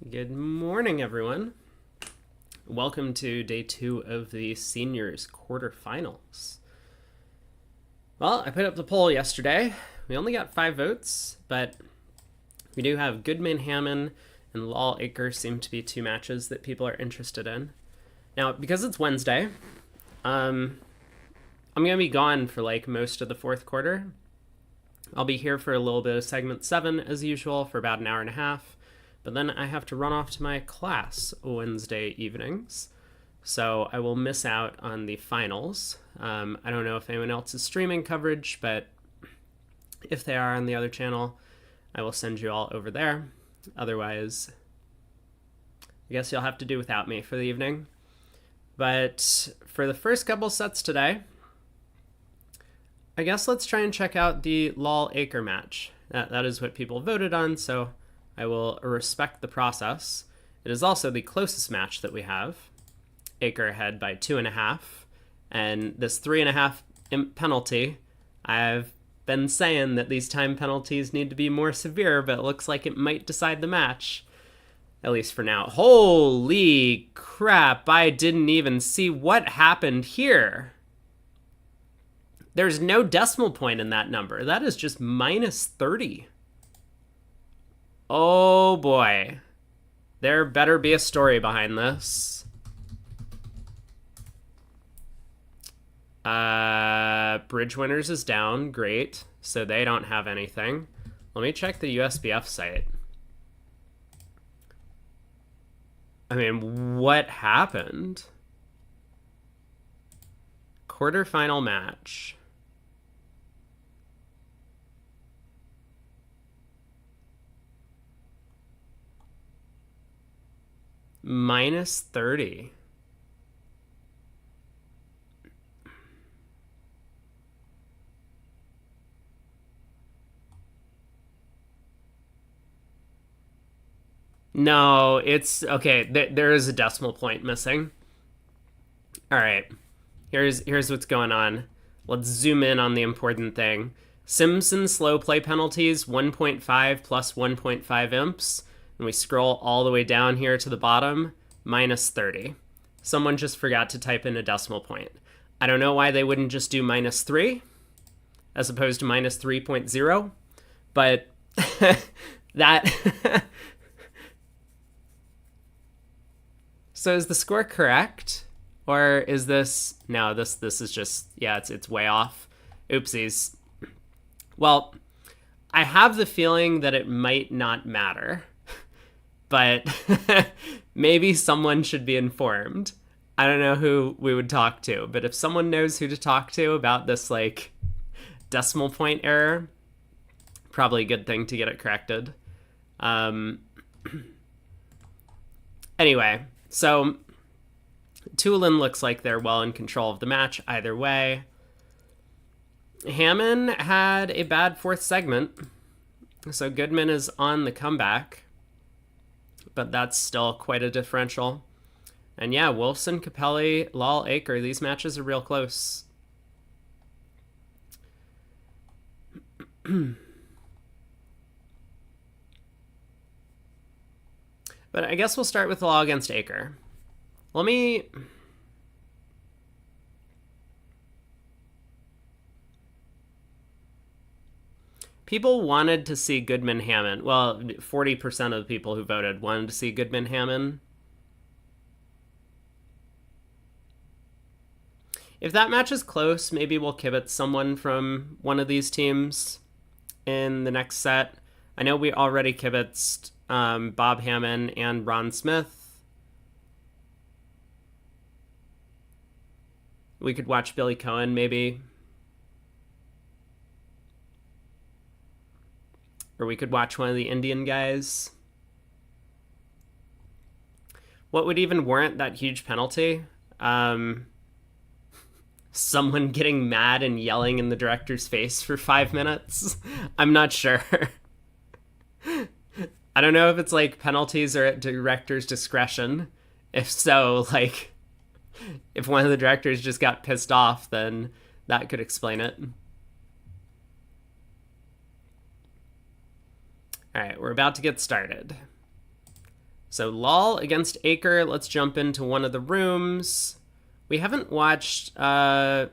Good morning, everyone. Welcome to day 2 of the seniors quarterfinals. Well, I put up the poll yesterday. We only got 5 votes, but we do have Goodman-Hammond and Lal-Aker seem to be 2 matches that people are interested in. Now, because it's Wednesday, I'm going to be gone for like most of the fourth quarter. I'll be here for a little bit of segment 7 as usual for about an hour and a half. But then I have to run off to my class Wednesday evenings. So I will miss out on the finals. I don't know if anyone else is streaming coverage, but if they are on the other channel, I will send you all over there. Otherwise, I guess you'll have to do without me for the evening. But for the first couple sets today, I guess let's try and check out the Lal-Aker match. That is what people voted on, so I will respect the process. It is also the closest match that we have. Aker ahead by 2.5. And this 3.5 penalty, I've been saying that these time penalties need to be more severe, but it looks like it might decide the match. At least for now. Holy crap, I didn't even see what happened here. There's no decimal point in that number. That is just minus 30. Oh boy. There better be a story behind this. Bridge Winners is down. Great. So they don't have anything. Let me check the USBF site. I mean, what happened? Quarterfinal match. Minus 30. No, it's okay. There is a decimal point missing. All right. Here's what's going on. Let's zoom in on the important thing. Simpson slow play penalties 1.5 plus 1.5 imps. And we scroll all the way down here to the bottom, minus 30. Someone just forgot to type in a decimal point. I don't know why they wouldn't just do minus 3 as opposed to minus 3.0, but that... So is the score correct? Or is this... No, this is just... Yeah, it's way off. Oopsies. Well, I have the feeling that it might not matter. But maybe someone should be informed. I don't know who we would talk to, but if someone knows who to talk to about this, like, decimal point error, probably a good thing to get it corrected. Anyway, so Tulin looks like they're well in control of the match either way. Hammond had a bad fourth segment, so Goodman is on the comeback. But that's still quite a differential. And yeah, Wolfson, Capelli, Lal-Aker, these matches are real close. But I guess we'll start with Lal against Aker. Let me... People wanted to see Goodman-Hammond. Well, 40% of the people who voted wanted to see Goodman-Hammond. If that match is close, maybe we'll kibitz someone from one of these teams in the next set. I know we already kibitzed Bob Hammond and Ron Smith. We could watch Billy Cohen, maybe. Or we could watch one of the Indian guys. What would even warrant that huge penalty? Someone getting mad and yelling in the director's face for 5 minutes? I'm not sure. I don't know if it's like penalties are at director's discretion. If so, like, if one of the directors just got pissed off, then that could explain it. All right, we're about to get started. So Lol against Acre. Let's jump into one of the rooms. We haven't watched Milner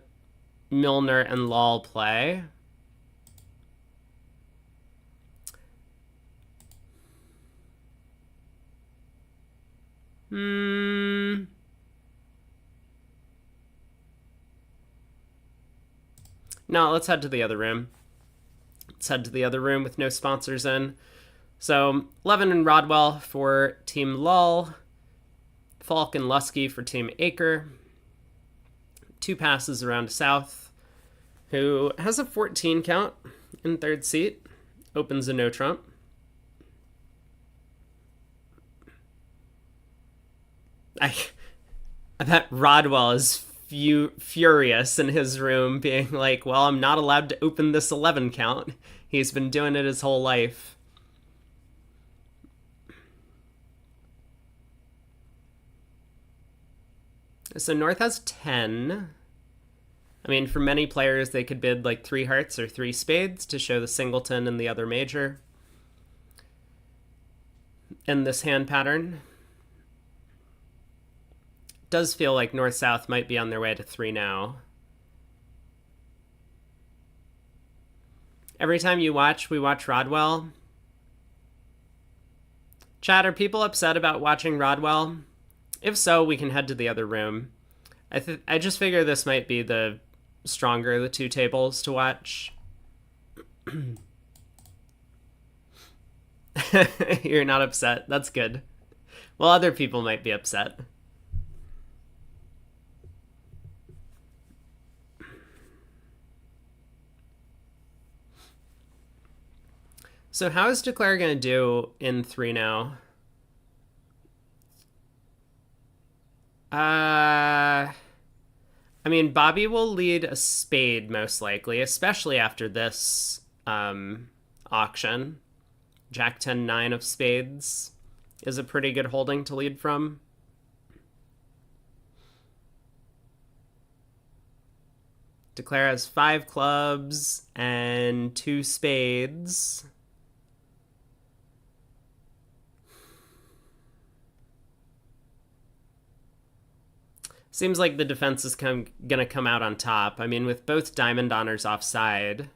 and Lol play. No, let's head to the other room. Let's head to the other room with no sponsors in. So, Levin and Rodwell for Team Lol. Falk and Lusky for Team Acre. 2 passes around to South, who has a 14 count in third seat. Opens a no trump. I bet Rodwell is furious in his room, being like, well, I'm not allowed to open this 11 count. He's been doing it his whole life. So North has 10. I mean, for many players, they could bid like 3 hearts or 3 spades to show the singleton and the other major in this hand pattern. Does feel like North-South might be on their way to 3 now. Every time we watch Rodwell. Chat, are people upset about watching Rodwell? If so, we can head to the other room. I just figure this might be the stronger of the 2 tables to watch. You're not upset. That's good. Well, other people might be upset. So how is Declare going to do in 3 now? I mean, Bobby will lead a spade most likely, especially after this auction. Jack 10-9 of spades is a pretty good holding to lead from. Declare has 5 clubs and 2 spades. Seems like the defense is gonna come out on top. I mean, with both diamond honors offside,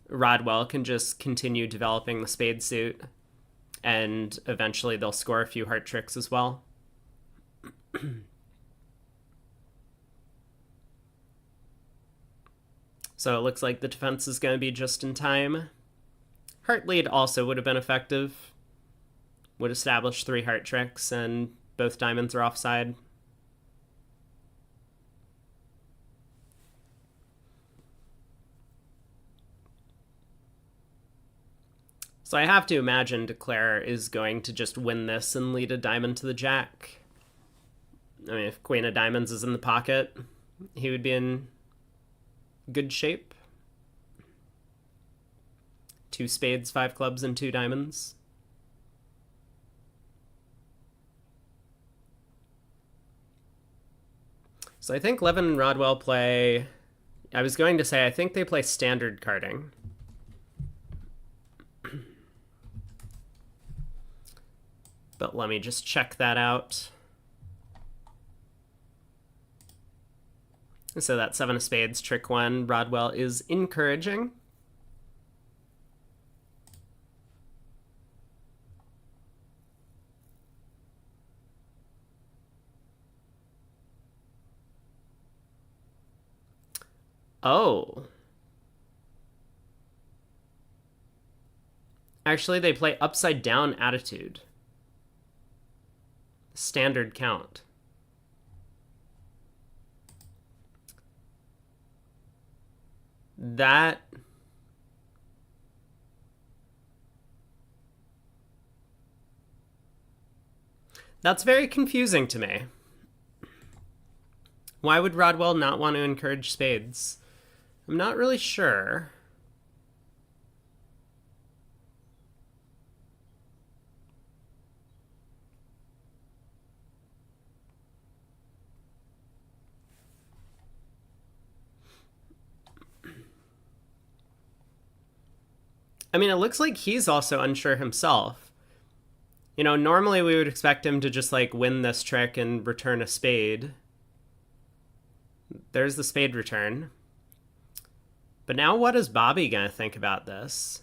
Rodwell can just continue developing the spade suit, and eventually they'll score a few heart tricks as well. So it looks like the defense is going to be just in time. Heart lead also would have been effective. Would establish 3 heart tricks, and both diamonds are offside. So I have to imagine Declare is going to just win this and lead a diamond to the jack. I mean, if Queen of Diamonds is in the pocket, he would be in good shape. 2 spades, 5 clubs, and 2 diamonds. So I think Levin and Rodwell play... I was going to say, I think they play standard carding. But let me just check that out. So that 7 of spades, trick 1, Rodwell is encouraging. Oh. Actually, they play upside down attitude. Standard count. That's very confusing to me. Why would Rodwell not want to encourage spades? I'm not really sure. I mean, it looks like he's also unsure himself. You know, normally we would expect him to just like win this trick and return a spade. There's the spade return. But now what is Bobby going to think about this?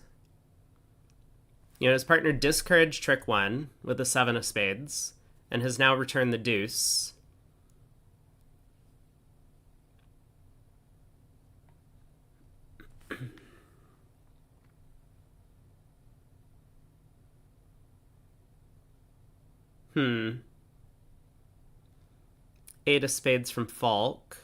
You know, his partner discouraged trick 1 with the 7 of spades and has now returned the deuce. Eight of spades from Falk.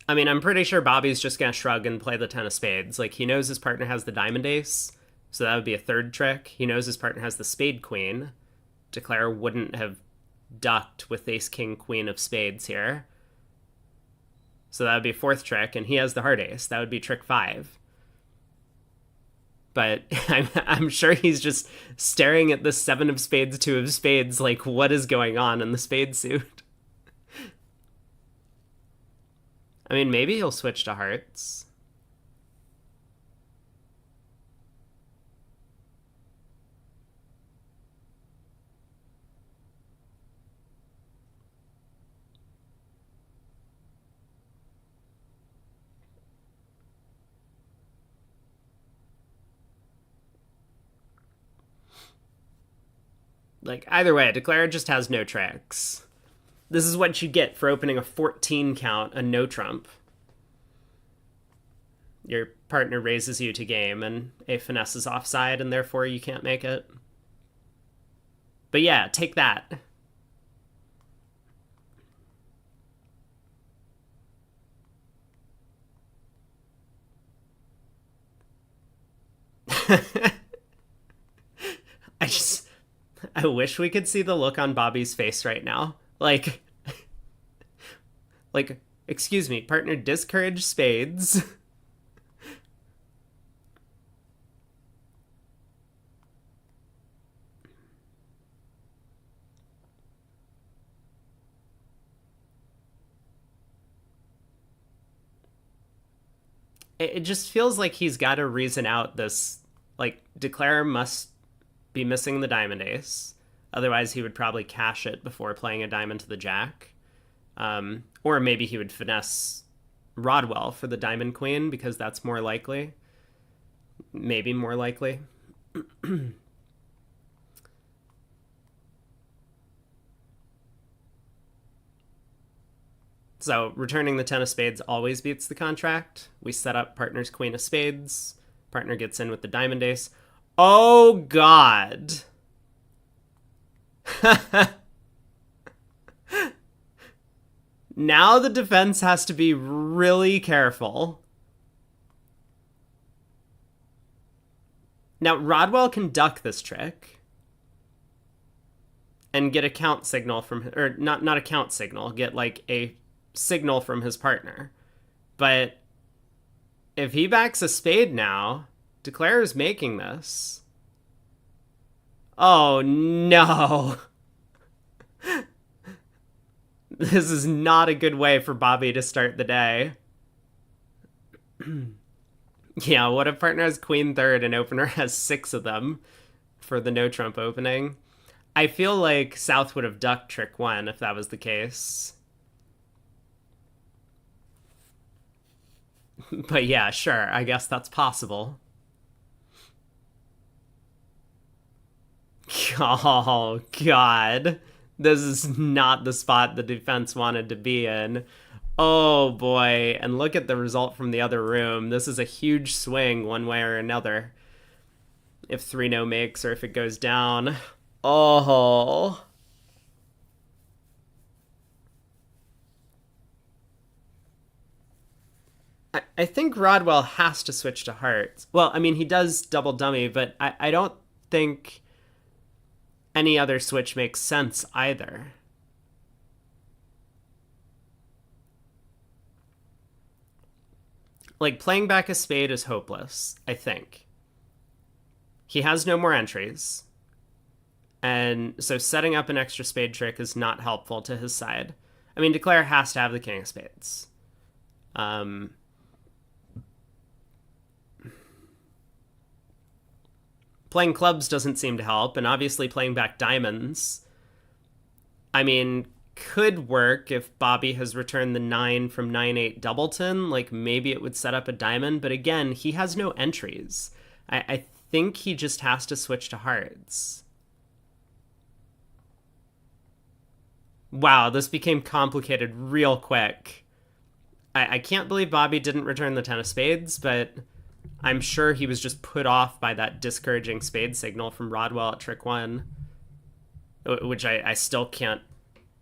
I mean, I'm pretty sure Bobby's just going to shrug and play the 10 of spades. Like, he knows his partner has the diamond ace, so that would be a third trick. He knows his partner has the spade queen. Declare wouldn't have ducked with ace king queen of spades here. So that would be a fourth trick, and he has the heart ace. That would be trick 5. But I'm sure he's just staring at the 7 of spades, 2 of spades, like, what is going on in the spade suit? I mean, maybe he'll switch to hearts. Like, either way, Declare just has no tricks. This is what you get for opening a 14 count, a no trump. Your partner raises you to game, and a finesse is offside, and therefore you can't make it. But yeah, take that. I wish we could see the look on Bobby's face right now. Like, excuse me, partner, discourage spades. It just feels like he's got to reason out this, like, Declare must be missing the diamond ace. Otherwise, he would probably cash it before playing a diamond to the jack. Or maybe he would finesse Rodwell for the diamond queen, because that's more likely. Maybe more likely. So returning the 10 of spades always beats the contract. We set up partner's queen of spades. Partner gets in with the diamond ace. Oh, God. Now the defense has to be really careful. Now, Rodwell can duck this trick and get a count signal from, or not a count signal, get like a signal from his partner. But if he backs a spade now, Declare is making this. Oh no. This is not a good way for Bobby to start the day. Yeah, what if partner has queen third and opener has 6 of them for the no trump opening? I feel like South would have ducked trick 1 if that was the case. But yeah, sure, I guess that's possible. Oh, God. This is not the spot the defense wanted to be in. Oh, boy. And look at the result from the other room. This is a huge swing one way or another. If 3-no makes or if it goes down. Oh. I think Rodwell has to switch to hearts. Well, I mean, he does double dummy, but I don't think any other switch makes sense either. Like, playing back a spade is hopeless, I think. He has no more entries. And so setting up an extra spade trick is not helpful to his side. I mean, Declare has to have the king of spades. Playing clubs doesn't seem to help, and obviously playing back diamonds, I mean, could work if Bobby has returned the 9 from 9-8 Doubleton. Like, maybe it would set up a diamond, but again, he has no entries. I think he just has to switch to hearts. Wow, this became complicated real quick. I can't believe Bobby didn't return the 10 of spades, but I'm sure he was just put off by that discouraging spade signal from Rodwell at trick 1, which I still can't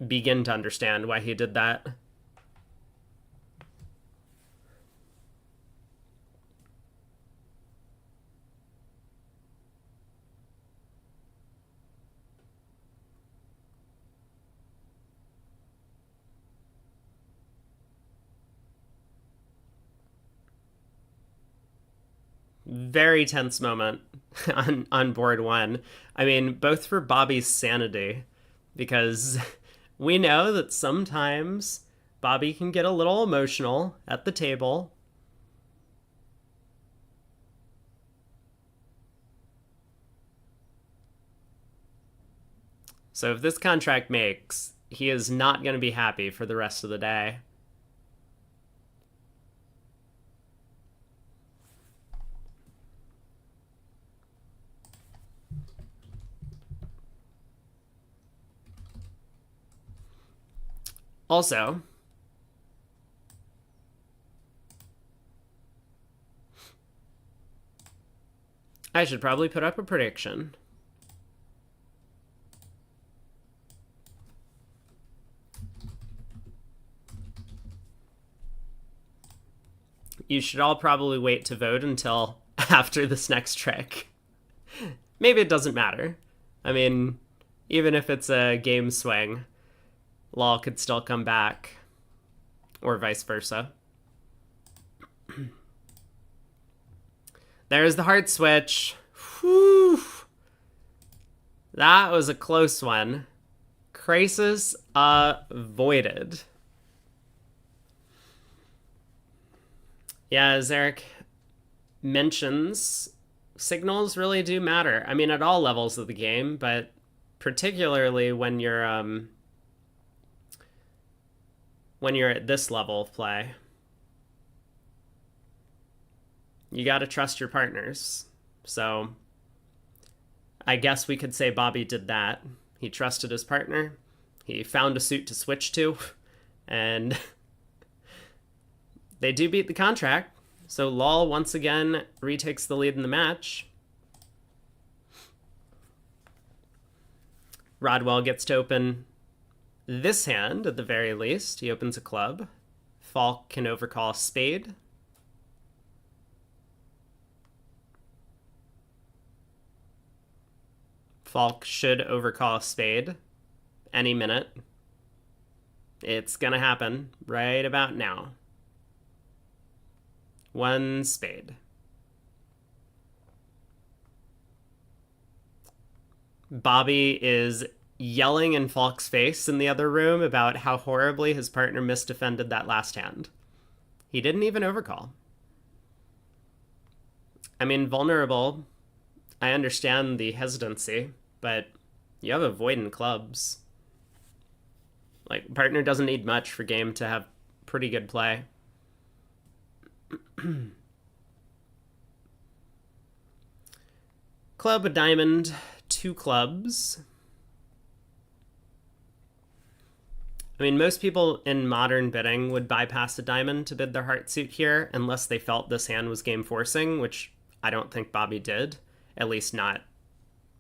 begin to understand why he did that. Very tense moment on board 1. I mean, both for Bobby's sanity, because we know that sometimes Bobby can get a little emotional at the table. So if this contract makes, he is not going to be happy for the rest of the day. Also, I should probably put up a prediction. You should all probably wait to vote until after this next trick. Maybe it doesn't matter. I mean, even if it's a game swing, Law could still come back, or vice versa. There's the heart switch. Whew. That was a close one. Crisis avoided. Yeah, as Eric mentions, signals really do matter. I mean, at all levels of the game, but particularly when you're at this level of play. You got to trust your partners. So I guess we could say Bobby did that. He trusted his partner. He found a suit to switch to, and they do beat the contract. So Lol once again retakes the lead in the match. Rodwell gets to open this hand at the very least. He opens a club. Falk can overcall a spade. Falk should overcall a spade any minute. It's gonna happen right about now. 1 spade. Bobby is yelling in Falk's face in the other room about how horribly his partner misdefended that last hand. He didn't even overcall. I mean, vulnerable, I understand the hesitancy, but you have avoidant clubs. Like, partner doesn't need much for game to have pretty good play. Club, a diamond, 2 clubs. I mean, most people in modern bidding would bypass a diamond to bid their heart suit here unless they felt this hand was game forcing, which I don't think Bobby did, at least not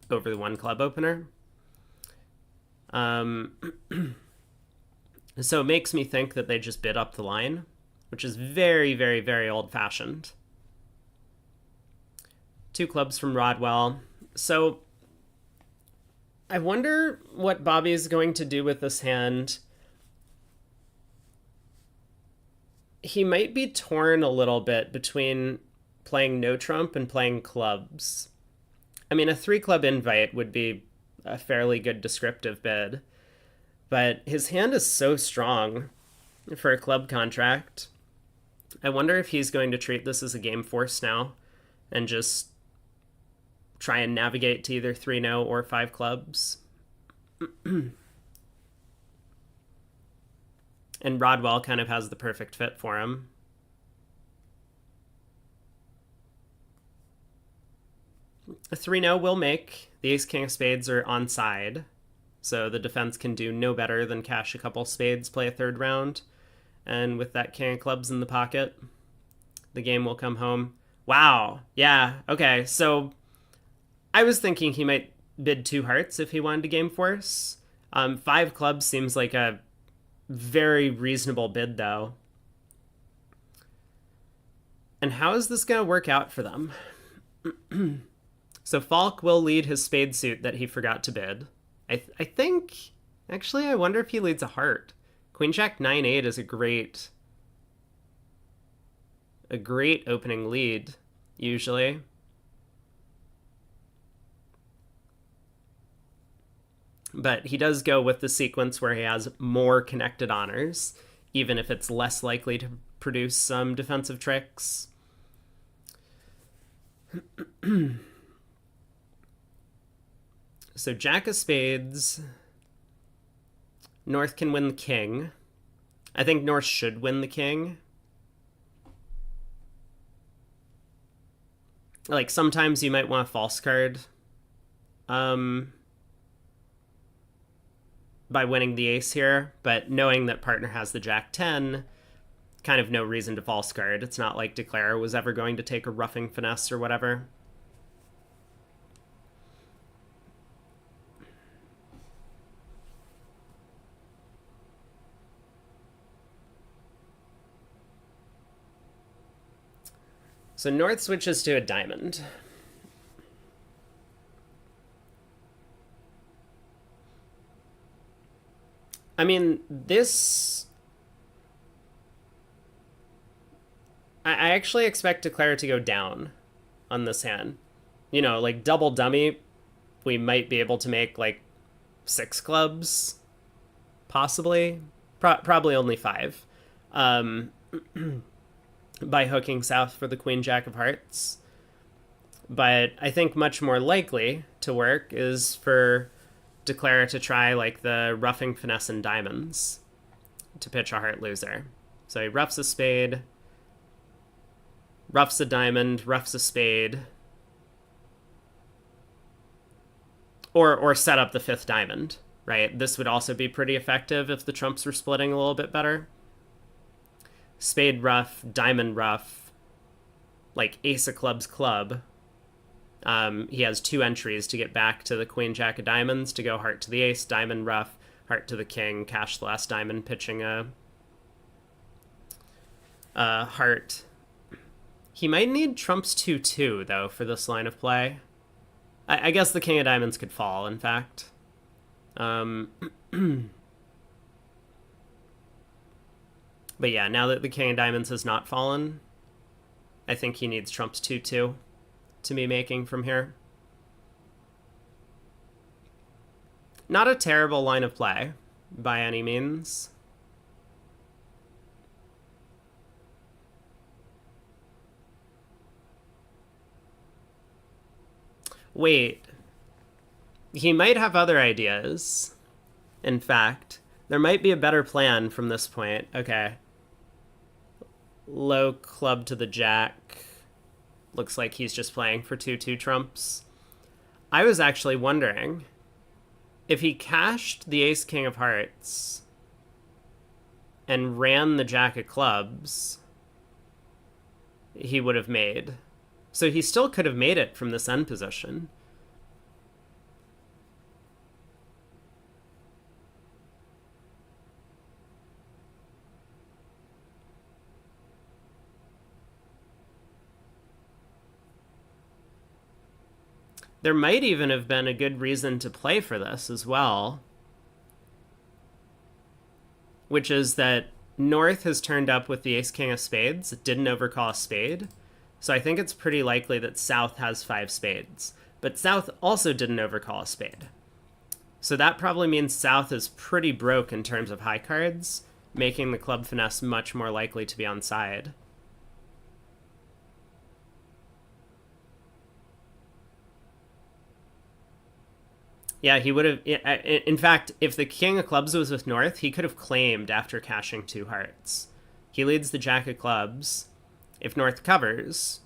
over the 1 club opener. So it makes me think that they just bid up the line, which is very, very, very old-fashioned. 2 clubs from Rodwell. So I wonder what Bobby's going to do with this hand. He might be torn a little bit between playing no trump and playing clubs. I mean, a 3 club invite would be a fairly good descriptive bid. But his hand is so strong for a club contract. I wonder if he's going to treat this as a game force now and just try and navigate to either 3-0 or 5 clubs. And Rodwell kind of has the perfect fit for him. A 3-0 will make. The ace-king of spades are onside, so the defense can do no better than cash a couple spades, play a third round, and with that king of clubs in the pocket, the game will come home. Wow, yeah, okay, so I was thinking he might bid 2 hearts if he wanted to game force. 5 clubs seems like a very reasonable bid, though. And how is this going to work out for them? So Falk will lead his spade suit that he forgot to bid. I think... Actually, I wonder if he leads a heart. Queen Jack 9-8 is a great opening lead, usually. But he does go with the sequence where he has more connected honors, even if it's less likely to produce some defensive tricks. So Jack of spades. North can win the king. I think North should win the king. Like, sometimes you might want a false card. By winning the ace here, but knowing that partner has the Jack 10, kind of no reason to false card. It's not like Declare was ever going to take a roughing finesse or whatever. So North switches to a diamond. I mean, this... I actually expect Declare to go down on this hand. You know, like double dummy, we might be able to make like 6 clubs, possibly. Probably only 5. By hooking south for the Queen Jack of hearts. But I think much more likely to work is for Declare to try like the roughing finesse and diamonds to pitch a heart loser. So he roughs a spade, roughs a diamond, roughs a spade, or set up the 5th diamond, right? This would also be pretty effective if the trumps were splitting a little bit better. Spade rough, diamond rough, like ace of clubs club. He has 2 entries to get back to the Queen Jack of diamonds to go heart to the ace, diamond rough, heart to the king, cash the last diamond, pitching a heart. He might need trumps 2-2, though, for this line of play. I guess the king of diamonds could fall, in fact. But yeah, now that the king of diamonds has not fallen, I think he needs trumps 2-2 to be making from here. Not a terrible line of play, by any means. Wait. He might have other ideas. In fact, there might be a better plan from this point. Okay. Low club to the jack. Looks like he's just playing for 2-2 trumps. I was actually wondering if he cashed the ace king of hearts and ran the jack of clubs, he would have made. So he still could have made it from this end position. There might even have been a good reason to play for this as well, which is that North has turned up with the ace-king of spades. It didn't overcall a spade, so I think it's pretty likely that South has 5 spades. But South also didn't overcall a spade. So that probably means South is pretty broke in terms of high cards, making the club finesse much more likely to be on side. Yeah, he would have... In fact, if the king of clubs was with North, he could have claimed after cashing 2 hearts. He leads the jack of clubs. If North covers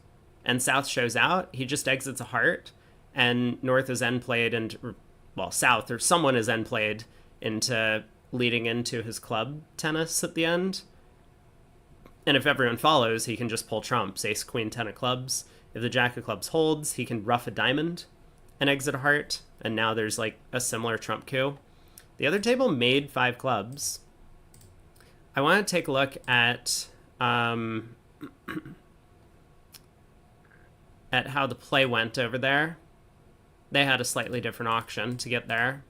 and South shows out, he just exits a heart, and North is end played, and, well, South or someone is end played into leading into his club tennis at the end. And if everyone follows, he can just pull trumps, ace, queen, 10 of clubs. If the jack of clubs holds, he can ruff a diamond and exit a heart, and now there's like a similar trump coup. The other table made 5 clubs. I want to take a look at how the play went over there. They had a slightly different auction to get there.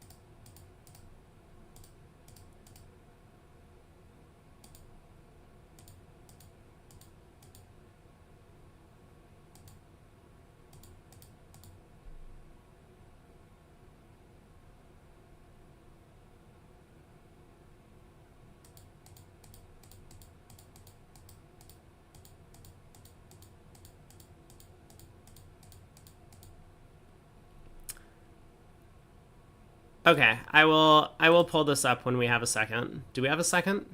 Okay, I will pull this up when we have a second. Do we have a second?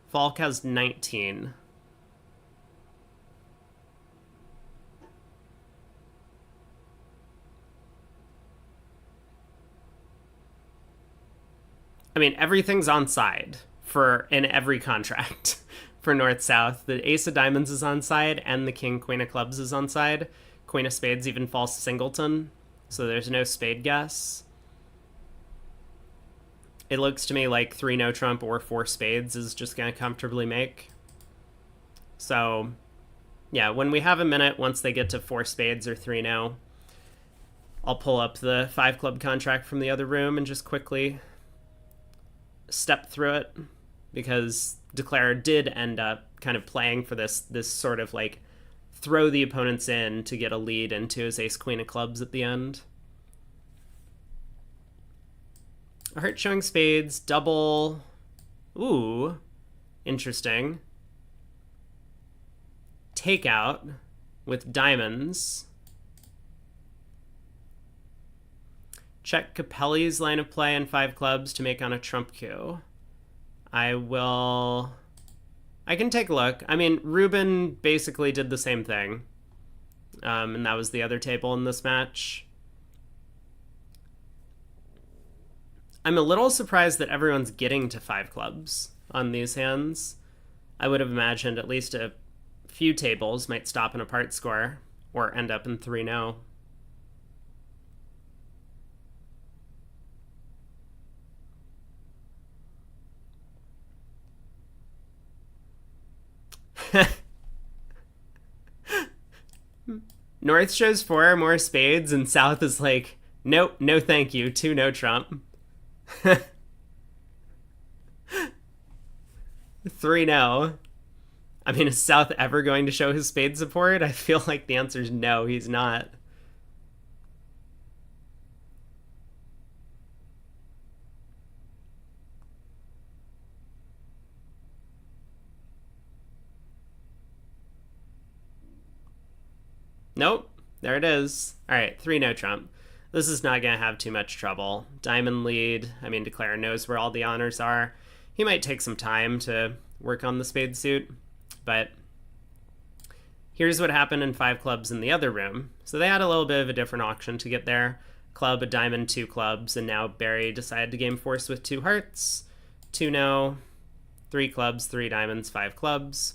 Falk has 19. I mean, everything's on side in every contract for North-South. The ace of diamonds is on side, and the king, queen of clubs is on side. Queen of spades even falls to singleton, so there's no spade guess. It looks to me like 3 no trump or 4 spades is just going to comfortably make. So, yeah, when we have a minute, once they get to 4 spades or 3 no, I'll pull up the 5 club contract from the other room and just quickly step through it, because Declare did end up kind of playing for this sort of like throw the opponents in to get a lead into his ace queen of clubs at the end. A heart showing spades, double. Ooh, interesting. Takeout with diamonds. Check Capelli's line of play and 5 clubs to make on a trump coup. I can take a look. I mean, Ruben basically did the same thing. And that was the other table in this match. I'm a little surprised that everyone's getting to 5 clubs on these hands. I would have imagined at least a few tables might stop in a part score or end up in 3-0. North shows 4 more spades, and South is like, nope, no thank you, 2 no trump. 3 no. I mean, is South ever going to show his spade support? I feel like the answer is no, he's not. Nope, there it is. All right, 3 no trump. This is not going to have too much trouble. Diamond lead. I mean, Declare knows where all the honors are. He might take some time to work on the spade suit, but here's what happened in 5 clubs in the other room. So they had a little bit of a different auction to get there. Club, a diamond, 2 clubs, and now Barry decided to game force with 2 hearts. 2 no, 3 clubs, 3 diamonds, 5 clubs.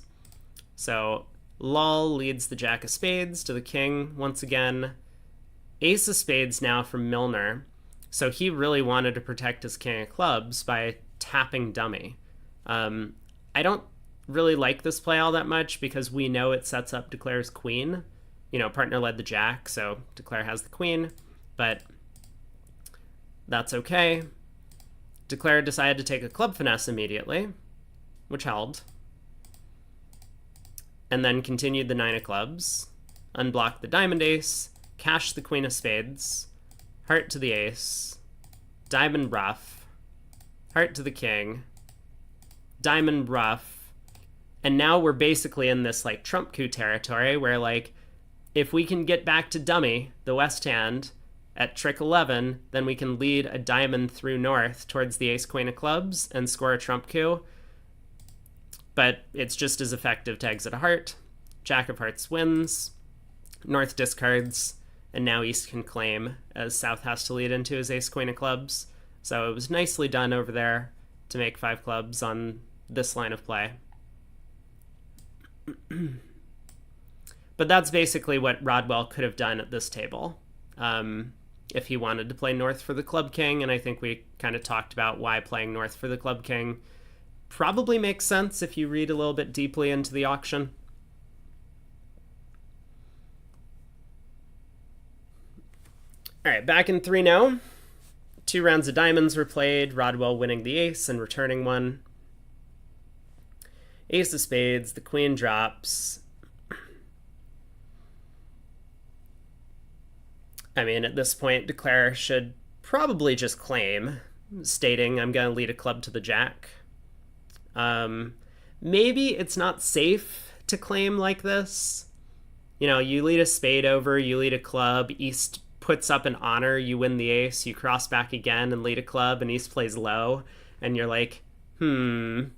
So Lull leads the jack of spades to the king once again. Ace of spades now from Milner. So he really wanted to protect his king of clubs by tapping dummy. I don't really like this play all that much because we know it sets up Declare's queen. You know, partner led the jack, so Declare has the queen, but that's okay. Declare decided to take a club finesse immediately, which held. And then continued the 9 of clubs, unblocked the diamond ace, cashed the queen of spades, heart to the ace, diamond ruff, heart to the king, diamond ruff, and now we're basically in this like trump coup territory where like if we can get back to dummy, the west hand, at trick 11, then we can lead a diamond through north towards the ace queen of clubs and score a trump coup. But it's just as effective to exit a heart. Jack of hearts wins, north discards, and now east can claim as south has to lead into his ace queen of clubs. So it was nicely done over there to make 5 clubs on this line of play. But that's basically what Rodwell could have done at this table if he wanted to play north for the club king, and I think we kind of talked about why playing north for the club king probably makes sense if you read a little bit deeply into the auction. All right, back in 3 now. 2 rounds of diamonds were played, Rodwell winning the ace and returning one. Ace of spades, the queen drops. I mean, at this point, Declare should probably just claim, stating, I'm going to lead a club to the jack. Maybe it's not safe to claim like this. You know, you lead a spade over, you lead a club, East puts up an honor, you win the ace, you cross back again and lead a club, and East plays low, and you're like, if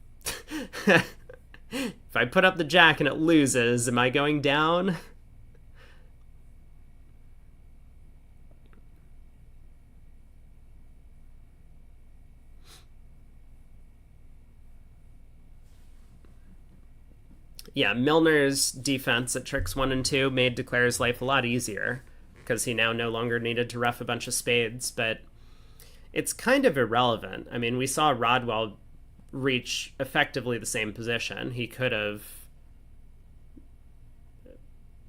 I put up the jack and it loses, am I going down? Yeah, Milner's defense at tricks 1 and 2 made Declare's life a lot easier because he now no longer needed to ref a bunch of spades, but it's kind of irrelevant. I mean, we saw Rodwell reach effectively the same position. He could have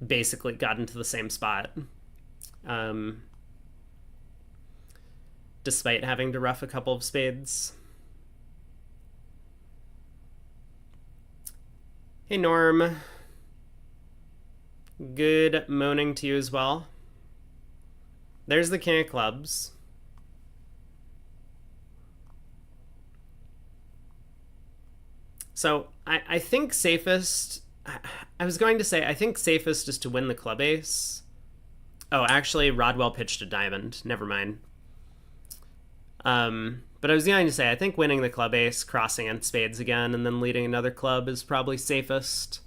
basically gotten to the same spot despite having to ref a couple of spades. Hey, Norm. Good moaning to you as well. There's the king of clubs. So I think safest... I was going to say, I think safest is to win the club ace. Oh, actually, Rodwell pitched a diamond. Never mind. But I was going to say, I think winning the club ace, crossing in spades again, and then leading another club is probably safest.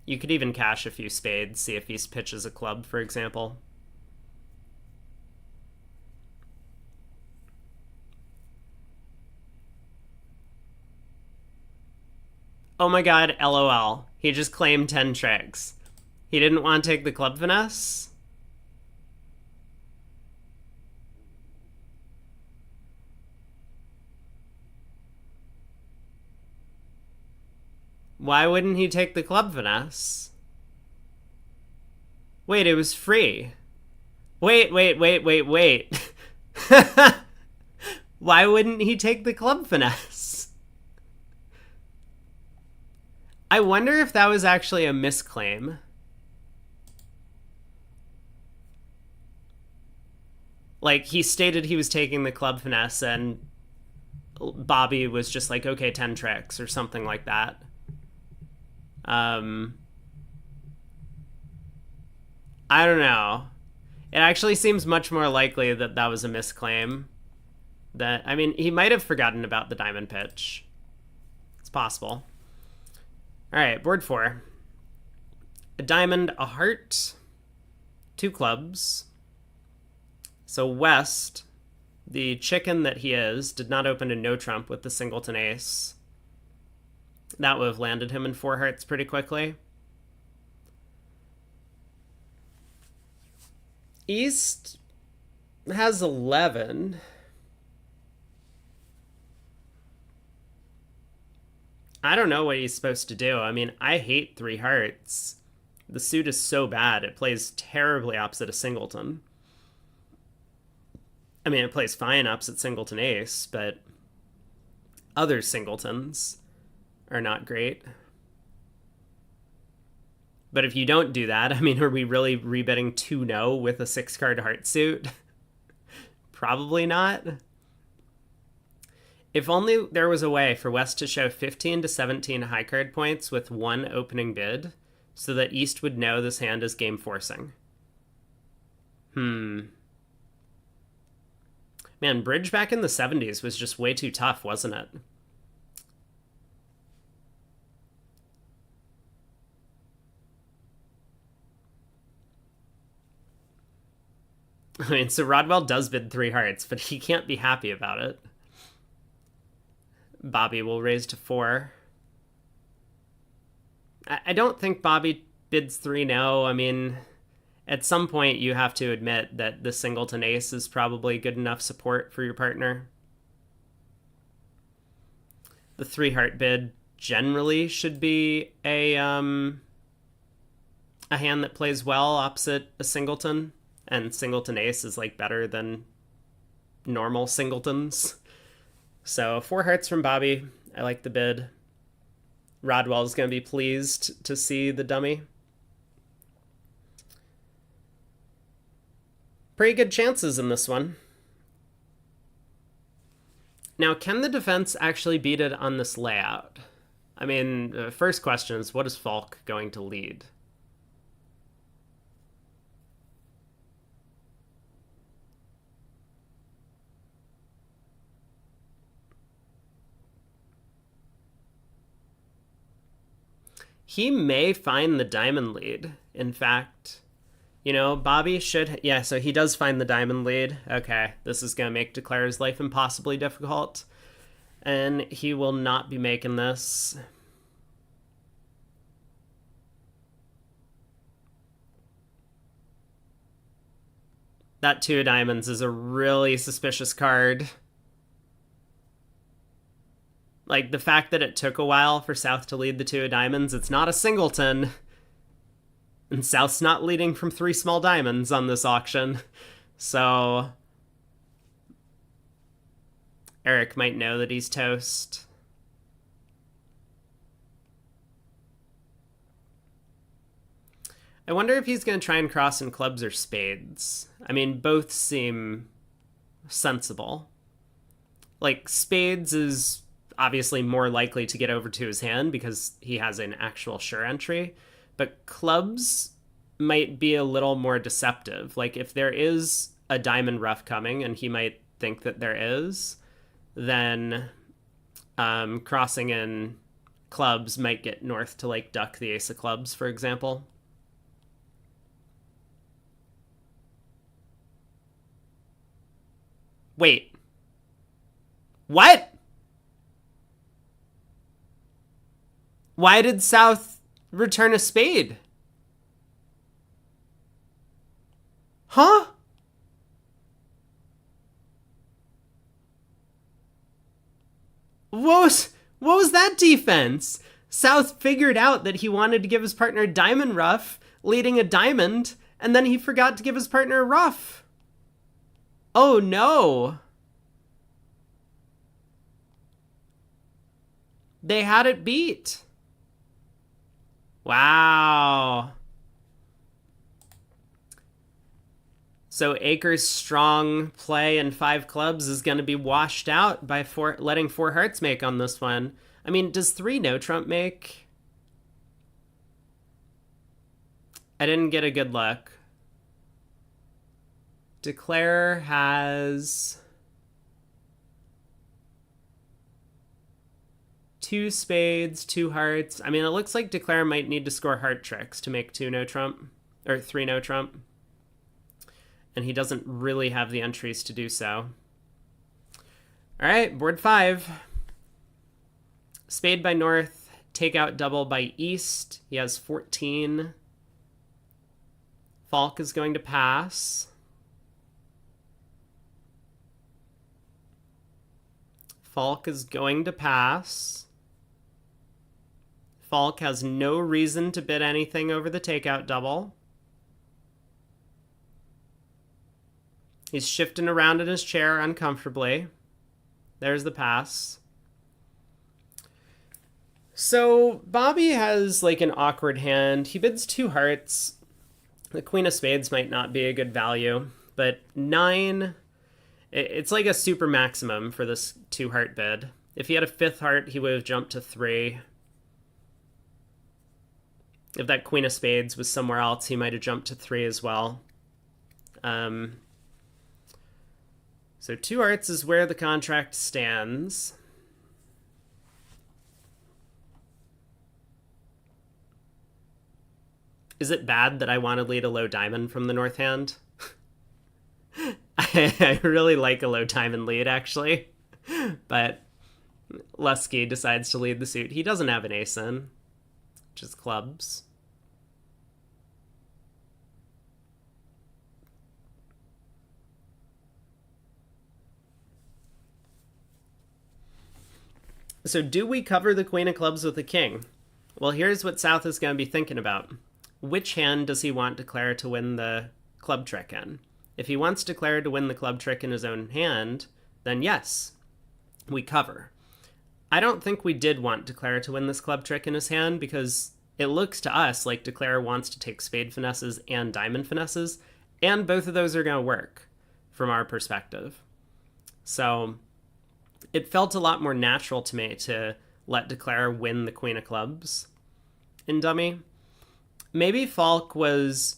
You could even cash a few spades, see if he pitches a club, for example. Oh my god, LOL. He just claimed 10 tricks. He didn't want to take the club finesse? Why wouldn't he take the club finesse? Wait, it was free. Wait. Why wouldn't he take the club finesse? I wonder if that was actually a misclaim. Like, he stated he was taking the club finesse and Bobby was just like, okay, 10 tricks or something like that. I don't know. It actually seems much more likely that that was a misclaim. I mean, he might have forgotten about the diamond pitch. It's possible. All right, board 4. A diamond, a heart, 2 clubs. So West, the chicken that he is, did not open to no trump with the singleton ace. That would have landed him in 4 hearts pretty quickly. East has 11. I don't know what he's supposed to do. I mean, I hate 3 hearts. The suit is so bad. It plays terribly opposite a singleton. I mean, it plays fine opposite singleton ace, but other singletons are not great. But if you don't do that, I mean, are we really rebetting 2-0 with a 6-card heart suit? Probably not. If only there was a way for West to show 15 to 17 high card points with one opening bid, so that East would know this hand is game forcing. Man, bridge back in the 70s was just way too tough, wasn't it? I mean, so Rodwell does bid 3 hearts, but he can't be happy about it. Bobby will raise to 4. I don't think Bobby bids 3 no. I mean, at some point you have to admit that the singleton ace is probably good enough support for your partner. The 3 heart bid generally should be a hand that plays well opposite a singleton, and singleton ace is like better than normal singletons. So 4 hearts from Bobby. I like the bid. Rodwell's going to be pleased to see the dummy. Pretty good chances in this one. Now, can the defense actually beat it on this layout? I mean, first question is, what is Falk going to lead? He may find the diamond lead. In fact, you know, Bobby should... Yeah, so he does find the diamond lead. Okay, this is going to make Declare's life impossibly difficult. And he will not be making this. That 2 of diamonds is a really suspicious card. Like, the fact that it took a while for South to lead the 2 of diamonds, it's not a singleton. And South's not leading from 3 small diamonds on this auction. So Eric might know that he's toast. I wonder if he's going to try and cross in clubs or spades. I mean, both seem sensible. Like, spades is obviously more likely to get over to his hand because he has an actual sure entry, but clubs might be a little more deceptive. Like, if there is a diamond rough coming, and he might think that there is, then crossing in clubs might get North to, like, duck the ace of clubs, for example. Wait. What? Why did South return a spade? Huh? What was that defense? South figured out that he wanted to give his partner a diamond ruff, leading a diamond, and then he forgot to give his partner a ruff. Oh no. They had it beat. Wow. So Akers' strong play in 5 clubs is going to be washed out by letting 4 hearts make on this one. I mean, does 3 no trump make? I didn't get a good look. Declare has 2 spades, 2 hearts. I mean, it looks like Declare might need to score heart tricks to make 2 no trump, or 3 no trump. And he doesn't really have the entries to do so. All right, board 5. Spade by North, takeout double by East. He has 14. Falk is going to pass. Falk is going to pass. Falk has no reason to bid anything over the takeout double. He's shifting around in his chair uncomfortably. There's the pass. So Bobby has like an awkward hand. He bids 2 hearts. The Queen of Spades might not be a good value, but 9 It's like a super maximum for this 2-heart bid. If he had a 5th heart, he would have jumped to 3. If that Queen of Spades was somewhere else, he might have jumped to 3 as well. So 2 hearts is where the contract stands. Is it bad that I want to lead a low diamond from the north hand? I really like a low diamond lead, actually. But Lusky decides to lead the suit. He doesn't have an ace in, which is clubs. So do we cover the Queen of Clubs with the King? Well, here's what South is going to be thinking about. Which hand does he want Declare to win the club trick in? If he wants Declare to win the club trick in his own hand, then yes, we cover. I don't think we did want Declare to win this club trick in his hand because it looks to us like Declare wants to take spade finesses and diamond finesses, and both of those are going to work from our perspective. So it felt a lot more natural to me to let Declare win the Queen of Clubs in dummy. Maybe Falk was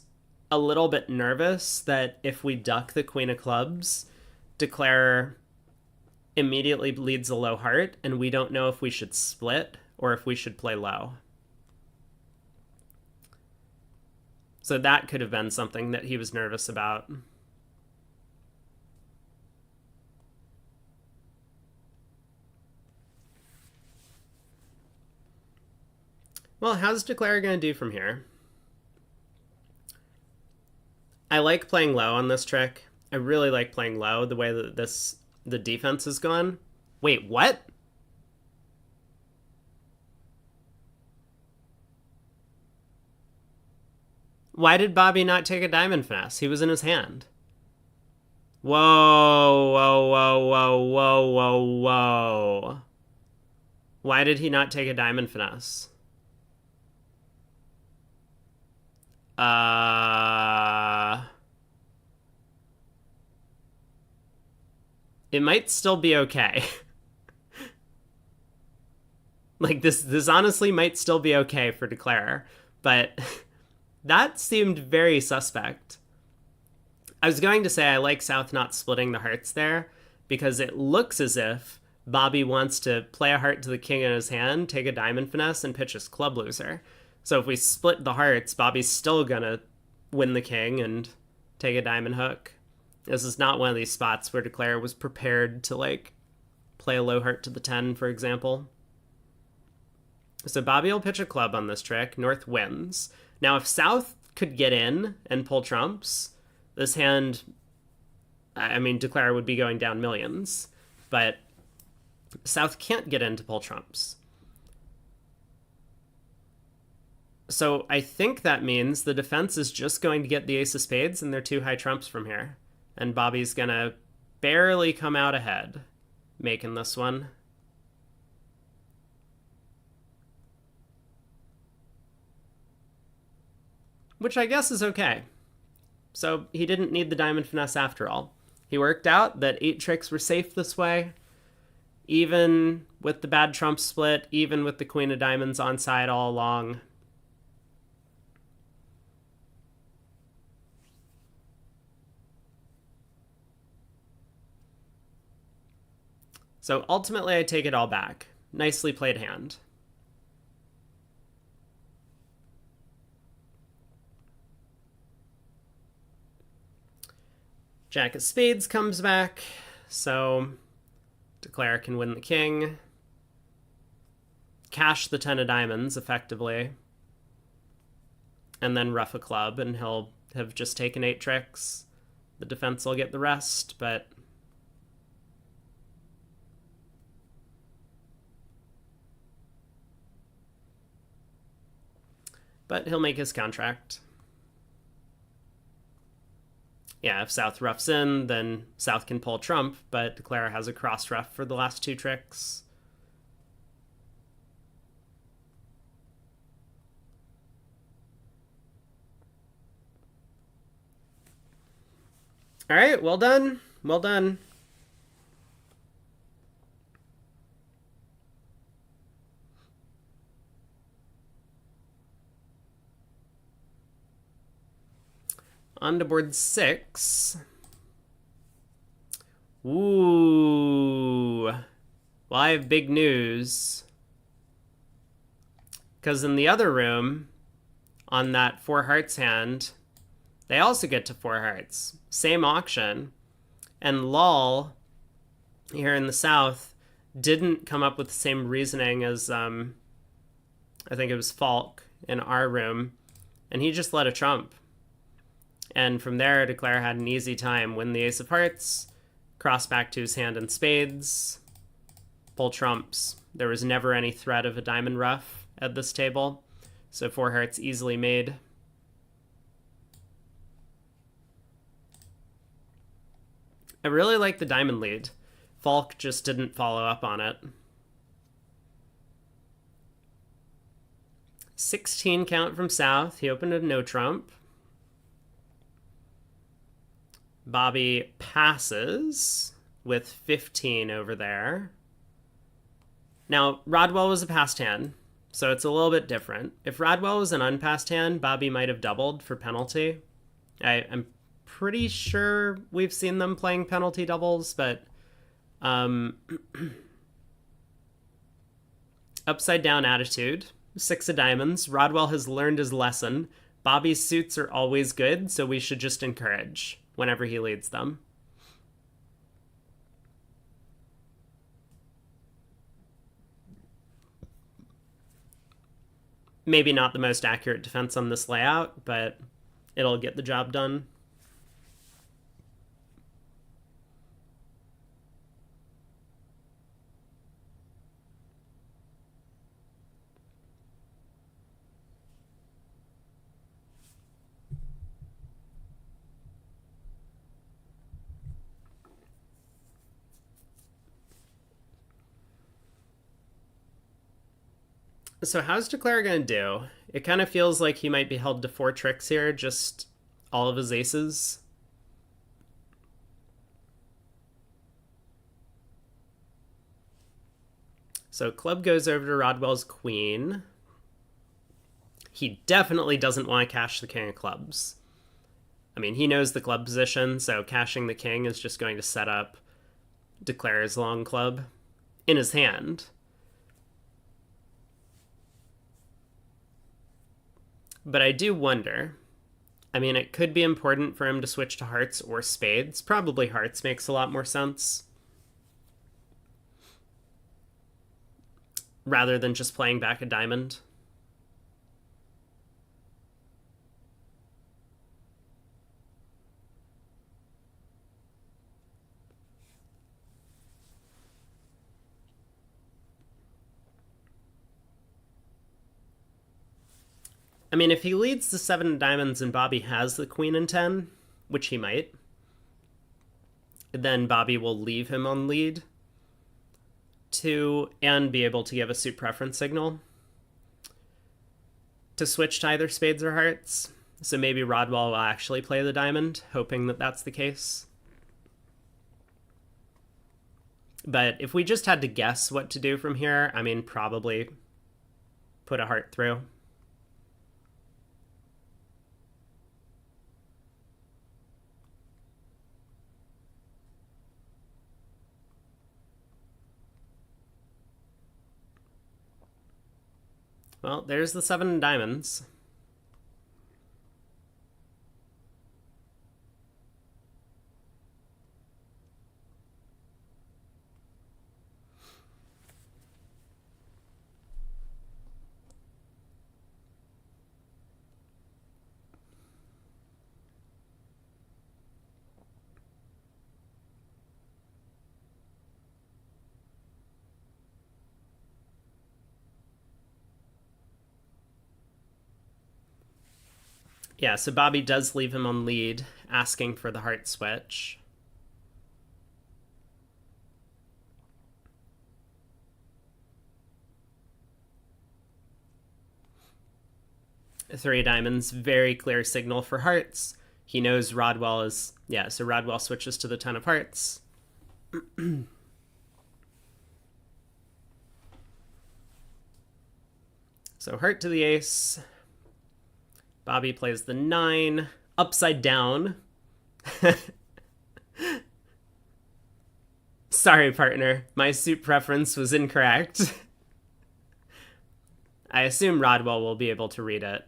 a little bit nervous that if we duck the Queen of Clubs, Declare immediately leads a low heart, and we don't know if we should split or if we should play low. So that could have been something that he was nervous about. Well, how's Declare going to do from here? I like playing low on this trick. I really like playing low, the way that the defense is going. Wait, what? Why did Bobby not take a diamond finesse? He was in his hand. Whoa, whoa, whoa, whoa, whoa, whoa, whoa. Why did he not take a diamond finesse? It might still be okay. Like, this honestly might still be okay for Declare, but that seemed very suspect. I was going to say I like South not splitting the hearts there, because it looks as if Bobby wants to play a heart to the king in his hand, take a diamond finesse, and pitch his club loser. So if we split the hearts, Bobby's still gonna win the king and take a diamond hook. This is not one of these spots where Declare was prepared to, like, play a low heart to the 10, for example. So Bobby will pitch a club on this trick. North wins. Now, if South could get in and pull trumps, this hand, I mean, Declare would be going down millions. But South can't get in to pull trumps. So I think that means the defense is just going to get the ace of spades and their 2 high trumps from here. And Bobby's going to barely come out ahead making this one. Which I guess is okay. So he didn't need the diamond finesse after all. He worked out that 8 tricks were safe this way. Even with the bad trump split, even with the queen of diamonds on side all along. So ultimately, I take it all back. Nicely played hand. Jack of spades comes back, so Declare can win the king. Cash the 10 of diamonds, effectively. And then ruff a club, and he'll have just taken 8 tricks. The defense will get the rest, but he'll make his contract. Yeah, if South roughs in, then South can pull trump, but Declare has a cross rough for the last 2 tricks. All right, well done. Well done. On to board 6. Ooh. Well, I have big news. Because in the other room, on that 4 hearts hand, they also get to 4 hearts. Same auction. And Lol, here in the south, didn't come up with the same reasoning as, I think it was Falk in our room. And he just led a trump. And from there, Declare had an easy time. Win the ace of hearts, cross back to his hand in spades, pull trumps. There was never any threat of a diamond ruff at this table, so 4 hearts easily made. I really like the diamond lead. Falk just didn't follow up on it. 16 count from south. He opened a no trump. Bobby passes with 15 over there. Now, Rodwell was a passed hand, so it's a little bit different. If Rodwell was an unpassed hand, Bobby might have doubled for penalty. I'm pretty sure we've seen them playing penalty doubles, but upside down attitude. 6 of diamonds. Rodwell has learned his lesson. Bobby's suits are always good, so we should just encourage whenever he leads them. Maybe not the most accurate defense on this layout, but it'll get the job done. So how's Declare going to do? It kind of feels like he might be held to 4 tricks here, just all of his aces. So club goes over to Rodwell's queen. He definitely doesn't want to cash the king of clubs. I mean, he knows the club position, so cashing the king is just going to set up Declare's long club in his hand. But I do wonder. I mean, it could be important for him to switch to hearts or spades. Probably hearts makes a lot more sense. Rather than just playing back a diamond. I mean, if he leads the 7 diamonds and Bobby has the queen and 10, which he might, then Bobby will leave him on lead and be able to give a suit preference signal to switch to either spades or hearts. So maybe Rodwell will actually play the diamond, hoping that that's the case. But if we just had to guess what to do from here, I mean, probably put a heart through. Well, there's the 7 diamonds. Yeah, so Bobby does leave him on lead, asking for the heart switch. Three diamonds, very clear signal for hearts. He knows Rodwell is... Yeah, so Rodwell switches to the 10 of hearts. So heart to the ace. Bobby plays the 9. upside down. Sorry, partner. My suit preference was incorrect. I assume Rodwell will be able to read it.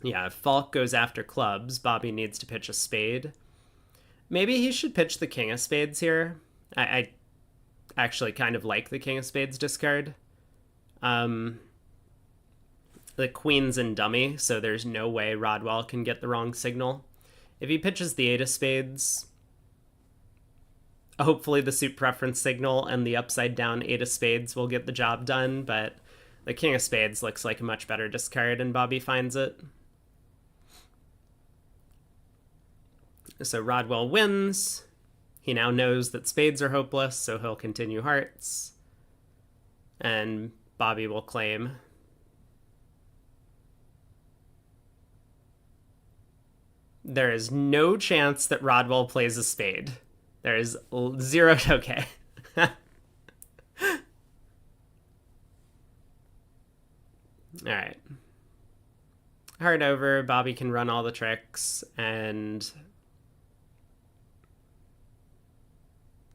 Yeah, if Falk goes after clubs, Bobby needs to pitch a spade. Maybe he should pitch the king of spades here. I actually kind of like the king of spades discard. The queen's in dummy, so there's no way Rodwell can get the wrong signal. If he pitches the eight of spades, hopefully the suit preference signal and the upside down eight of spades will get the job done, but the king of spades looks like a much better discard, and Bobby finds it. So Rodwell wins. He now knows that spades are hopeless, so he'll continue hearts. And Bobby will claim. There is no chance that Rodwell plays a spade. There is zero. Okay. All right. Heart over. Bobby can run all the tricks, and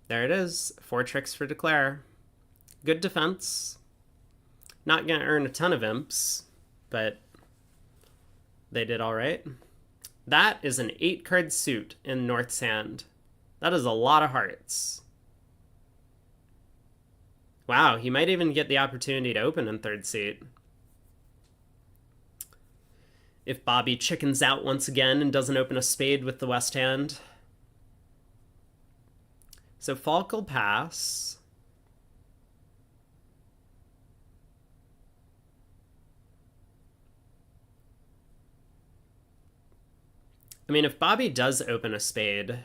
there it is. 4 tricks for declare. Good defense. Not gonna earn a ton of imps, but they did all right. That is an 8-card suit in North's hand. That is a lot of hearts. Wow, he might even get the opportunity to open in third seat. If Bobby chickens out once again and doesn't open a spade with the west hand. So Falk will pass. I mean, if Bobby does open a spade,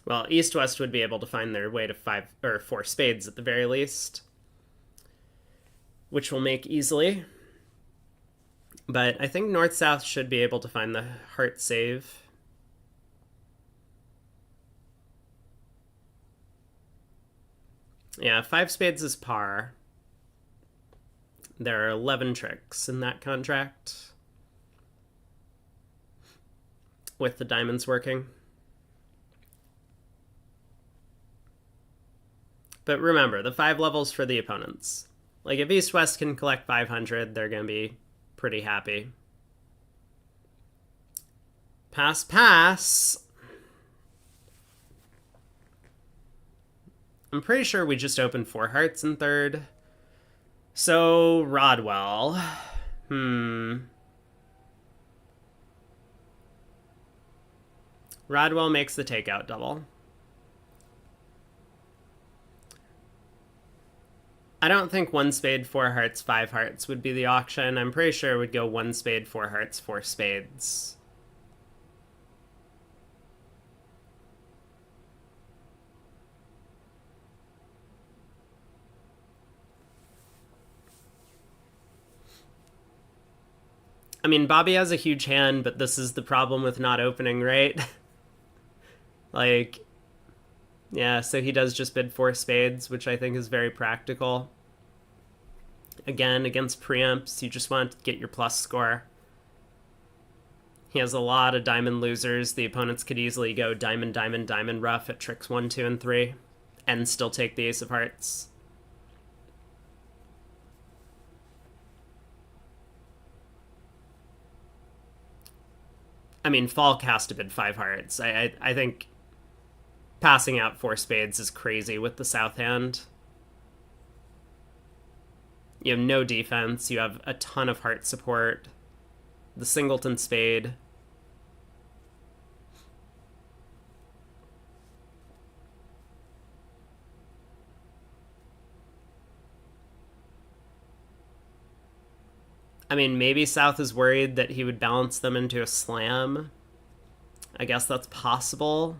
well, East-West would be able to find their way to 5 or 4 spades at the very least, which will make easily. But I think North-South should be able to find the heart save. Yeah, 5 spades is par. There are 11 tricks in that contract, with the diamonds working. But remember, the 5 levels for the opponents. Like, if East-West can collect 500, they're going to be pretty happy. Pass, pass! I'm pretty sure we just opened 4 hearts in third. So, Rodwell. Rodwell makes the takeout double. I don't think 1 spade, 4 hearts, 5 hearts would be the auction. I'm pretty sure it would go 1 spade, 4 hearts, 4 spades. I mean, Bobby has a huge hand, but this is the problem with not opening, right? Like, yeah, so he does just bid 4 spades, which I think is very practical. Again, against preempts, you just want to get your plus score. He has a lot of diamond losers. The opponents could easily go diamond, diamond, diamond rough at tricks 1, 2, and 3, and still take the ace of hearts. I mean, Falk has to bid 5 hearts. I think passing out 4 spades is crazy with the south hand. You have no defense. You have a ton of heart support. The singleton spade. I mean, maybe South is worried that he would balance them into a slam. I guess that's possible.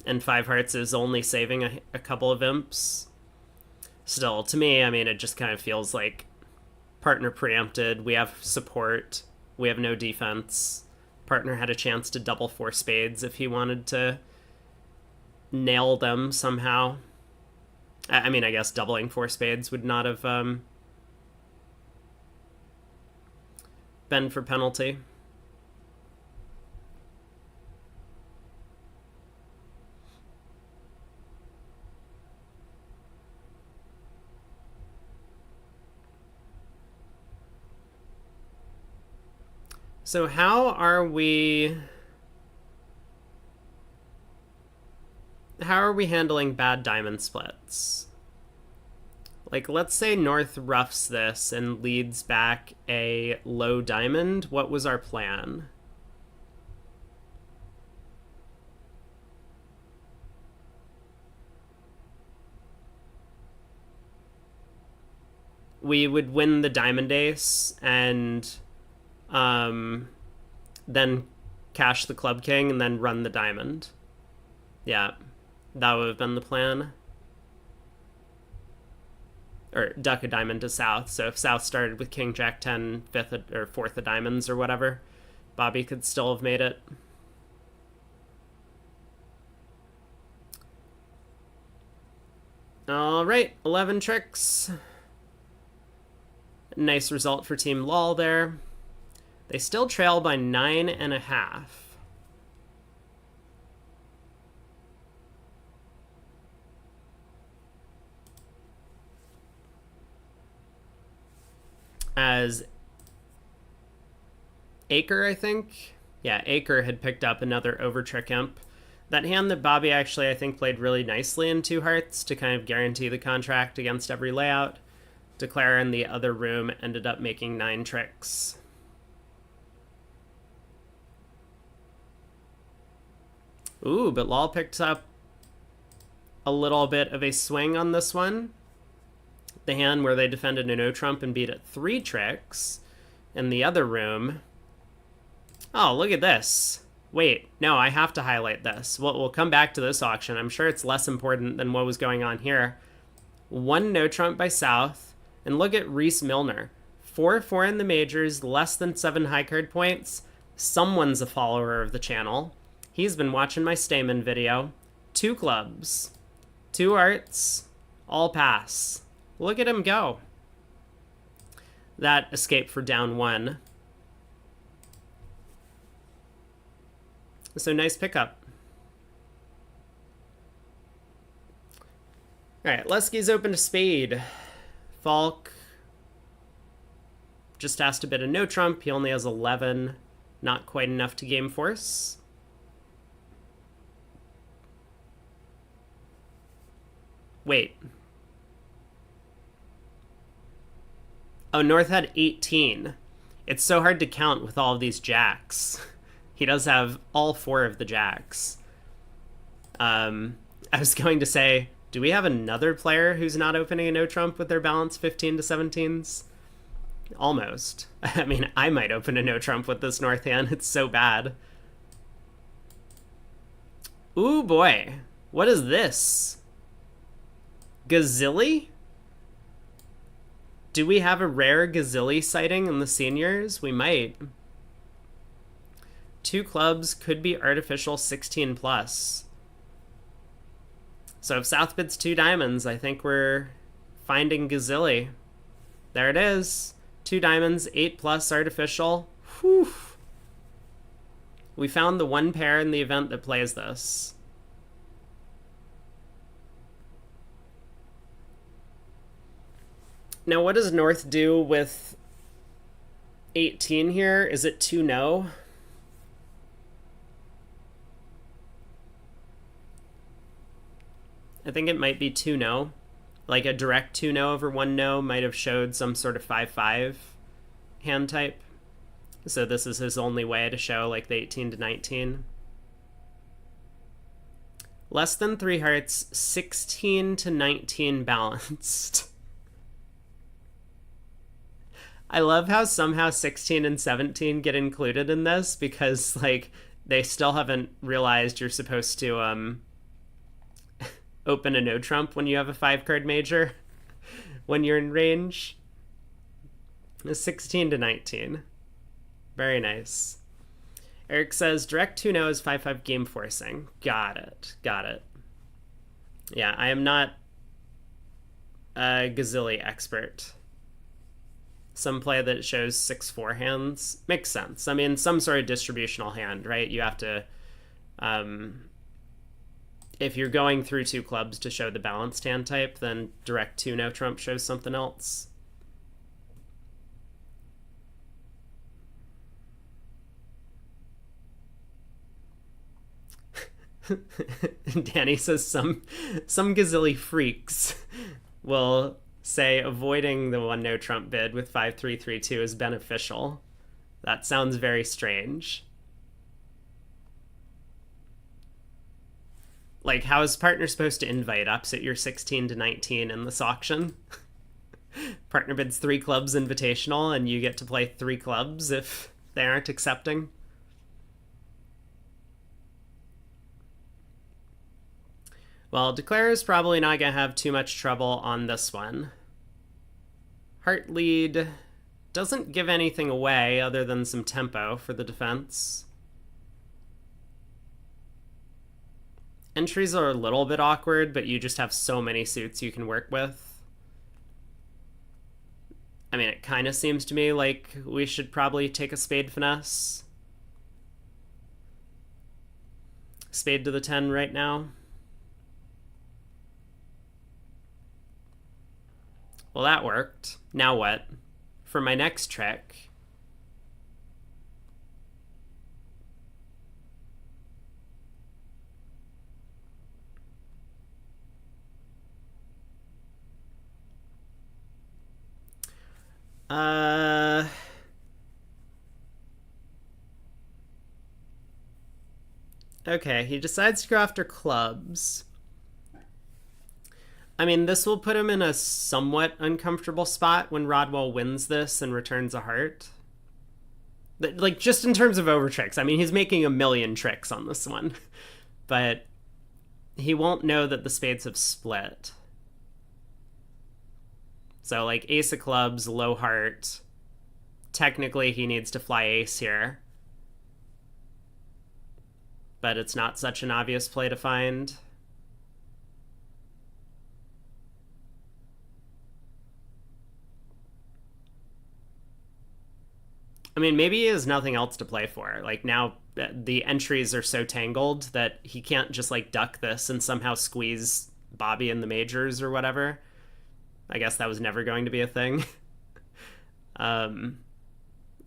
and 5 hearts is only saving a couple of imps. Still, to me, I mean, it just kind of feels like partner preempted. We have support. We have no defense. Partner had a chance to double 4 spades if he wanted to nail them somehow. I mean, I guess doubling 4 spades would not have been for penalty. So how are we handling bad diamond splits? Like, let's say North roughs this and leads back a low diamond. What was our plan? We would win the diamond ace and then cash the club king and then run the diamond. Yeah, that would have been the plan. Or duck a diamond to south. So if south started with king jack 10, 5th or 4th of diamonds or whatever, Bobby could still have made it. All right, 11 tricks. Nice result for Team Lol there. They still trail by 9.5. As Acre, I think? Yeah, Acre had picked up another overtrick imp. That hand that Bobby actually, I think, played really nicely in 2 hearts to kind of guarantee the contract against every layout. Declare in the other room ended up making 9 tricks. Ooh, but Lol picked up a little bit of a swing on this one. The hand where they defended a no trump and beat it 3 tricks. In the other room. Oh, look at this. Wait, no, I have to highlight this. We'll come back to this auction. I'm sure it's less important than what was going on here. 1 no trump by South. And look at Reese Milner. 4-4 in the majors, less than 7 high card points. Someone's a follower of the channel. He's been watching my Stayman video. 2 clubs. 2 hearts. All pass. Look at him go. That escape for down 1. So nice pickup. All right, Lesky's open to spade. Falk just asked a bit of no trump. He only has 11. Not quite enough to game force. Wait. Oh, North had 18. It's so hard to count with all of these jacks. He does have all 4 of the jacks. I was going to say, do we have another player who's not opening a no trump with their balance 15 to 17s? Almost. I mean, I might open a no trump with this North hand. It's so bad. Ooh, boy. What is this? Gazilli? Do we have a rare Gazilli sighting in the seniors? We might. 2 clubs could be artificial 16 plus. So if South bids 2 diamonds, I think we're finding Gazilli. There it is. 2 diamonds, 8 plus artificial. Whew. We found the 1 pair in the event that plays this. Now, what does North do with 18 here? Is it 2 no? I think it might be 2 no. Like a direct 2 no over 1 no might have showed some sort of 5-5 hand type. So this is his only way to show like the 18 to 19. Less than 3 hearts, 16 to 19 balanced. I love how somehow 16 and 17 get included in this because like they still haven't realized you're supposed to open a no trump when you have a 5-card major when you're in range. 16 to 19. Very nice. Eric says direct 2-0 is 5-5 game forcing. Got it. Yeah, I am not a Gazilli expert. Some play that shows 6-4 hands makes sense. I mean, some sort of distributional hand, right? You have to, if you're going through 2 clubs to show the balanced hand type, then direct 2 no trump shows something else. Danny says some Gazilli freaks will say avoiding the 1 no trump bid with 5-3-3-2 is beneficial. That sounds very strange. Like, how is partner supposed to invite ups at your 16 to 19 in this auction? Partner bids 3 clubs invitational and you get to play 3 clubs if they aren't accepting. Well, Declare is probably not going to have too much trouble on this one. Heart lead doesn't give anything away other than some tempo for the defense. Entries are a little bit awkward, but you just have so many suits you can work with. I mean, it kind of seems to me like we should probably take a spade finesse. Spade to the 10 right now. Well, that worked. Now what? For my next trick, okay, he decides to go after clubs. I mean, this will put him in a somewhat uncomfortable spot when Rodwell wins this and returns a heart. Like, just in terms of over tricks. I mean, he's making a million tricks on this one. But he won't know that the spades have split. So, like, ace of clubs, low heart. Technically, he needs to fly ace here. But it's not such an obvious play to find. I mean, maybe he has nothing else to play for. Like, now the entries are so tangled that he can't just, like, duck this and somehow squeeze Bobby in the majors or whatever. I guess that was never going to be a thing.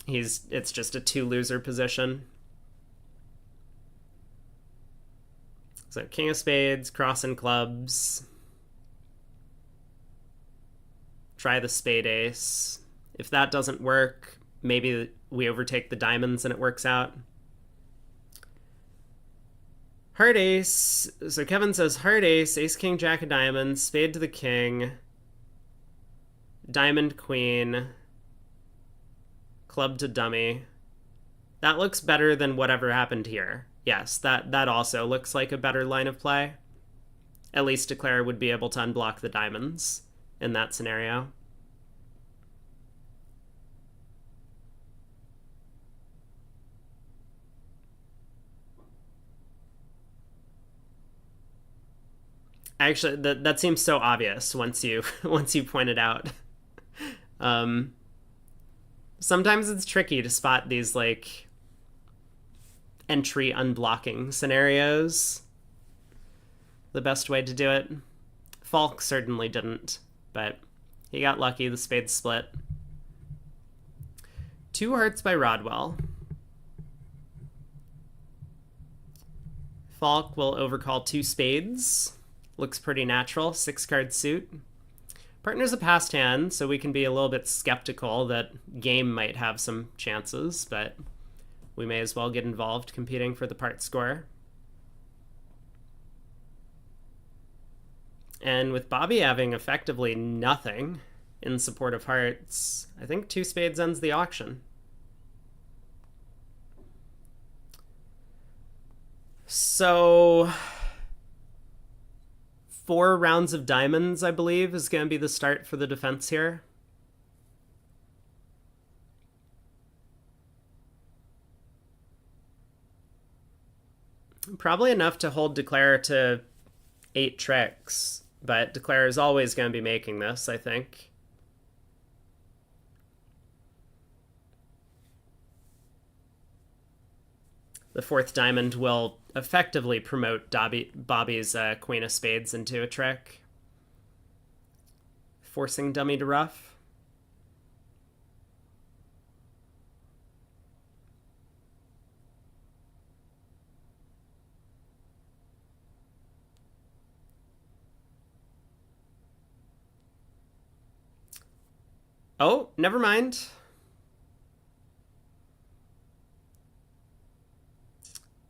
It's just a 2-loser position. So king of spades, crossing clubs. Try the spade ace. If that doesn't work, maybe we overtake the diamonds and it works out. Heart ace. So Kevin says heart ace, ace king jack of diamonds, spade to the king, diamond queen, club to dummy. That looks better than whatever happened here. Yes, that also looks like a better line of play. At least Declare would be able to unblock the diamonds in that scenario. Actually, that seems so obvious once you point it out. Sometimes it's tricky to spot these, like, entry unblocking scenarios. The best way to do it. Falk certainly didn't, but he got lucky. The spades split. 2 hearts by Rodwell. Falk will overcall 2 spades. Looks pretty natural. 6-card suit. Partner's a passed hand, so we can be a little bit skeptical that game might have some chances, but we may as well get involved competing for the part score. And with Bobby having effectively nothing in support of hearts, I think 2 spades ends the auction. So 4 rounds of diamonds, I believe, is going to be the start for the defense here. Probably enough to hold Declare to 8 tricks, but Declare is always going to be making this, I think. The 4th diamond will effectively promote Bobby's Queen of Spades into a trick, forcing dummy to ruff. Oh, never mind.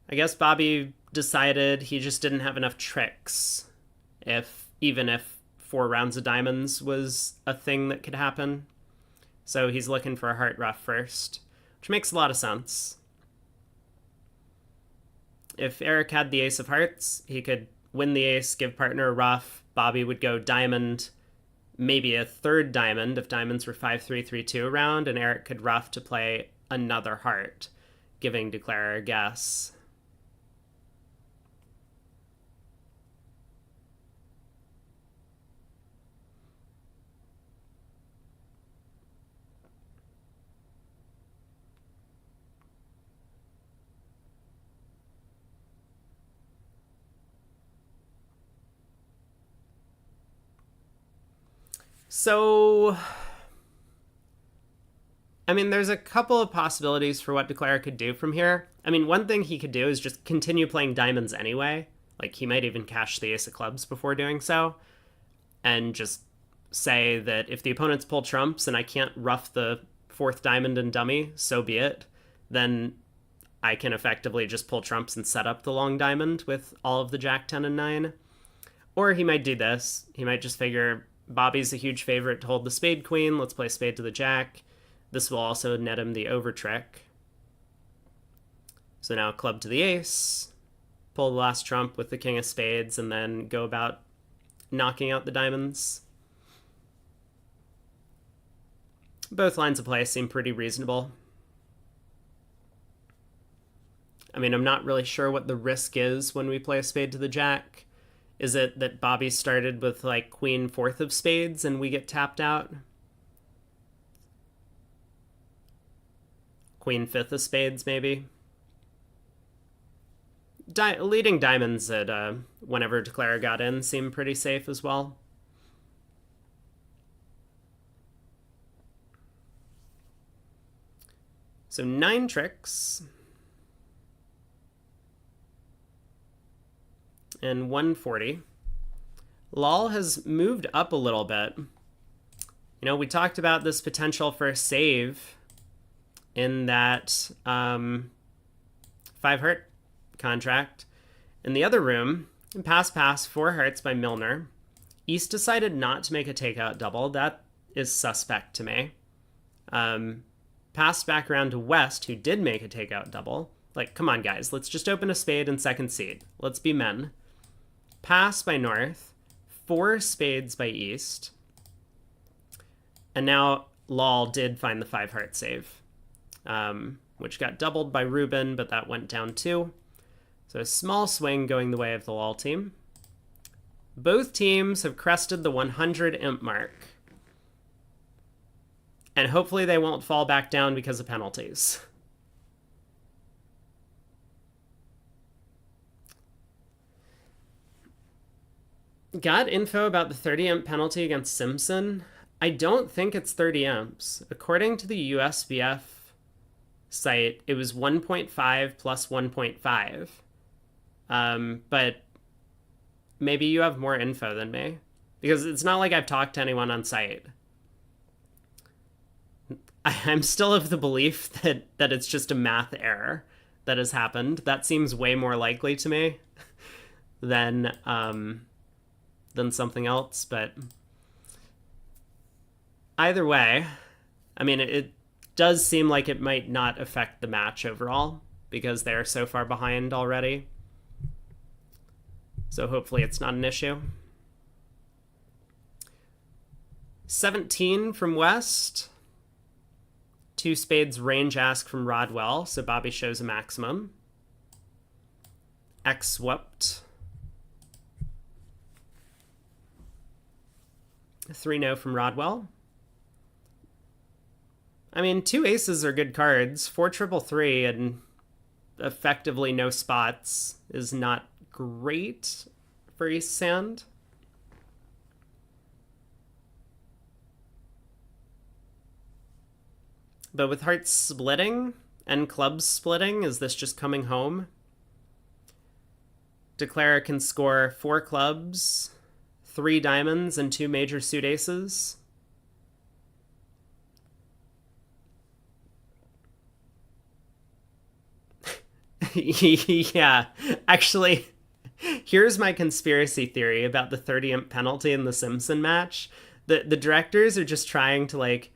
I guess Bobby decided he just didn't have enough tricks, even if 4 rounds of diamonds was a thing that could happen. So he's looking for a heart ruff first, which makes a lot of sense. If Eric had the ace of hearts, he could win the ace, give partner a ruff. Bobby would go diamond, maybe a 3rd diamond if diamonds were 5-3-3-2 around, and Eric could ruff to play another heart, giving Declare a guess. So, I mean, there's a couple of possibilities for what Declare could do from here. I mean, one thing he could do is just continue playing diamonds anyway. Like, he might even cash the ace of clubs before doing so. And just say that if the opponents pull trumps and I can't ruff the 4th diamond and dummy, so be it. Then I can effectively just pull trumps and set up the long diamond with all of the jack, 10, and 9. Or he might do this. He might just figure Bobby's a huge favorite to hold the spade queen. Let's play spade to the jack. This will also net him the over trick. So now club to the ace, pull the last trump with the king of spades, and then go about knocking out the diamonds. Both lines of play seem pretty reasonable. I mean, I'm not really sure what the risk is when we play a spade to the jack. Is it that Bobby started with, like, queen 4th of spades and we get tapped out? Queen 5th of spades, maybe? Leading diamonds at whenever Declare got in seemed pretty safe as well. So 9 tricks. And 140. Lol has moved up a little bit. You know, we talked about this potential for a save in that 5 heart contract. In the other room, pass 4 hearts by Milner. East decided not to make a takeout double. That is suspect to me. Passed back around to West, who did make a takeout double. Like, come on, guys. Let's just open a spade and second seed. Let's be men. Pass by North, 4 spades by East, and now Lol did find the 5 heart save, which got doubled by Ruben, but that went down too. So a small swing going the way of the Lol team. Both teams have crested the 100 imp mark, and hopefully they won't fall back down because of penalties. Got info about the 30 imp penalty against Simpson. I don't think it's 30 imps. According to the USBF site, it was 1.5 plus 1.5. But maybe you have more info than me, because it's not like I've talked to anyone on site. I'm still of the belief that it's just a math error that has happened. That seems way more likely to me than something else, but either way, I mean, it does seem like it might not affect the match overall because they're so far behind already. So hopefully it's not an issue. 17 from West. 2 spades range ask from Rodwell, so Bobby shows a maximum. X whooped. 3 no from Rodwell. I mean, 2 aces are good cards. 4 triple 3 and effectively no spots is not great for East Sand. But with hearts splitting and clubs splitting, is this just coming home? Declara can score 4 clubs, 3 diamonds, and 2 major suit aces. Yeah, actually, here's my conspiracy theory about the 30 imp penalty in the Simpson match. The directors are just trying to, like,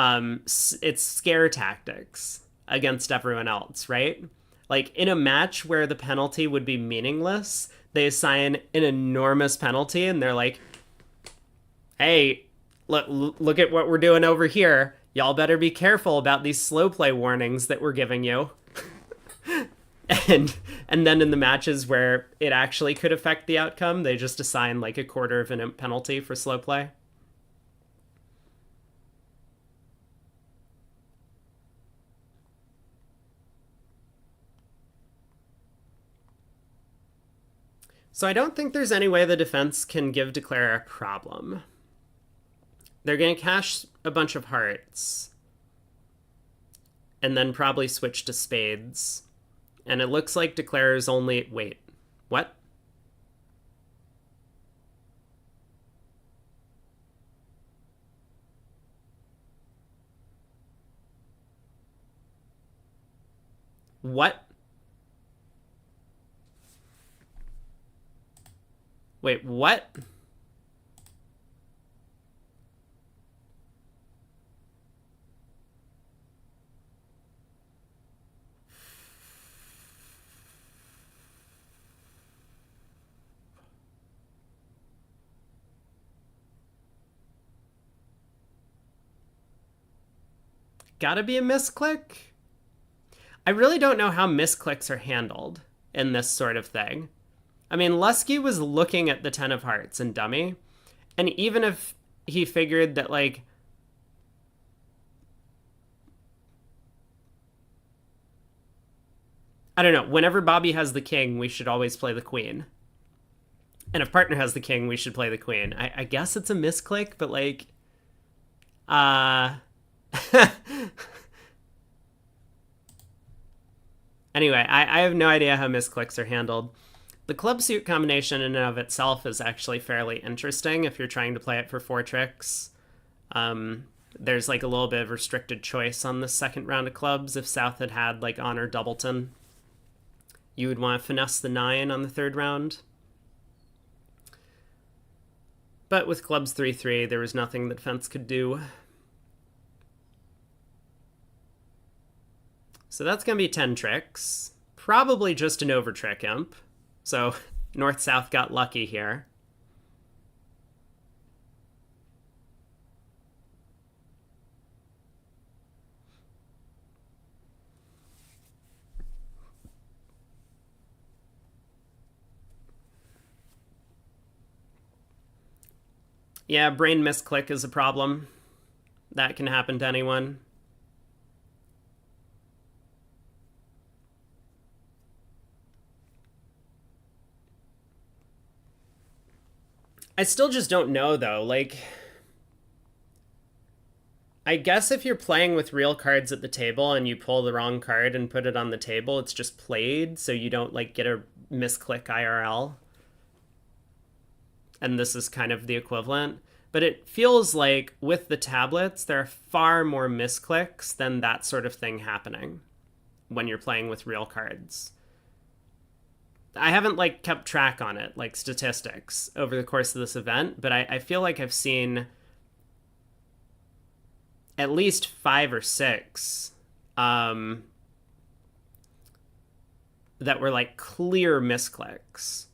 it's scare tactics against everyone else, right? Like, in a match where the penalty would be meaningless, they assign an enormous penalty and they're like, hey, look at what we're doing over here. Y'all better be careful about these slow play warnings that we're giving you. And then in the matches where it actually could affect the outcome, they just assign like a quarter of an imp penalty for slow play. So I don't think there's any way the defense can give Declara a problem. They're going to cash a bunch of hearts and then probably switch to spades. And it looks like Declara's only... Wait, what? What? Wait, what? Gotta be a misclick? I really don't know how misclicks are handled in this sort of thing. I mean, Lusky was looking at the 10 of hearts and dummy, and even if he figured that, like, I don't know, whenever Bobby has the king, we should always play the queen. And if partner has the king, we should play the queen. I guess it's a misclick, but, like, anyway, I have no idea how misclicks are handled. The club suit combination in and of itself is actually fairly interesting if you're trying to play it for 4 tricks. There's like a little bit of restricted choice on the second round of clubs. If South had had like Honor Doubleton, you would want to finesse the 9 on the 3rd round. But with clubs 3-3, there was nothing that Fence could do. So that's going to be 10 tricks. Probably just an over trick imp. So North-South got lucky here. Yeah, brain misclick is a problem. That can happen to anyone. I still just don't know, though. Like, I guess if you're playing with real cards at the table and you pull the wrong card and put it on the table, it's just played, so you don't, like, get a misclick IRL. And this is kind of the equivalent. But it feels like with the tablets, there are far more misclicks than that sort of thing happening when you're playing with real cards. I haven't like kept track on it, like statistics, over the course of this event, but I feel like I've seen at least 5 or 6 that were like clear misclicks.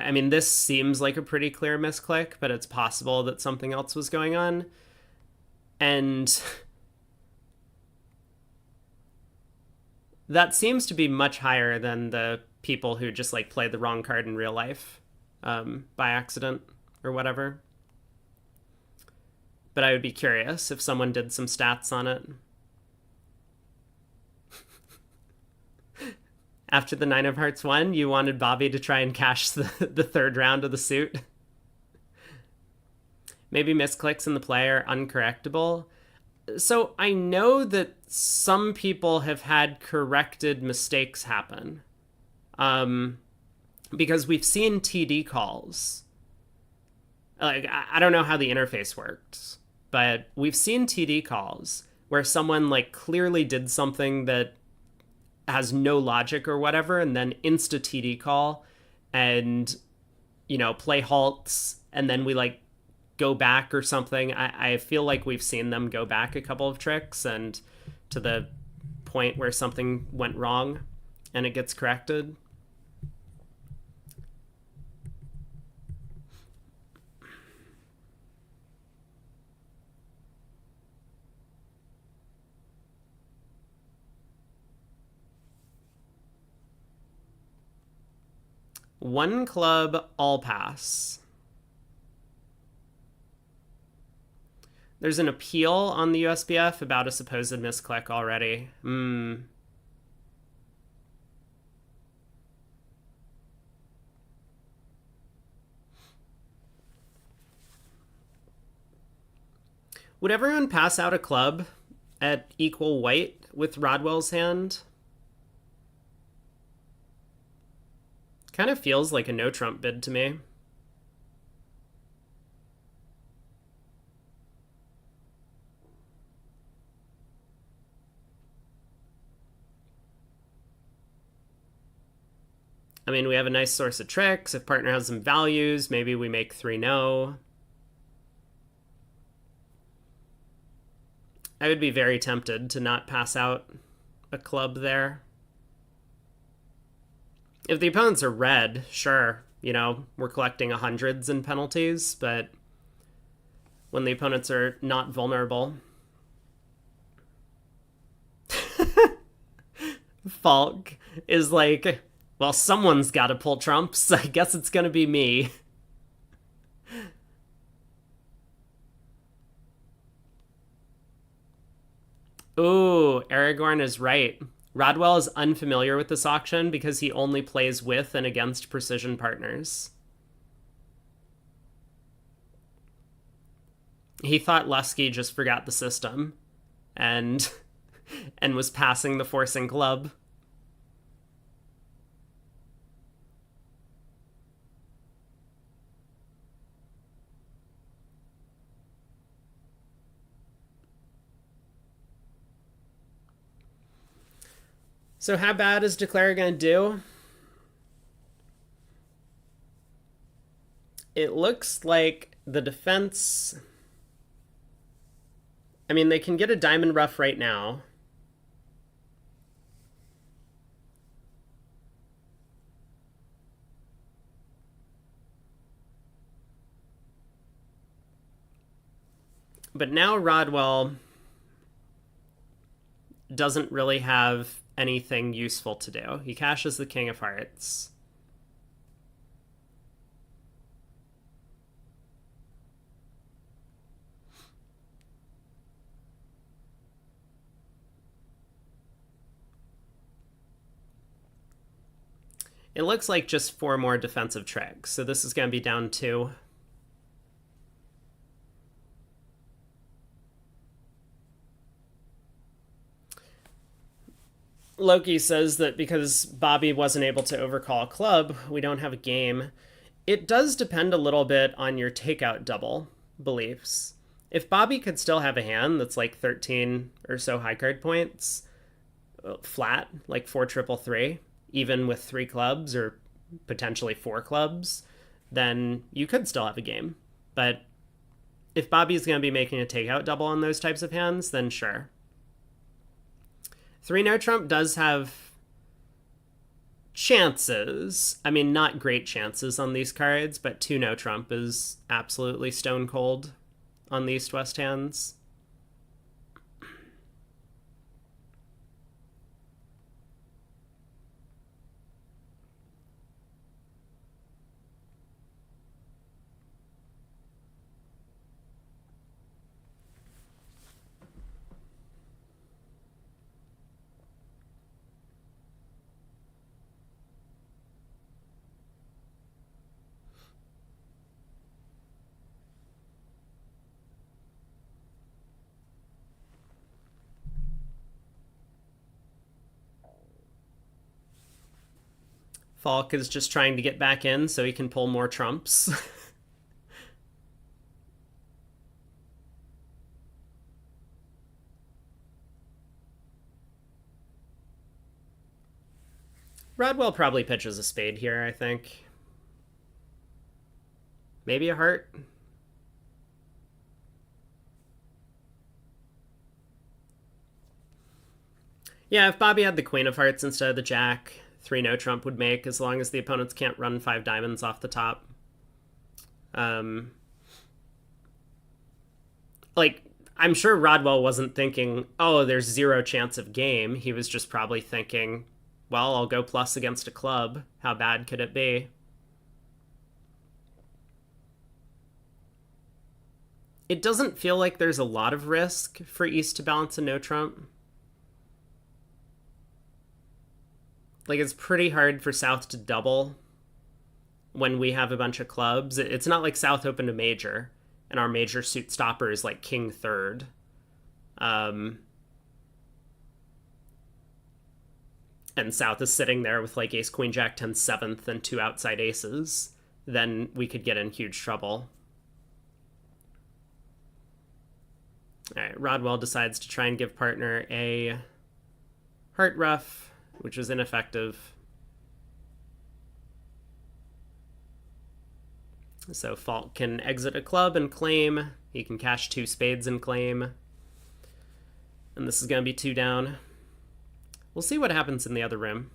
I mean, this seems like a pretty clear misclick, but it's possible that something else was going on. And that seems to be much higher than the people who just like play the wrong card in real life by accident or whatever. But I would be curious if someone did some stats on it. After the Nine of Hearts won, you wanted Bobby to try and cash the third round of the suit. Maybe misclicks in the play are uncorrectable. So I know that some people have had corrected mistakes happen. Because we've seen TD calls. Like, I don't know how the interface works, but we've seen TD calls where someone like clearly did something that has no logic or whatever, and then insta TD call and, you know, play halts, and then we like go back or something. I feel like we've seen them go back a couple of tricks and to the point where something went wrong and it gets corrected. One club, all pass. There's an appeal on the USBF about a supposed misclick already. Would everyone pass out a club at equal white with Rodwell's hand? Kind of feels like a no trump bid to me. I mean, we have a nice source of tricks. If partner has some values, maybe we make 3-no. I would be very tempted to not pass out a club there. If the opponents are red, sure, you know, we're collecting hundreds in penalties, but when the opponents are not vulnerable. Falk is like, well, someone's got to pull trumps. I guess it's going to be me. Ooh, Aragorn is right. Rodwell is unfamiliar with this auction because he only plays with and against precision partners. He thought Lusky just forgot the system and was passing the forcing club. So how bad is Declare going to do? It looks like the defense... I mean, they can get a Diamond Rough right now. But now Rodwell doesn't really have anything useful to do. He cashes the King of Hearts. It looks like just 4 more defensive tricks, so this is going to be down 2. Loki says that because Bobby wasn't able to overcall a club, we don't have a game. It does depend a little bit on your takeout double beliefs. If Bobby could still have a hand that's like 13 or so high card points, flat, like 4-3-3, even with 3 clubs or potentially 4 clubs, then you could still have a game. But if Bobby's going to be making a takeout double on those types of hands, then sure. 3-no trump does have chances. I mean, not great chances on these cards, but 2 no trump is absolutely stone cold on the east-west hands. Falk is just trying to get back in so he can pull more trumps. Rodwell probably pitches a spade here, I think. Maybe a heart. Yeah, if Bobby had the queen of hearts instead of the jack, 3 no trump would make, as long as the opponents can't run 5 diamonds off the top. Like, I'm sure Rodwell wasn't thinking, oh, there's 0 chance of game. He was just probably thinking, well, I'll go plus against a club. How bad could it be? It doesn't feel like there's a lot of risk for East to balance a no trump. Like, it's pretty hard for South to double when we have a bunch of clubs. It's not like South opened a major and our major suit stopper is like king third. And South is sitting there with like ace queen jack 10 7th and 2 outside aces. Then we could get in huge trouble. All right, Rodwell decides to try and give partner a heart ruff, which is ineffective. So Falk can exit a club and claim. He can cash 2 spades and claim. And this is going to be 2 down. We'll see what happens in the other room.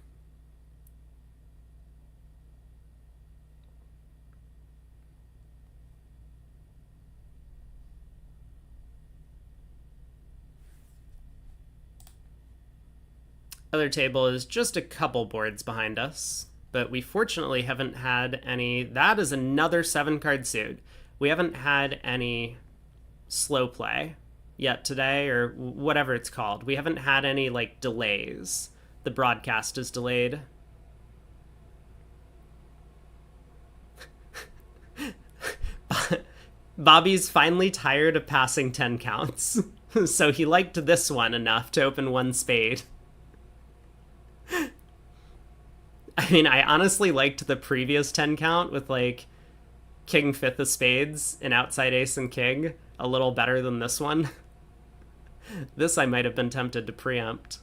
Other table is just a couple boards behind us, but we fortunately haven't had any. That is another 7-card suit. We haven't had any slow play yet today, or whatever it's called. We haven't had any like delays. The broadcast is delayed. Bobby's finally tired of passing 10 counts, so he liked this one enough to open 1 spade. I mean, I honestly liked the previous 10 count with like king 5th of spades and outside ace and king a little better than this one. This I might have been tempted to preempt.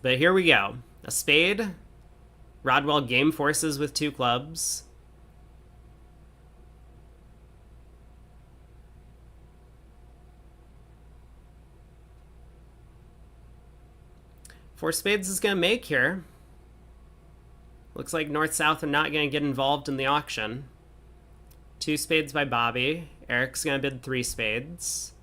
But here we go. A spade. Rodwell game forces with 2 clubs. Four spades is going to make here. Looks like North-South are not going to get involved in the auction. 2 spades by Bobby. Eric's going to bid 3 spades.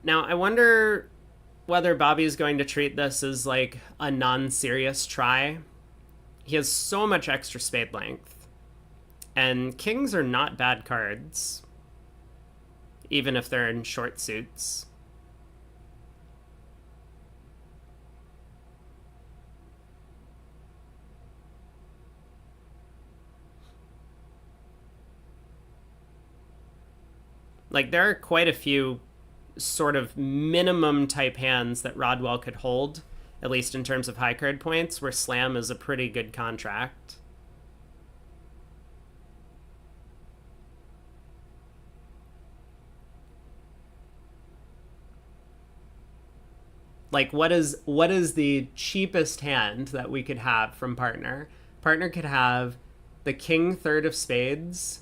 Now, I wonder whether Bobby's going to treat this as like a non-serious try. He has so much extra spade length. And kings are not bad cards, even if they're in short suits. Like, there are quite a few sort of minimum type hands that Rodwell could hold, at least in terms of high card points, where slam is a pretty good contract. Like, what is the cheapest hand that we could have from partner? Partner could have the king 3rd of spades,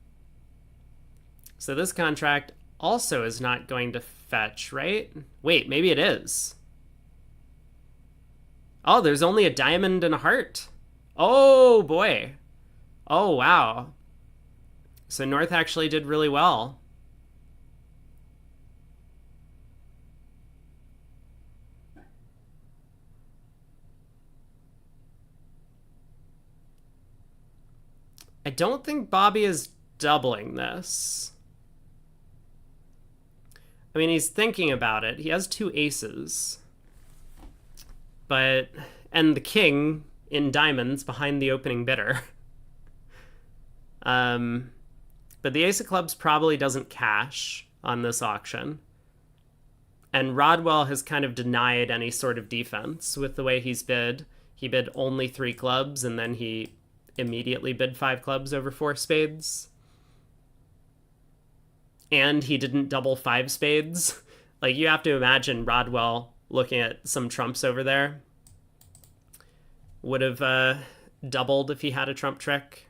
So this contract also is not going to fetch, right? Wait, maybe it is. Oh, there's only a diamond and a heart. Oh, boy. Oh, wow. So North actually did really well. I don't think Bobby is doubling this. I mean, he's thinking about it. He has 2 aces. But, and the king in diamonds behind the opening bidder. But the ace of clubs probably doesn't cash on this auction. And Rodwell has kind of denied any sort of defense with the way he's bid. He bid only 3 clubs, and then he immediately bid 5 clubs over 4 spades. And he didn't double 5 spades. Like, you have to imagine Rodwell looking at some trumps over there. Would have doubled if he had a trump trick.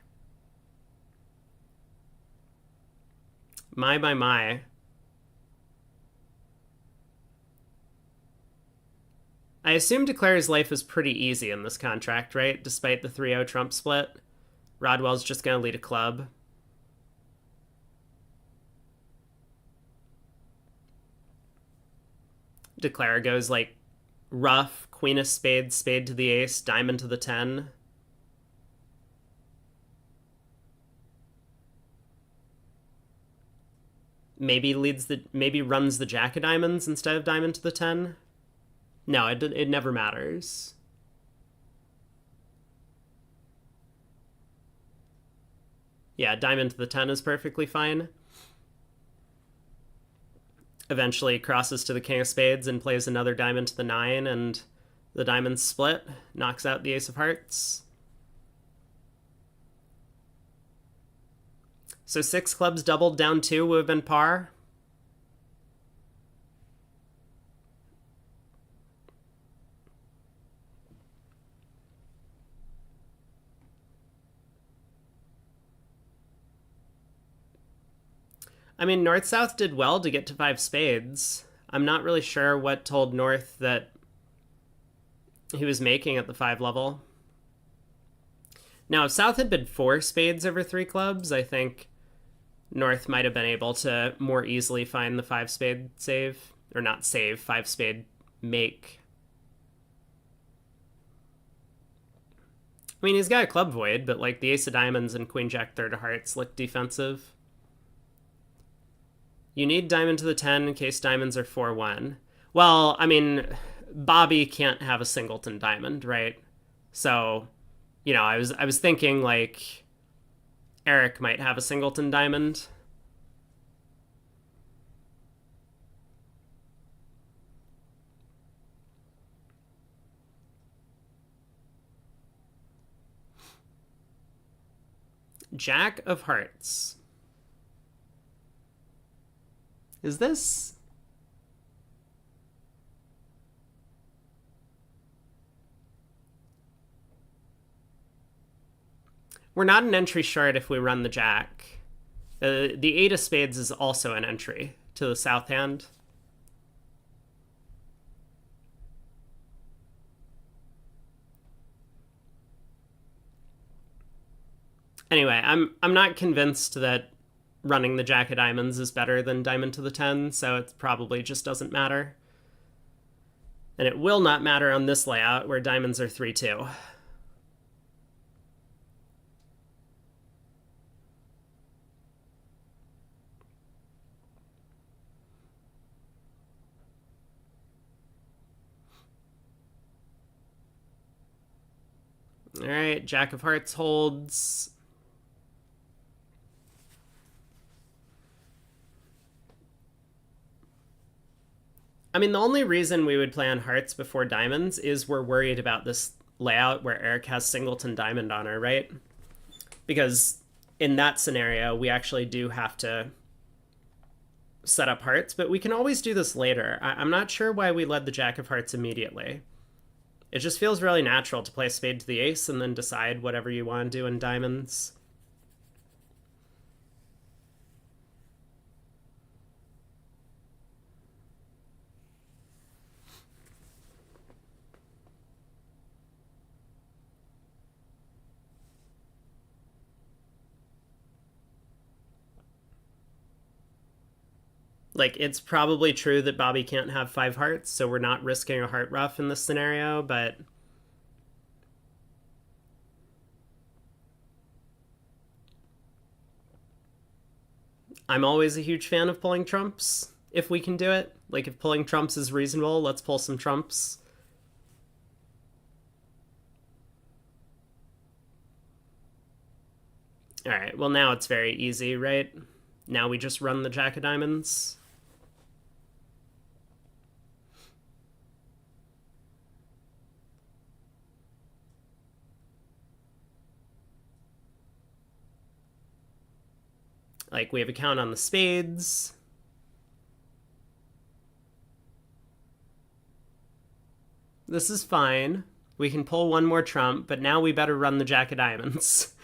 My. I assume Declare's life is pretty easy in this contract, right? Despite the 3-0 trump split. Rodwell's just going to lead a club. Declare goes like rough, queen of spades, spade to the ace, diamond to the 10. Maybe runs the jack of diamonds instead of diamond to the 10. No, it never matters. Yeah, diamond to the 10 is perfectly fine. Eventually crosses to the king of spades and plays another diamond to the 9, and the diamonds split, knocks out the ace of hearts. So 6 clubs doubled down 2 would have been par. I mean, North-South did well to get to 5 spades. I'm not really sure what told North that he was making at the 5 level. Now, if South had bid 4 spades over 3 clubs, I think North might have been able to more easily find the 5 spade save. Or not save, 5 spade make. I mean, he's got a club void, but like the ace of diamonds and queen jack third of hearts look defensive. You need diamond to the 10 in case diamonds are 4-1. Well, I mean, Bobby can't have a singleton diamond, right? So, you know, I was thinking like Eric might have a singleton diamond. Jack of hearts. Is this... We're not an entry short if we run the jack. The 8 of spades is also an entry to the south hand. Anyway, I'm not convinced that running the jack of diamonds is better than diamond to the 10, so it probably just doesn't matter. And it will not matter on this layout where diamonds are 3-2. All right, jack of hearts holds. I mean, the only reason we would play on hearts before diamonds is we're worried about this layout where Eric has singleton diamond on her, right? Because in that scenario, we actually do have to set up hearts, but we can always do this later. I'm not sure why we led the jack of hearts immediately. It just feels really natural to play spade to the ace and then decide whatever you want to do in diamonds. Like, it's probably true that Bobby can't have 5 hearts, so we're not risking a heart ruff in this scenario, but I'm always a huge fan of pulling trumps if we can do it. Like, if pulling trumps is reasonable, let's pull some trumps. All right, well, now it's very easy, right? Now we just run the Jack of Diamonds. Like, we have a count on the spades. This is fine. We can pull one more trump, but now we better run the Jack of Diamonds.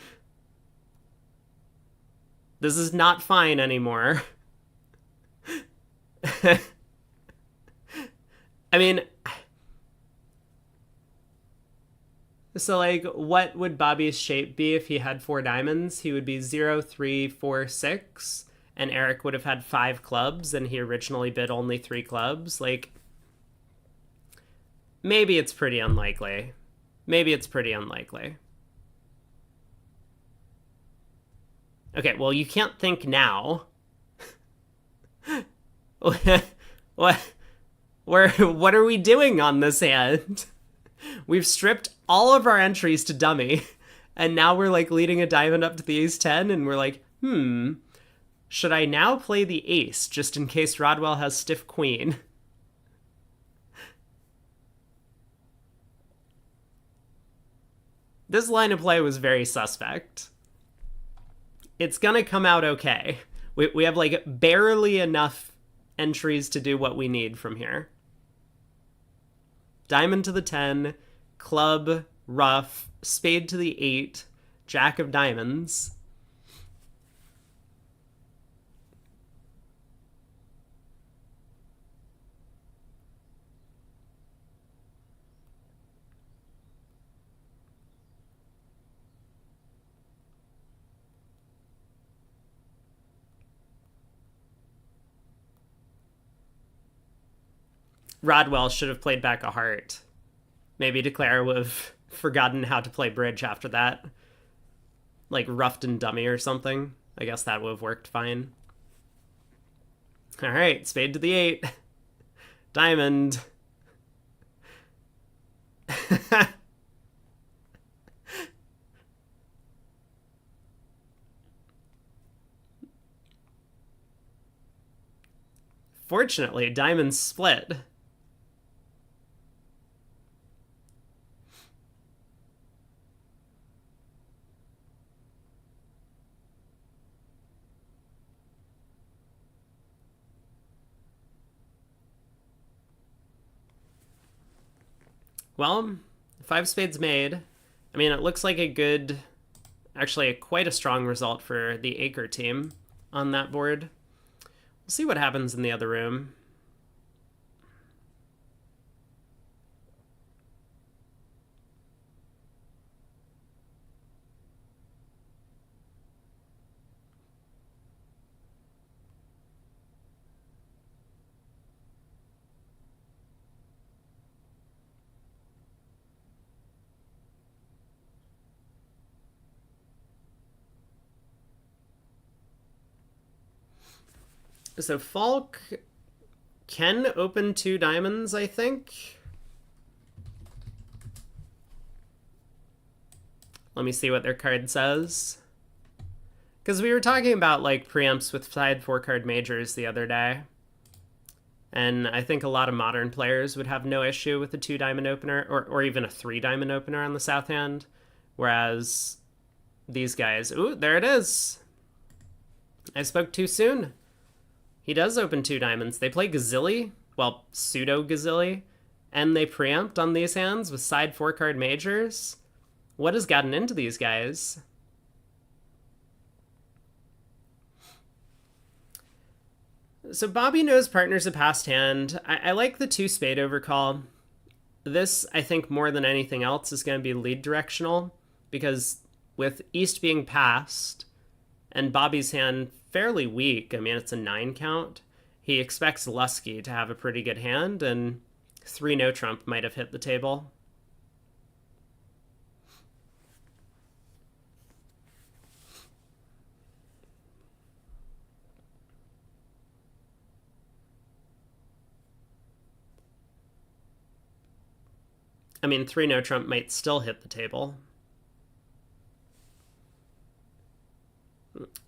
This is not fine anymore. I mean, so like, what would Bobby's shape be if he had 4 diamonds? He would be 0, 3, 4, 6, and Eric would have had 5 clubs, and he originally bid only 3 clubs. Like, maybe it's pretty unlikely. Maybe it's pretty unlikely. Okay, well, you can't think now. What are we doing on this hand? We've stripped all of our entries to dummy, and now we're like leading a diamond up to the ace-10, and we're like, should I now play the ace just in case Rodwell has stiff queen? This line of play was very suspect. It's gonna come out okay. We have like barely enough entries to do what we need from here. Diamond to the 10, club, ruff, spade to the 8, Jack of Diamonds. Rodwell should have played back a heart. Maybe Declare would have forgotten how to play bridge after that. Like ruffed and dummy or something. I guess that would have worked fine. All right, spade to the 8. Diamond. Fortunately, diamonds split. Well, 5 spades made. I mean, it looks like a good, actually quite a strong result for the Acre team on that board. We'll see what happens in the other room. So Falk can open 2 diamonds, I think. Let me see what their card says. Because we were talking about like preempts with side 4-card majors the other day. And I think a lot of modern players would have no issue with a 2-diamond opener, or even a 3-diamond opener on the south hand. Whereas these guys, ooh, there it is. I spoke too soon. He does open 2 diamonds. They play Gazilli, well, pseudo Gazilli, and they preempt on these hands with side 4-card majors. What has gotten into these guys? So Bobby knows partner's a passed hand. I like the 2 spade overcall. This, I think, more than anything else, is going to be lead directional, because with East being passed and Bobby's hand fairly weak, I mean, it's a 9 count, he expects Lusky to have a pretty good hand, and 3 no trump might have hit the table. I mean, 3 no trump might still hit the table.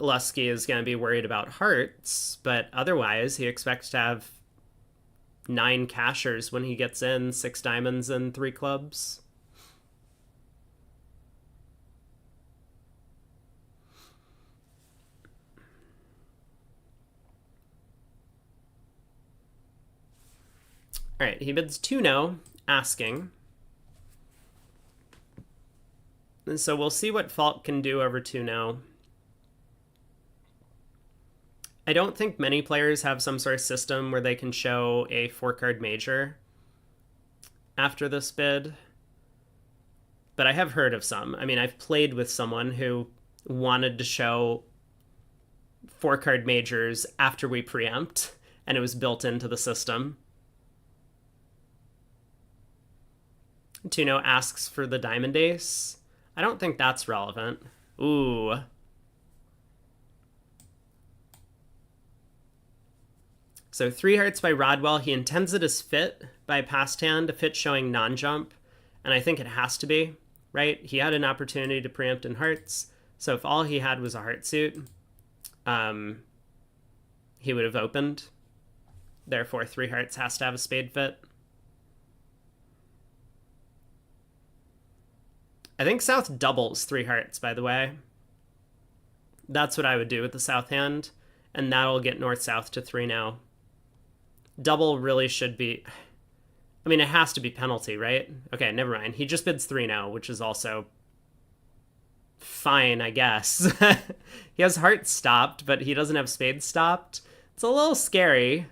Lusky is going to be worried about hearts, but otherwise he expects to have 9 cashers when he gets in, 6 diamonds and 3 clubs. All right, he bids 2 no, asking. And so we'll see what Fault can do over 2 no. I don't think many players have some sort of system where they can show a 4-card major after this bid. But I have heard of some. I mean, I've played with someone who wanted to show 4-card majors after we preempt, and it was built into the system. 2 no asks for the diamond ace. I don't think that's relevant. Ooh. So 3 hearts by Rodwell. He intends it as fit by past hand, a fit showing non-jump, and I think it has to be, right? He had an opportunity to preempt in hearts, so if all he had was a heart suit, he would have opened. Therefore, 3 hearts has to have a spade fit. I think South doubles 3 hearts, by the way. That's what I would do with the South hand, and that'll get North-South to 3 now. Double really should be... I mean, it has to be penalty, right? Okay, never mind. He just bids 3 now, which is also fine, I guess. He has hearts stopped, but he doesn't have spades stopped. It's a little scary.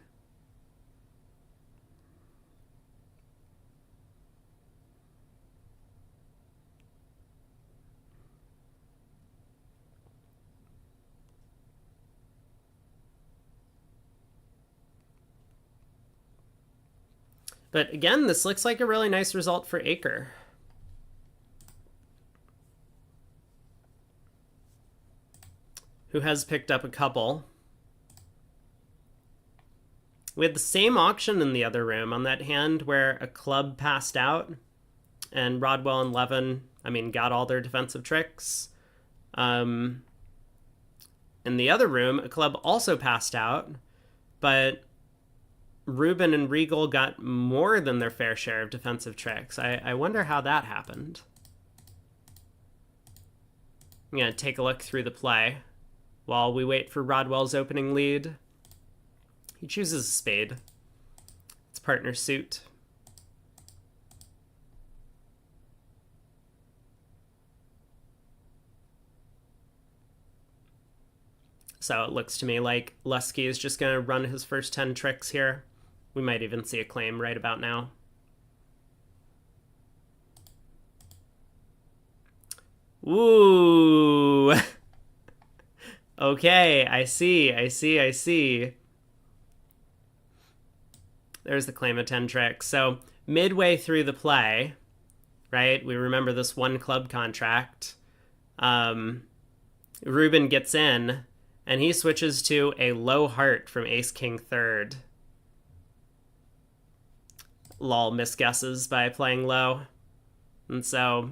But again, this looks like a really nice result for Aker. Who has picked up a couple. We had the same auction in the other room on that hand where a club passed out and Rodwell and Levin, I mean, got all their defensive tricks. In the other room, a club also passed out, but Ruben and Regal got more than their fair share of defensive tricks. I wonder how that happened. I'm going to take a look through the play while we wait for Rodwell's opening lead. He chooses a spade. It's partner suit. So it looks to me like Lusky is just going to run his first 10 tricks here. We might even see a claim right about now. Ooh. Okay, I see. There's the claim of 10 tricks. So midway through the play, right, we remember this 1 club contract. Ruben gets in, and he switches to a low heart from Ace-King third. Lol misguesses by playing low. And so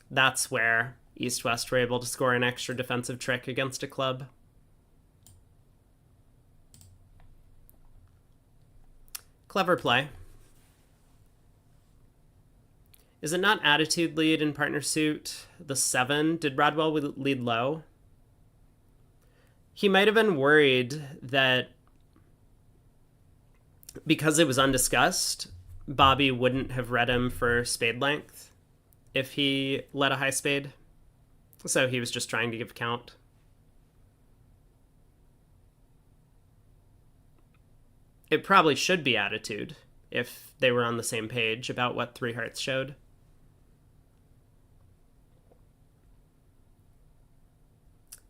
that's where East-West were able to score an extra defensive trick against a club. Clever play. Is it not attitude lead in partner suit? The 7? Did Rodwell lead low? He might have been worried that because it was undiscussed, Bobby wouldn't have read him for spade length if he led a high spade. So he was just trying to give count. It probably should be attitude if they were on the same page about what 3 hearts showed.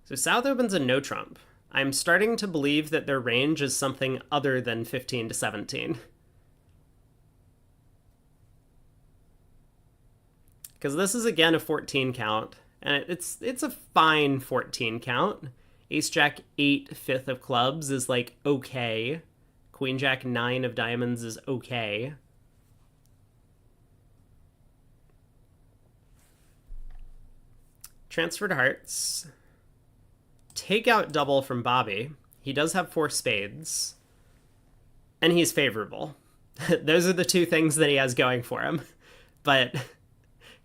So South opens a no trump. I'm starting to believe that their range is something other than 15 to 17. Because this is again a 14 count, and it's a fine 14 count. Ace Jack 8 fifth of clubs is like okay. Queen Jack 9 of diamonds is okay. Transferred hearts. Take out double from Bobby. He does have 4 spades. And he's favorable. Those are the two things that he has going for him. But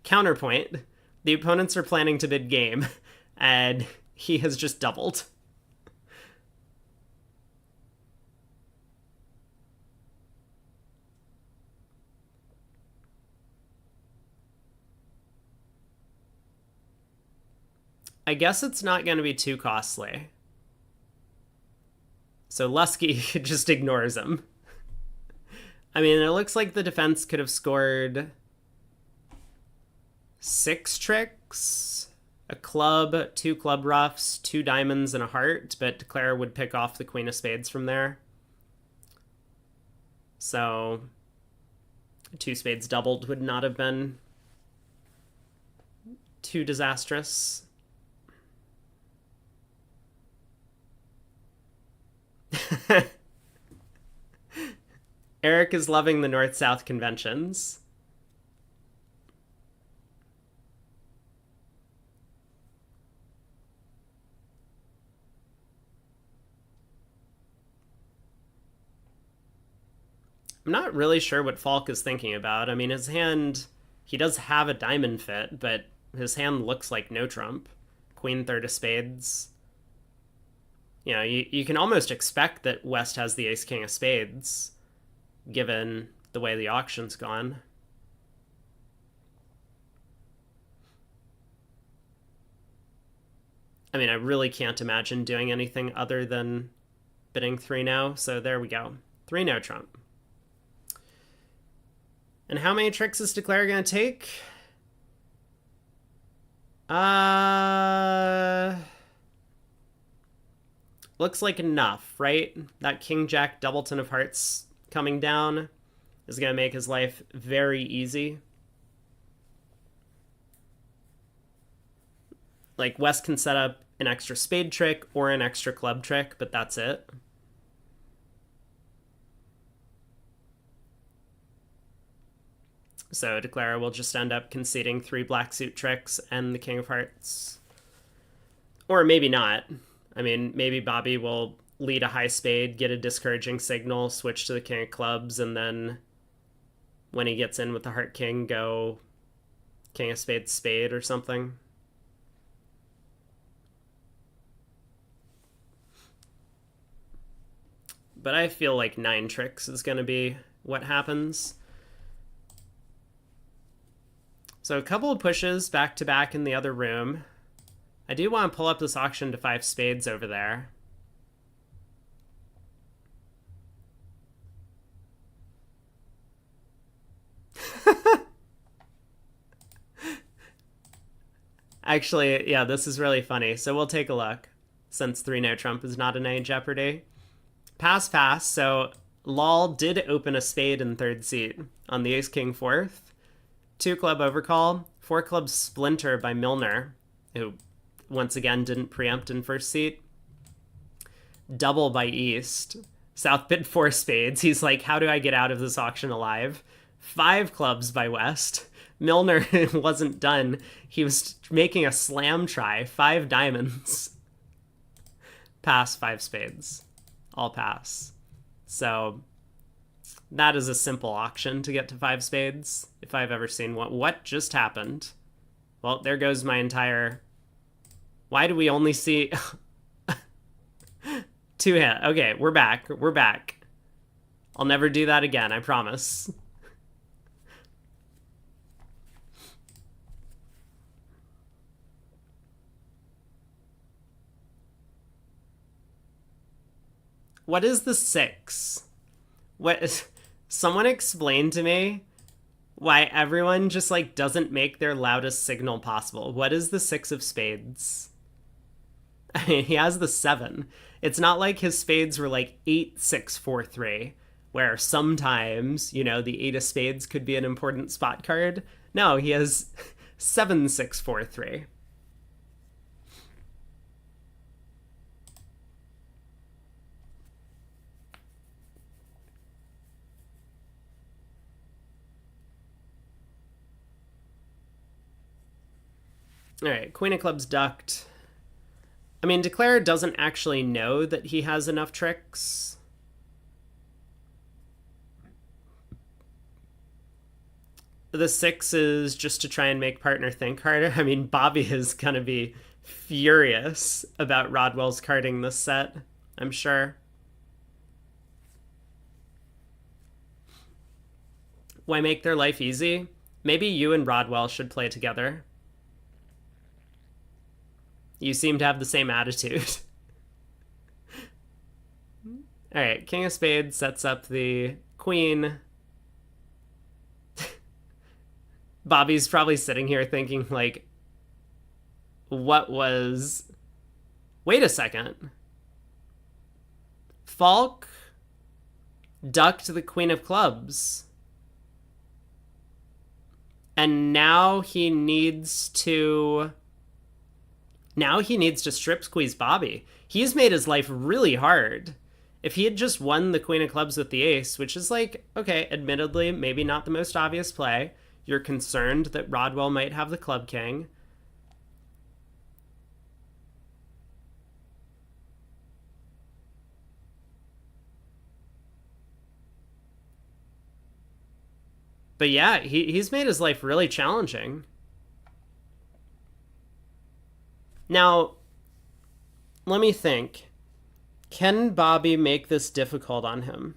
counterpoint, the opponents are planning to bid game, and he has just doubled. I guess it's not going to be too costly. So Lusky just ignores him. I mean, it looks like the defense could have scored 6 tricks, a club, 2 club ruffs, 2 diamonds, and a heart, but Declare would pick off the queen of spades from there. So 2 spades doubled would not have been too disastrous. Eric is loving the North-South conventions. I'm not really sure what Falk is thinking about. I mean, his hand, he does have a diamond fit, but his hand looks like no trump. Queen third of spades. You know, you can almost expect that West has the ace king of spades, given the way the auction's gone. I mean, I really can't imagine doing anything other than bidding 3 now, so there we go. 3 no trump. And how many tricks is Declare gonna take? Looks like enough, right? That King Jack Doubleton of Hearts coming down is gonna make his life very easy. Like, West can set up an extra spade trick or an extra club trick, but that's it. So Declare will just end up conceding 3 black suit tricks and the King of Hearts. Or maybe not. I mean, maybe Bobby will lead a high spade, get a discouraging signal, switch to the King of Clubs, and then when he gets in with the Heart King, go King of Spades, spade or something. But I feel like 9 tricks is going to be what happens. So a couple of pushes back to back in the other room. I do want to pull up this auction to 5 spades over there. Actually, yeah, this is really funny. So we'll take a look, since 3 no trump is not in any jeopardy. Pass, pass. So Lol did open a spade in 3rd seat on the ace king 4th. 2 club overcall, 4 club splinter by Milner, who once again didn't preempt in 1st seat. Double by East. South bid 4 spades. He's like, how do I get out of this auction alive? 5 clubs by West. Milner wasn't done. He was making a slam try. 5 diamonds. Pass, 5 spades. All pass. So that is a simple auction to get to 5 spades, if I've ever seen one. What just happened? Well, there goes my entire... Why do we only see... 2 hit. Okay, we're back. We're back. I'll never do that again, I promise. What is the 6? What is... Someone explain to me why everyone just, like, doesn't make their loudest signal possible. What is the 6 of spades? I mean, he has the 7. It's not like his spades were like 8, 6, 4, 3, where sometimes, the 8 of spades could be an important spot card. No, he has 7, 6, 4, 3. All right, Queen of Clubs ducked. I mean, Declare doesn't actually know that he has enough tricks. The 6 is just to try and make partner think harder. I mean, Bobby is going to be furious about Rodwell's carding this set, I'm sure. Why make their life easy? Maybe you and Rodwell should play together. You seem to have the same attitude. All right, King of Spades sets up the queen. Bobby's probably sitting here thinking, like, what was... Wait a second. Falk ducked the Queen of Clubs. And now he needs to strip squeeze Bobby. He's made his life really hard. If he had just won the Queen of Clubs with the ace, which is like, okay, admittedly, maybe not the most obvious play. You're concerned that Rodwell might have the Club King. But yeah, he's made his life really challenging. Now, let me think. Can Bobby make this difficult on him?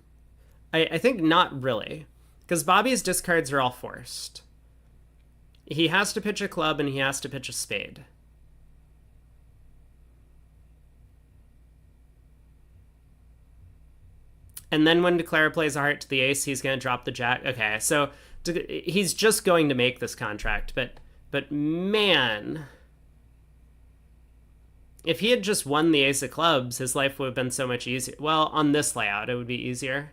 I think not really. Because Bobby's discards are all forced. He has to pitch a club and he has to pitch a spade. And then when Declare plays a heart to the ace, he's going to drop the jack. Okay, so he's just going to make this contract. But man, if he had just won the ace of clubs, his life would have been so much easier. Well, on this layout, it would be easier.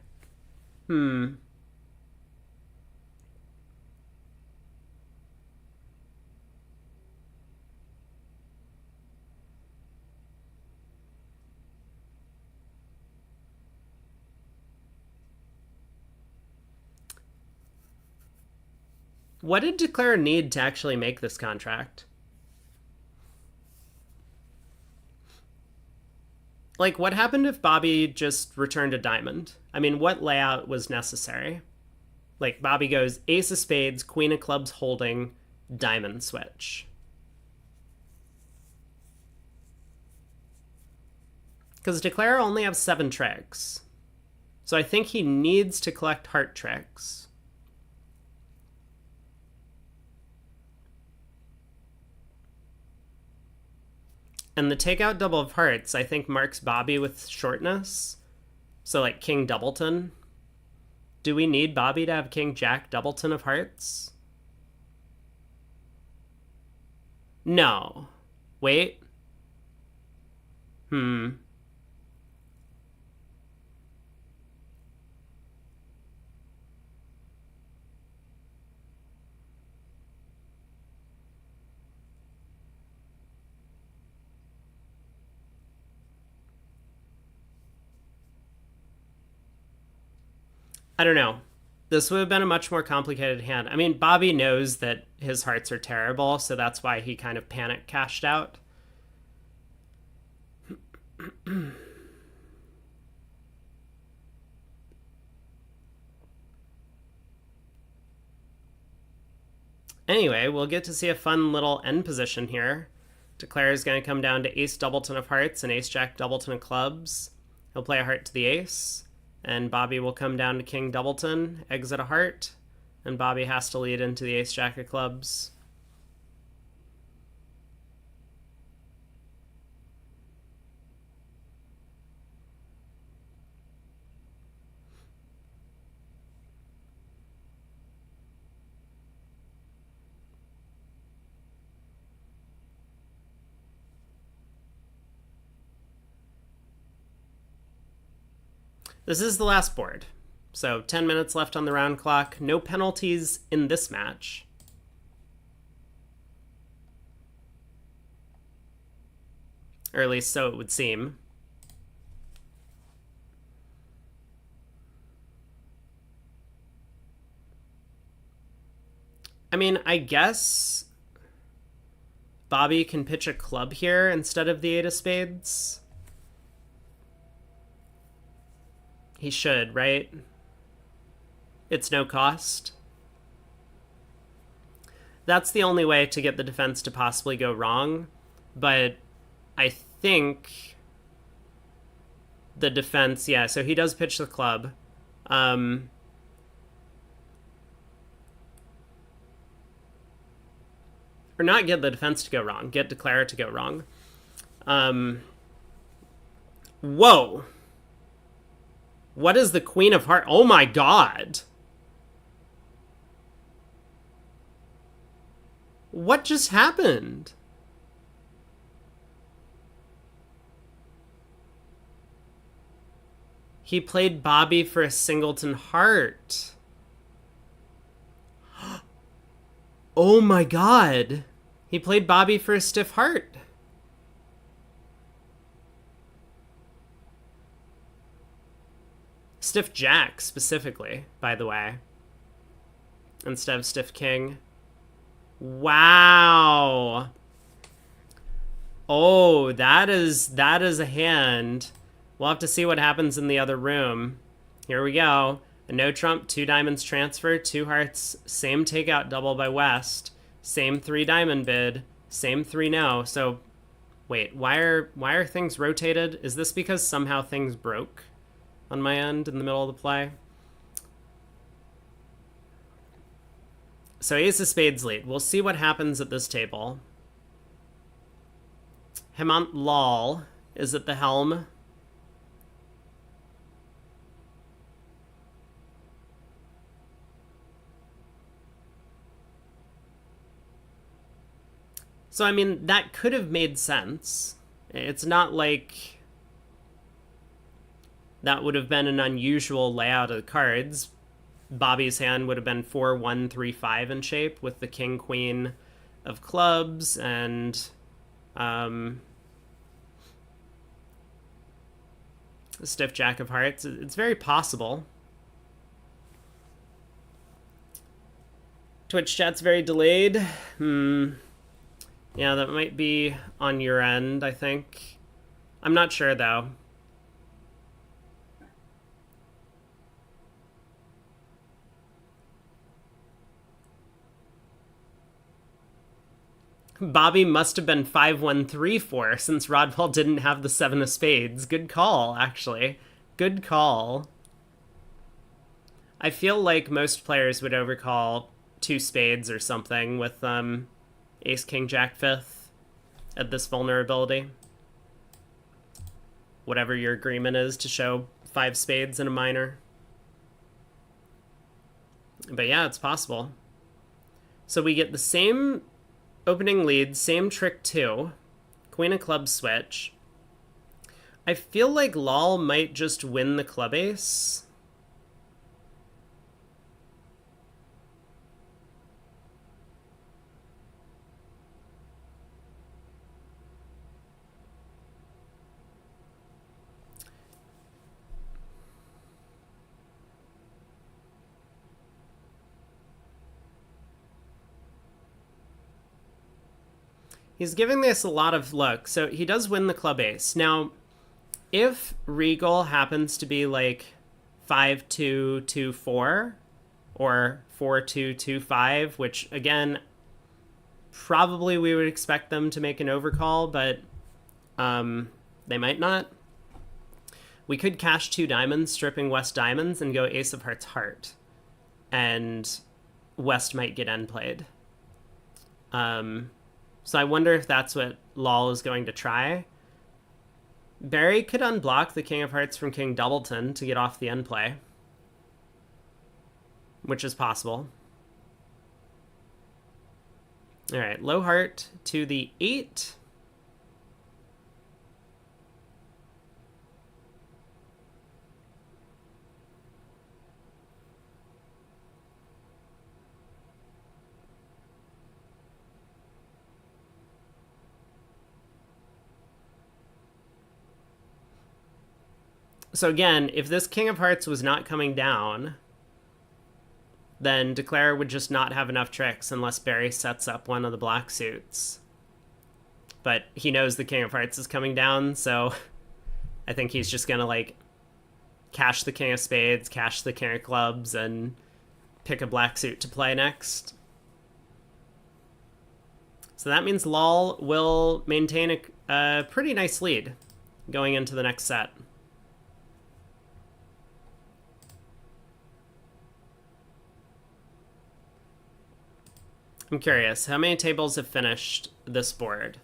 What did Declare need to actually make this contract? Like, what happened if Bobby just returned a diamond? I mean, what layout was necessary? Like, Bobby goes ace of spades, queen of clubs holding, diamond switch. Because Declare only has 7 tricks. So I think he needs to collect heart tricks. And the takeout double of hearts, I think, marks Bobby with shortness. So, like, King Doubleton. Do we need Bobby to have King Jack Doubleton of hearts? No. Wait. I don't know. This would have been a much more complicated hand. I mean, Bobby knows that his hearts are terrible, so that's why he kind of panic cashed out. Anyway, we'll get to see a fun little end position here. Declare is going to come down to ace Doubleton of hearts and ace Jack Doubleton of clubs. He'll play a heart to the ace. And Bobby will come down to King Doubleton, exit a heart, and Bobby has to lead into the ace-jack of clubs. This is the last board. So 10 minutes left on the round clock. No penalties in this match. Or at least so it would seem. I mean, I guess Bobby can pitch a club here instead of the 8 of spades. He should, right? It's no cost. That's the only way to get the defense to possibly go wrong, but I think the defense, yeah, so he does pitch the club. Or not get the defense to go wrong, get declare to go wrong. Whoa. What is the Queen of Hearts? Oh my god. What just happened? He played Bobby for a singleton heart. Oh my god. He played Bobby for a stiff heart. Stiff jack, specifically, by the way. Instead of stiff king. Wow. Oh, that is a hand. We'll have to see what happens in the other room. Here we go. A no trump, 2 diamonds transfer, 2 hearts, same takeout double by West, same 3 diamond bid, same 3 no. So, wait, why are things rotated? Is this because somehow things broke on my end in the middle of the play? So Ace of Spades lead. We'll see what happens at this table. Hemant Lal is at the helm. So, I mean, that could have made sense. It's not like that would have been an unusual layout of the cards. Bobby's hand would have been 4-1-3-5 in shape with the king, queen of clubs and stiff jack of hearts. It's very possible. Twitch chat's very delayed. Yeah, that might be on your end, I think. I'm not sure, though. Bobby must have been 5-1-3-4 since Rodwell didn't have the 7 of spades. Good call, actually. Good call. I feel like most players would overcall 2 spades or something with Ace, King, Jack, 5th at this vulnerability. Whatever your agreement is to show 5 spades in a minor. But yeah, it's possible. So we get the same opening lead, same trick 2. Queen of clubs switch. I feel like Lal might just win the club ace. He's giving this a lot of look. So he does win the club ace. Now, if Regal happens to be like 5-2-2-4 or 4-2-2-5, which again, probably we would expect them to make an overcall, but they might not. We could cash 2 diamonds, stripping West diamonds, and go ace of hearts heart. And West might get end played. So I wonder if that's what Lal is going to try. Barry could unblock the King of Hearts from King Doubleton to get off the end play, which is possible. All right, low heart to the 8. So again, if this King of Hearts was not coming down, then Declare would just not have enough tricks unless Barry sets up one of the black suits. But he knows the King of Hearts is coming down, so I think he's just gonna, like, cash the King of Spades, cash the King of Clubs, and pick a black suit to play next. So that means Lal will maintain a pretty nice lead going into the next set. I'm curious, how many tables have finished this board?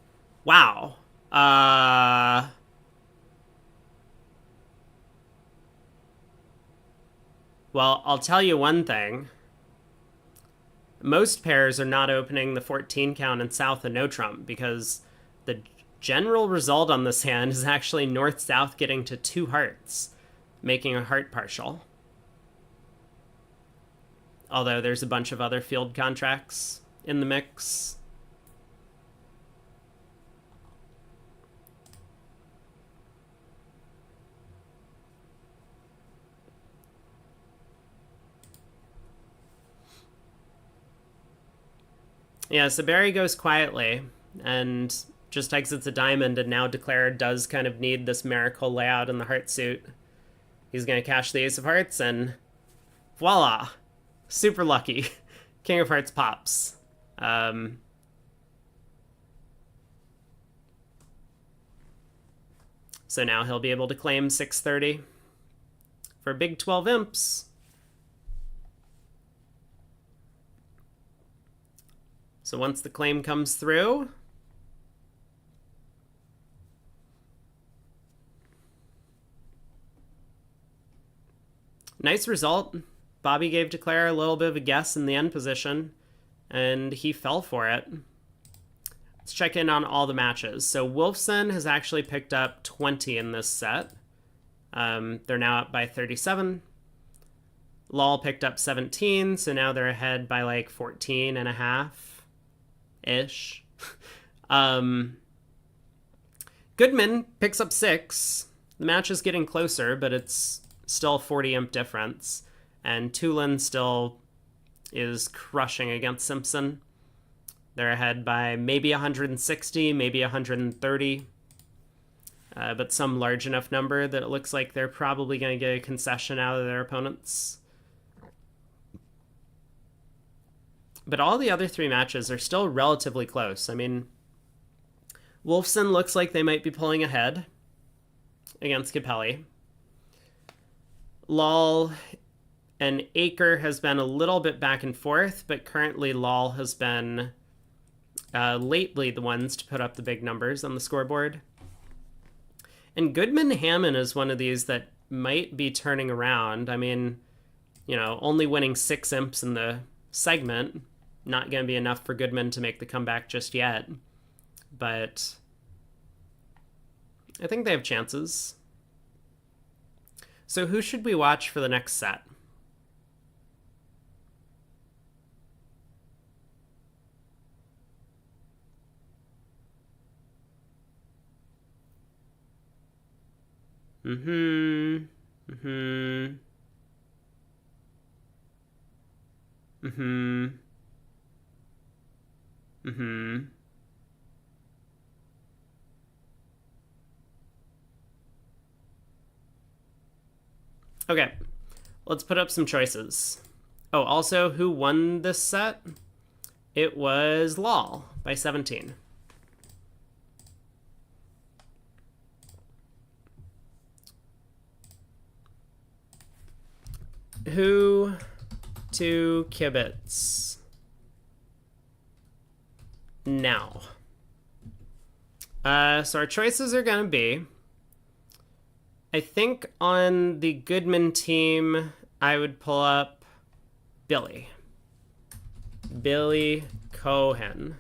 Wow. Well, I'll tell you one thing. Most pairs are not opening the 14 count in South and no trump because the general result on this hand is actually North-South getting to 2 hearts, making a heart partial. Although there's a bunch of other field contracts in the mix. Yeah, so Barry goes quietly and just exits a diamond, and now Declare does kind of need this miracle layout in the heart suit. He's going to cash the Ace of Hearts, and voila! Super lucky. King of Hearts pops. So now he'll be able to claim 630 for big 12 imps. So once the claim comes through, nice result. Bobby gave Declare a little bit of a guess in the end position, and he fell for it. Let's check in on all the matches. So Wolfson has actually picked up 20 in this set. They're now up by 37. Lal picked up 17, so now they're ahead by like 14 and a half-ish. Goodman picks up 6. The match is getting closer, but it's still 40 imp difference. And Tulin still is crushing against Simpson. They're ahead by maybe 160, maybe 130. But some large enough number that it looks like they're probably going to get a concession out of their opponents. But all the other 3 matches are still relatively close. I mean, Wolfson looks like they might be pulling ahead against Capelli. Lal and Aker has been a little bit back and forth, but currently Lal has been lately the ones to put up the big numbers on the scoreboard. And Goodman Hammond is one of these that might be turning around. I mean, you know, only winning 6 imps in the segment, not going to be enough for Goodman to make the comeback just yet. But I think they have chances. So who should we watch for the next set? Okay, let's put up some choices. Oh, also, who won this set? It was Lal by 17. Who to kibitz now? So our choices are going to be, I think on the Goodman team, I would pull up Billy Cohen.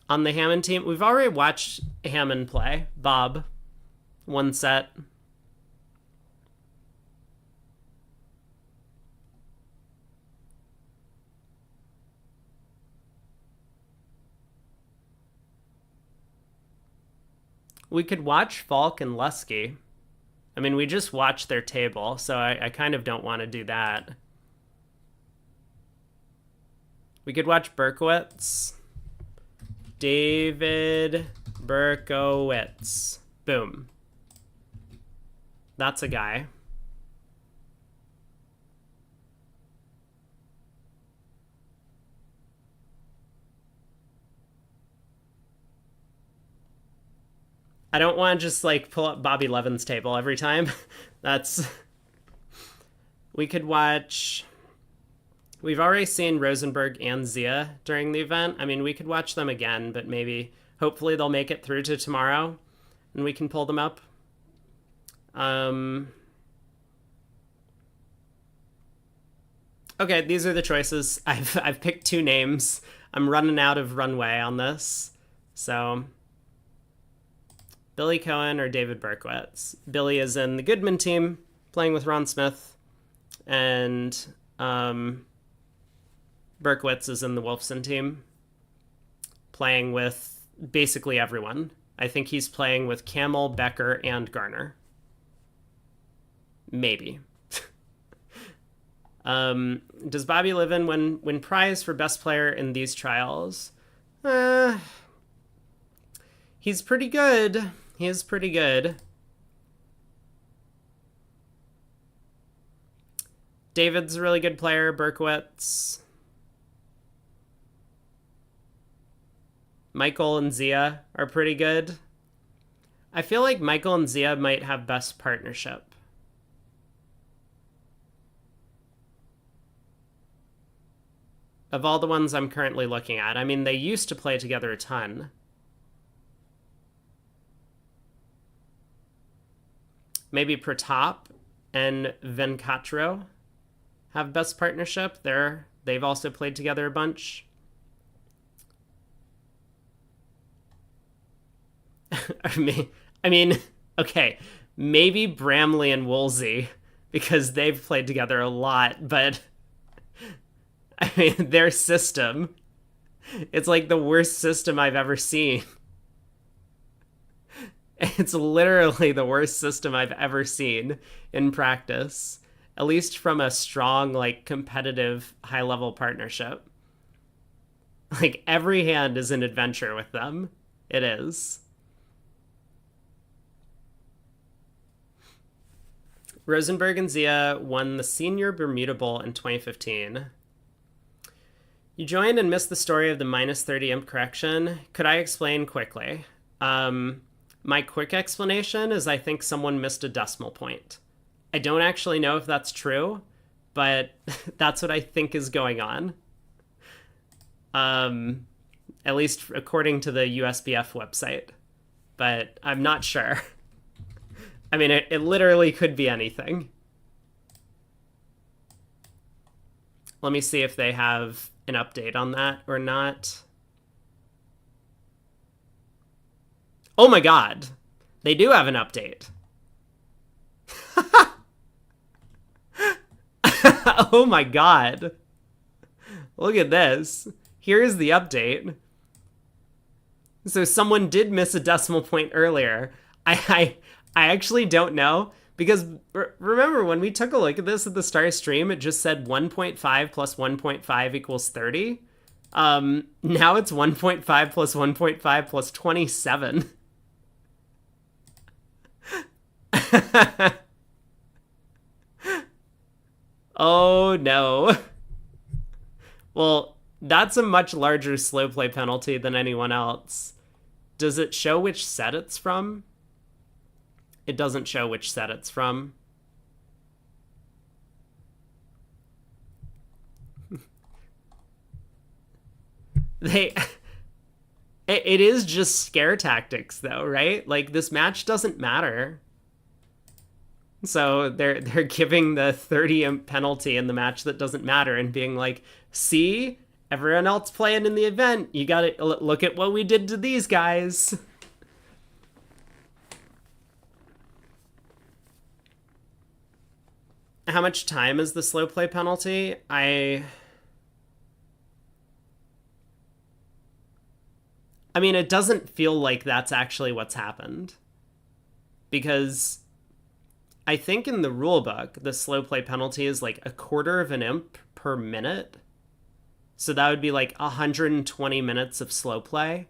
On the Hammond team, we've already watched Hammond play. Bob, 1 set. We could watch Falk and Lusky. I mean, we just watched their table, so I kind of don't want to do that. We could watch Berkowitz. David Berkowitz. Boom. That's a guy. I don't want to just like pull up Bobby Levin's table every time. That's... We could watch... We've already seen Rosenberg and Zia during the event. I mean, we could watch them again, but maybe, hopefully they'll make it through to tomorrow and we can pull them up. Okay, these are the choices. I've picked 2 names. I'm running out of runway on this. So, Billy Cohen or David Berkowitz. Billy is in the Goodman team, playing with Ron Smith, and Berkowitz is in the Wolfson team, playing with basically everyone. I think he's playing with Camel, Becker, and Garner. Maybe. Does Bobby Livin win prize for best player in these trials? He's pretty good. He is pretty good. David's a really good player. Berkowitz. Michael and Zia are pretty good. I feel like Michael and Zia might have best partnership. Of all the ones I'm currently looking at. I mean, they used to play together a ton. Maybe Pratap and Venkatro have best partnership. They've also played together a bunch. I mean, okay, maybe Bramley and Woolsey, because they've played together a lot, but I mean, their system, it's like the worst system I've ever seen. It's literally the worst system I've ever seen in practice, at least from a strong, like, competitive, high-level partnership. Like, every hand is an adventure with them. It is. Rosenberg and Zia won the Senior Bermuda Bowl in 2015. You joined and missed the story of the minus 30 imp correction. Could I explain quickly? My quick explanation is I think someone missed a decimal point. I don't actually know if that's true, but that's what I think is going on. At least according to the USBF website. But I'm not sure. I mean, it literally could be anything. Let me see if they have an update on that or not. Oh my god. They do have an update. Oh my god. Look at this. Here's the update. So someone did miss a decimal point earlier. I actually don't know, because remember when we took a look at this at the start of stream, it just said 1.5 plus 1.5 equals 30. Now it's 1.5 plus 1.5 plus 27. Oh no. Well, that's a much larger slow play penalty than anyone else. Does it show which set it's from? It doesn't show which set it's from. It is just scare tactics though, right? Like, this match doesn't matter. So they're giving the 30 imp penalty in the match that doesn't matter and being like, see, everyone else playing in the event, you gotta look at what we did to these guys. How much time is the slow play penalty? I I mean, it doesn't feel like that's actually what's happened. Because I think in the rule book, the slow play penalty is like a quarter of an imp per minute. So that would be like 120 minutes of slow play.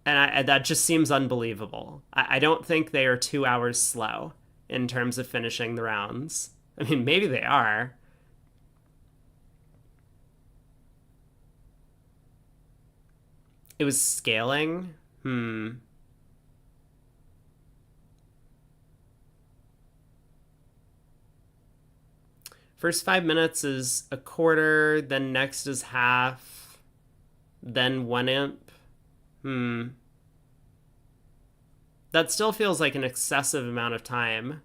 And that just seems unbelievable. I don't think they are 2 hours slow in terms of finishing the rounds. I mean, maybe they are. It was scaling? First 5 minutes is a quarter, then next is half, then 1 imp. That still feels like an excessive amount of time.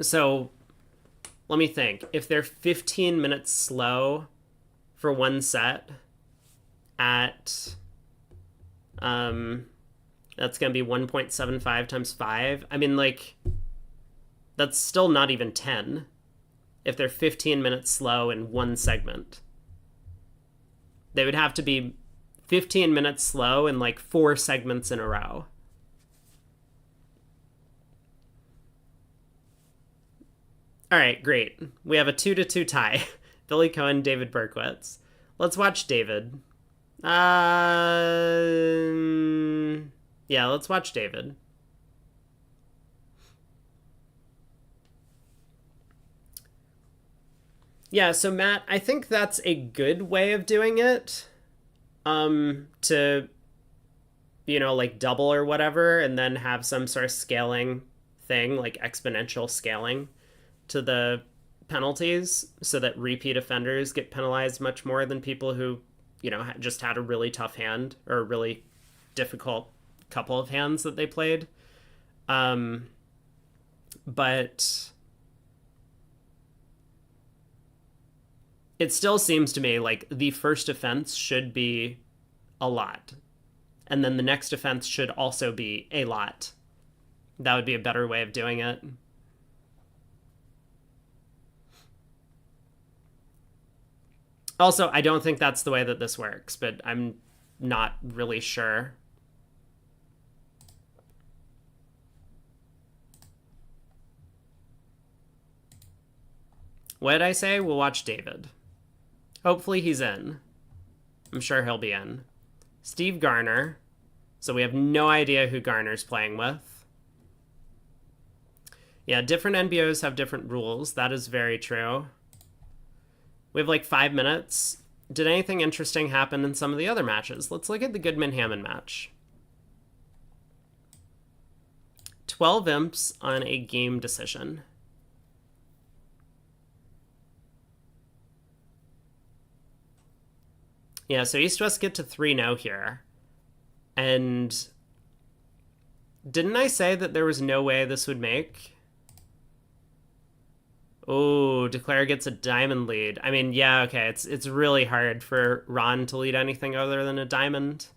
So, let me think. If they're 15 minutes slow for one set at, that's going to be 1.75 times 5. I mean, like, that's still not even 10 if they're 15 minutes slow in one segment. They would have to be 15 minutes slow in like 4 segments in a row. All right, great. We have a 2-2 tie. Billy Cohen, David Berkowitz. Let's watch David. Yeah, let's watch David. Yeah, so Matt, I think that's a good way of doing it. To, like double or whatever, and then have some sort of scaling thing, like exponential scaling to the penalties, so that repeat offenders get penalized much more than people who, just had a really tough hand or a really difficult couple of hands that they played. But it still seems to me like the first offense should be a lot. And then the next offense should also be a lot. That would be a better way of doing it. Also, I don't think that's the way that this works, but I'm not really sure. What did I say? We'll watch David. Hopefully he's in. I'm sure he'll be in. Steve Garner. So we have no idea who Garner's playing with. Yeah, different NBOs have different rules. That is very true. We have like 5 minutes. Did anything interesting happen in some of the other matches? Let's look at the Goodman-Hammond match. 12 imps on a game decision. Yeah, so East-West get to 3-0 here. And didn't I say that there was no way this would make? Oh, Declare gets a diamond lead. I mean, yeah, okay, it's really hard for Ron to lead anything other than a diamond.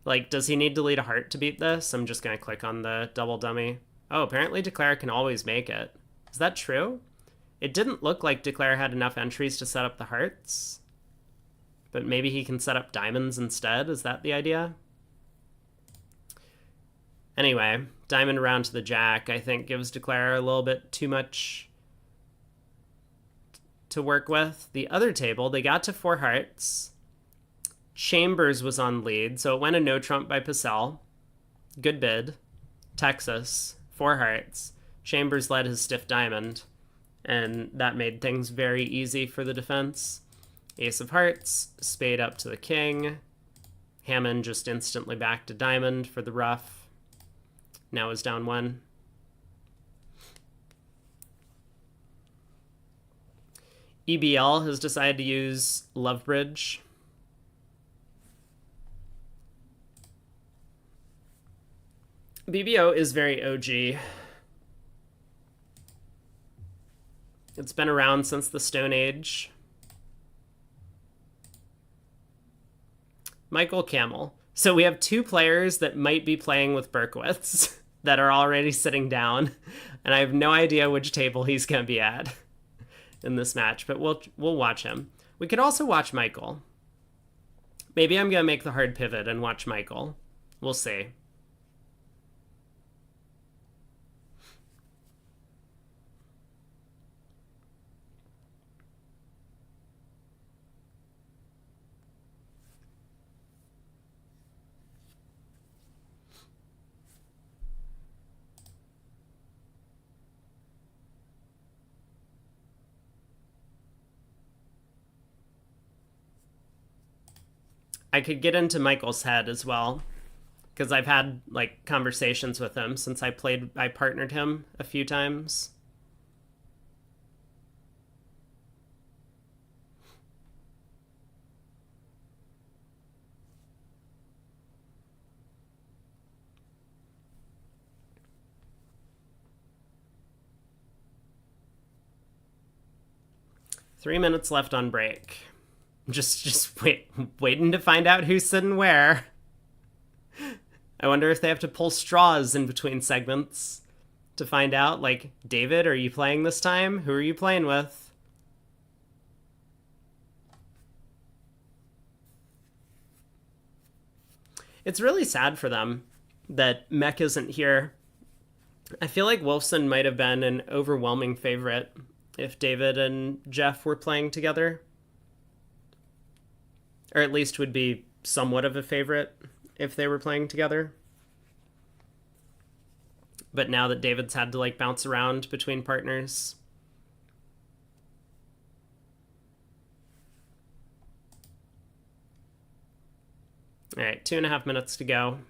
Like, does he need to lead a heart to beat this? I'm just going to click on the double dummy. Oh, apparently Declare can always make it. Is that true? It didn't look like Declare had enough entries to set up the hearts. But maybe he can set up diamonds instead? Is that the idea? Anyway, diamond around to the jack, I think, gives Declare a little bit too much to work with. The other table, they got to 4 hearts. Chambers was on lead, so it went a no trump by Purcell. Good bid. Texas, 4 hearts. Chambers led his stiff diamond, and that made things very easy for the defense. Ace of hearts, spade up to the king. Hammond just instantly back to diamond for the ruff. Now is down 1. EBL has decided to use Love Bridge. BBO is very OG. It's been around since the Stone Age. Michael Camel. So we have 2 players that might be playing with Berkowitz that are already sitting down, and I have no idea which table he's going to be at in this match, but we'll watch him. We could also watch Michael. Maybe I'm going to make the hard pivot and watch Michael. We'll see. I could get into Michael's head as well, because I've had like conversations with him since I partnered him a few times. Three minutes left on break. Just waiting to find out who's sitting where. I wonder if they have to pull straws in between segments to find out. Like, David, are you playing this time? Who are you playing with? It's really sad for them that Mech isn't here. I feel like Wolfson might have been an overwhelming favorite if David and Jeff were playing together. Or at least would be somewhat of a favorite if they were playing together. But now that David's had to like bounce around between partners. All right, 2.5 minutes to go.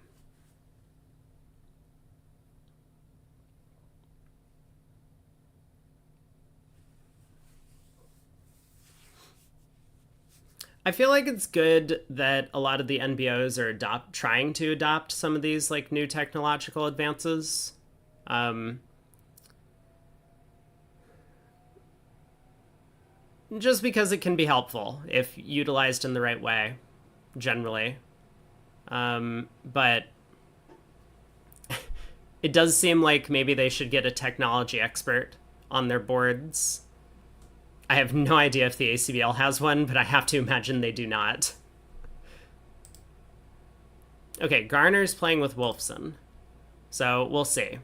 I feel like it's good that a lot of the NBOs are trying to adopt some of these like new technological advances. Just because it can be helpful if utilized in the right way, generally. But it does seem like maybe they should get a technology expert on their boards. I have no idea if the ACBL has one, but I have to imagine they do not. Okay, Garner's playing with Wolfson. So we'll see.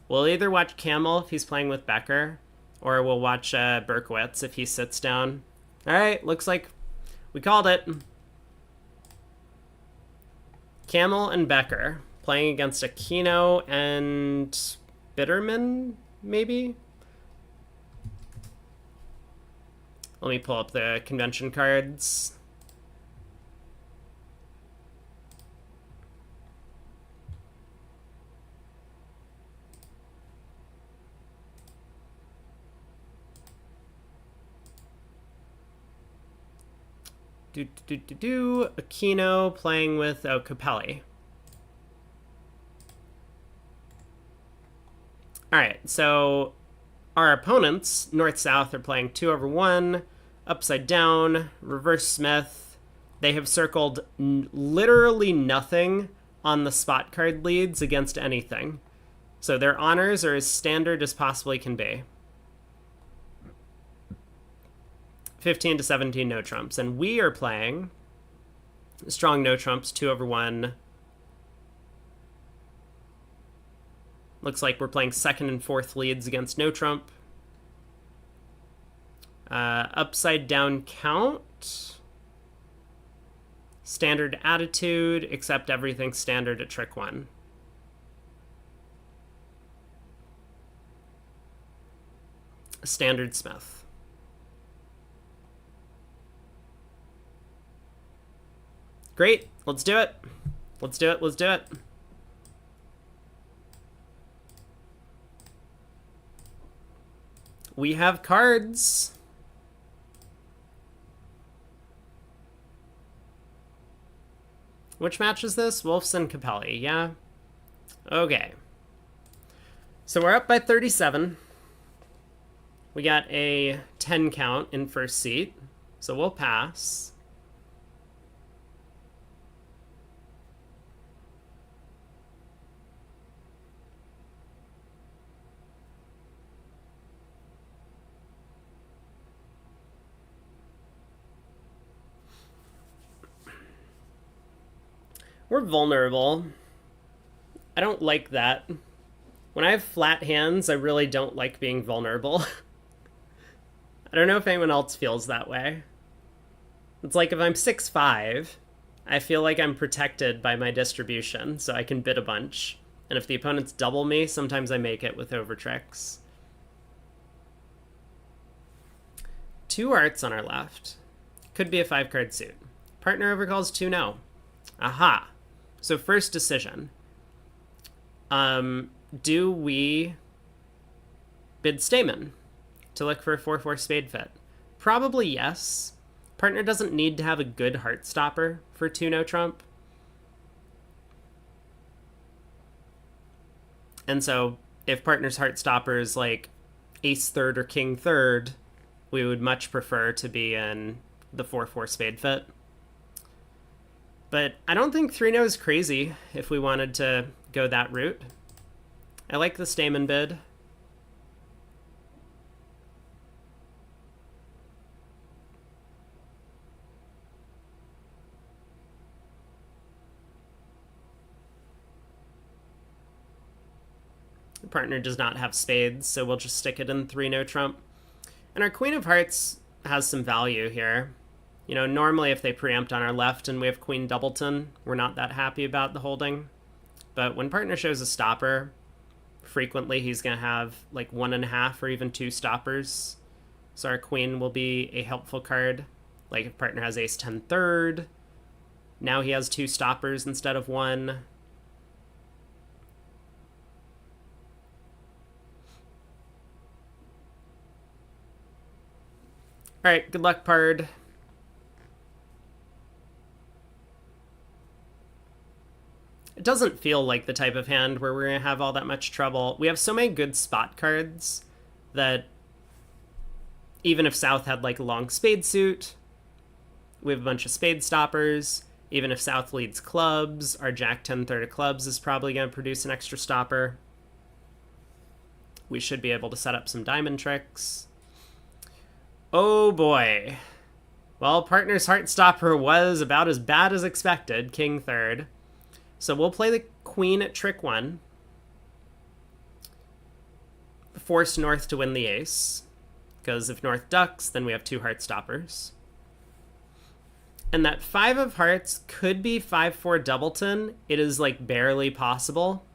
We'll either watch Camel if he's playing with Becker, or we'll watch Berkowitz if he sits down. All right, looks like we called it. Camel and Becker playing against Aquino and Bitterman, maybe? Let me pull up the convention cards. Aquino playing with Capelli. All right, so our opponents, North-South, are playing 2/1, Upside Down, Reverse Smith. They have circled literally nothing on the spot card leads against anything. So their honors are as standard as possibly can be. 15 to 17 no trumps. And we are playing strong no trumps, 2/1. Looks like we're playing second and fourth leads against no trump. Upside down count. Standard attitude, except everything standard at trick one. Standard Smith. Great, let's do it. Let's do it, let's do it. We have cards. Which match is this? Wolfson Capelli, yeah? Okay. So we're up by 37. We got a 10 count in first seat, so we'll pass. We're vulnerable. I don't like that. When I have flat hands, I really don't like being vulnerable. I don't know if anyone else feels that way. It's like if I'm 6'5", I feel like I'm protected by my distribution, so I can bid a bunch. And if the opponents double me, sometimes I make it with overtricks. 2 hearts on our left. Could be a 5-card suit. Partner overcalls 2-no. Aha. So first decision. Do we bid Stayman to look for a 4-4 spade fit? Probably yes. Partner doesn't need to have a good heart stopper for 2-no trump. And so if partner's heart stopper is like ace third or king third, we would much prefer to be in the 4-4 spade fit. But I don't think 3-no is crazy if we wanted to go that route. I like the Stayman bid. The partner does not have spades, so we'll just stick it in 3-no trump. And our Queen of Hearts has some value here. You know, normally if they preempt on our left and we have Queen Doubleton, we're not that happy about the holding. But when partner shows a stopper, frequently he's going to have like 1.5 or even 2 stoppers. So our queen will be a helpful card. Like if partner has ace 10 third, now he has 2 stoppers instead of 1. All right, good luck, Pard. It doesn't feel like the type of hand where we're going to have all that much trouble. We have so many good spot cards that even if South had like a long spade suit, we have a bunch of spade stoppers. Even if South leads clubs, our Jack 10 third of clubs is probably going to produce an extra stopper. We should be able to set up some diamond tricks. Oh boy. Well, partner's heart stopper was about as bad as expected, king third. So we'll play the queen at trick 1. Force North to win the ace. Because if North ducks, then we have 2 heart stoppers. And that 5 of hearts could be 5-4 Doubleton. It is like barely possible.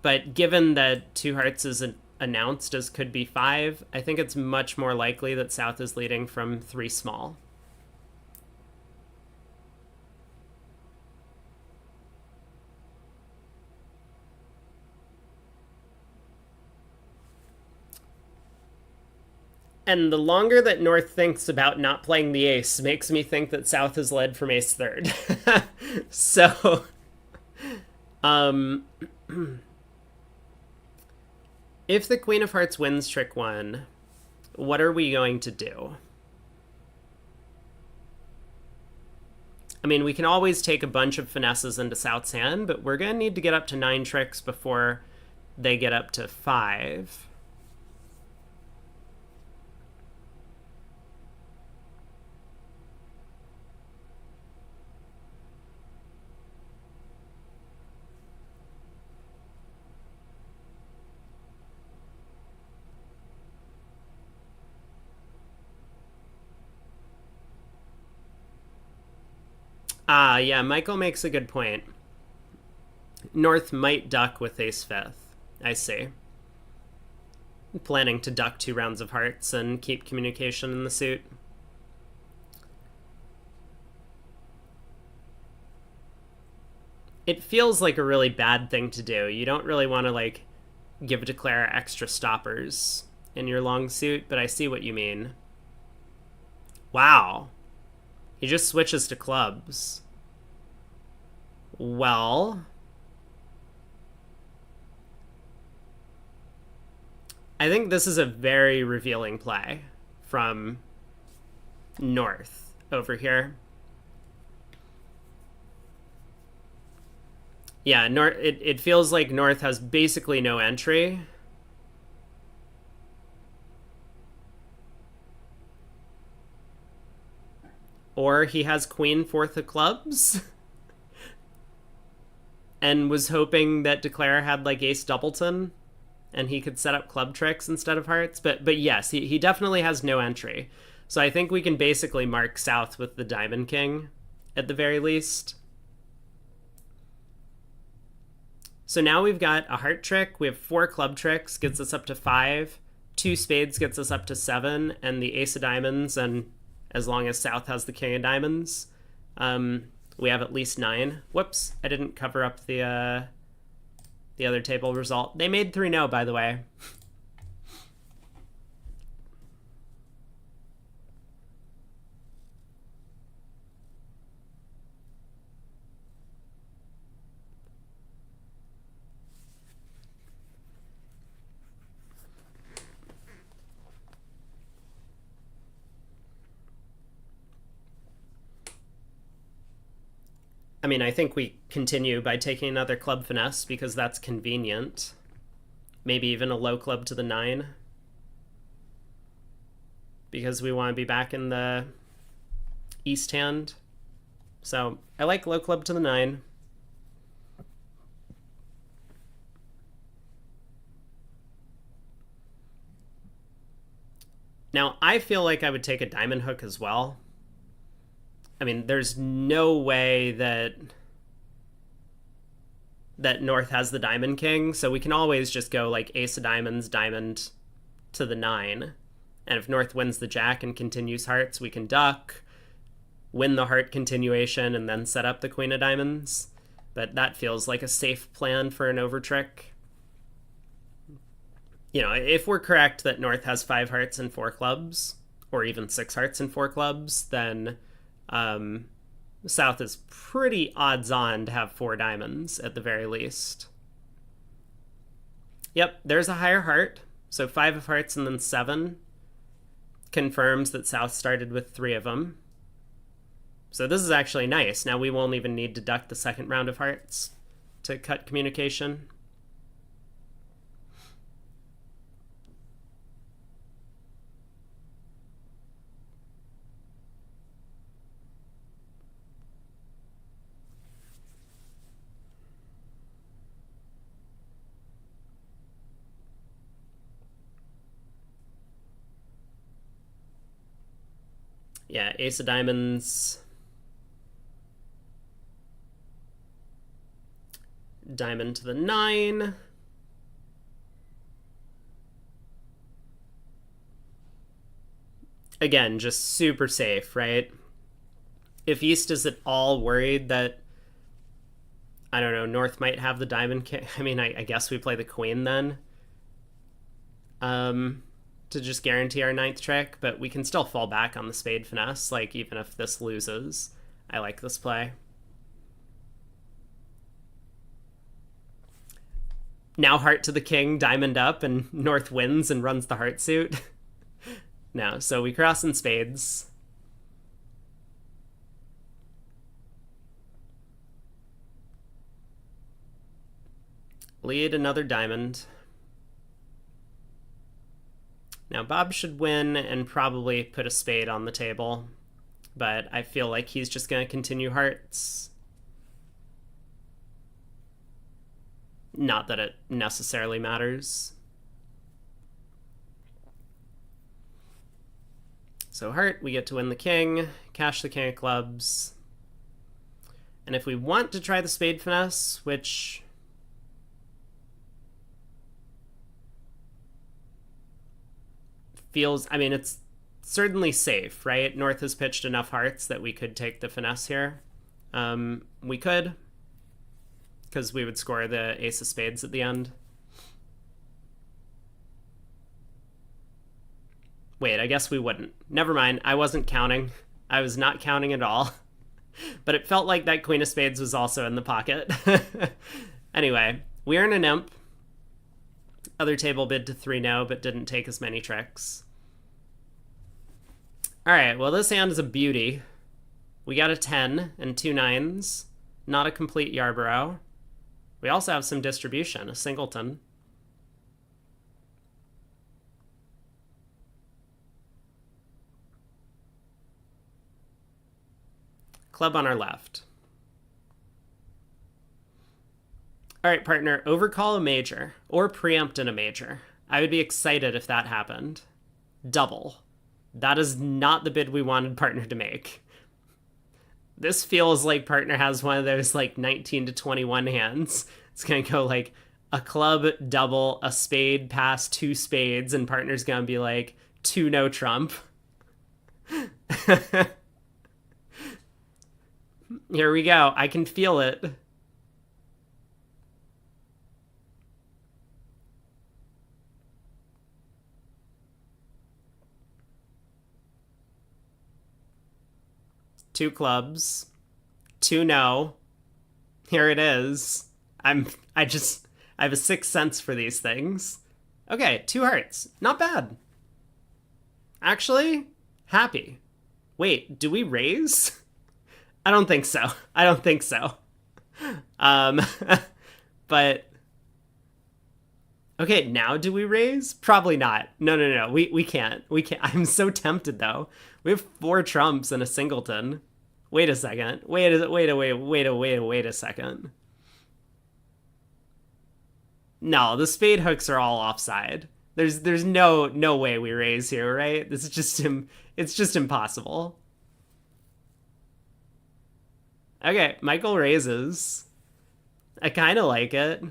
But given that 2 hearts is announced as could be 5, I think it's much more likely that South is leading from 3 small. And the longer that North thinks about not playing the ace makes me think that South has led from ace third. So, if the Queen of Hearts wins trick 1, what are we going to do? I mean, we can always take a bunch of finesses into South's hand, but we're going to need to get up to 9 tricks before they get up to 5. Yeah, Michael makes a good point. North might duck with ace 5th. I see. Planning to duck 2 rounds of hearts and keep communication in the suit. It feels like a really bad thing to do. You don't really want to, like, give declare extra stoppers in your long suit, but I see what you mean. Wow. He just switches to clubs. Well, I think this is a very revealing play from North over here. Yeah, it feels like North has basically no entry. Or he has Queen 4th of clubs. and was hoping that Declare had like Ace Doubleton and he could set up club tricks instead of hearts. But yes, he definitely has no entry. So I think we can basically mark South with the Diamond King at the very least. So now we've got a heart trick. We have 4 club tricks, gets us up to 5. 2 spades gets us up to 7. And the Ace of Diamonds, and as long as South has the King of Diamonds, we have at least 9. Whoops, I didn't cover up the other table result. They made 3-0, by the way. I mean, I think we continue by taking another club finesse because that's convenient. Maybe even a low club to the 9. Because we want to be back in the east hand. So I like low club to the 9. Now, I feel like I would take a diamond hook as well. I mean, there's no way that North has the Diamond King, so we can always just go like Ace of Diamonds, Diamond to the 9. And if North wins the Jack and continues hearts, we can duck, win the heart continuation, and then set up the Queen of Diamonds. But that feels like a safe plan for an over trick. You know, if we're correct that North has 5 hearts and 4 clubs, or even 6 hearts and 4 clubs, then South is pretty odds-on to have 4 diamonds at the very least. Yep, there's a higher heart. So 5 of hearts and then 7 confirms that South started with 3 of them. So this is actually nice. Now we won't even need to duck the second round of hearts to cut communication. Yeah, Ace of Diamonds, Diamond to the 9. Again, just super safe, right? If East is at all worried that, I don't know, North might have the Diamond King, I mean, I guess we play the Queen then. To just guarantee our 9th trick, but we can still fall back on the spade finesse, like even if this loses. I like this play. Now heart to the king, diamond up, and North wins and runs the heart suit. No, so we cross in spades. Lead another diamond. Now Bob should win and probably put a spade on the table, but I feel like he's just going to continue hearts. Not that it necessarily matters. So heart, we get to win the king, cash the king of clubs. And if we want to try the spade finesse, which feels, I mean, it's certainly safe, right? North has pitched enough hearts that we could take the finesse here. We could, because we would score the ace of spades at the end. Wait, I guess we wouldn't. Never mind, I wasn't counting. I was not counting at all. But it felt like that queen of spades was also in the pocket. Anyway, we earn an imp. Other table bid to 3-0, but didn't take as many tricks. Alright, well this hand is a beauty. We got a 10 and 2 9s. Not a complete Yarborough. We also have some distribution, a singleton. Club on our left. All right, partner, overcall a major or preempt in a major. I would be excited if that happened. Double. That is not the bid we wanted partner to make. This feels like partner has one of those like 19 to 21 hands. It's going to go like a club, double, a spade, pass, two spades, and partner's going to be like two no trump. Here we go. I can feel it. Two clubs, two no. Here it is. I have a sixth sense for these things. Okay, two hearts. Not bad. Actually, happy. Wait, do we raise? I don't think so. I don't think so. Um, but okay, now do we raise? Probably not. No. We can't. We can't. I'm so tempted though. We have four trumps and a singleton. Wait a second. Wait a second. No, the spade hooks are all offside. There's no way we raise here, right? This is just it's just impossible. Okay, Michael raises. I kind of like it.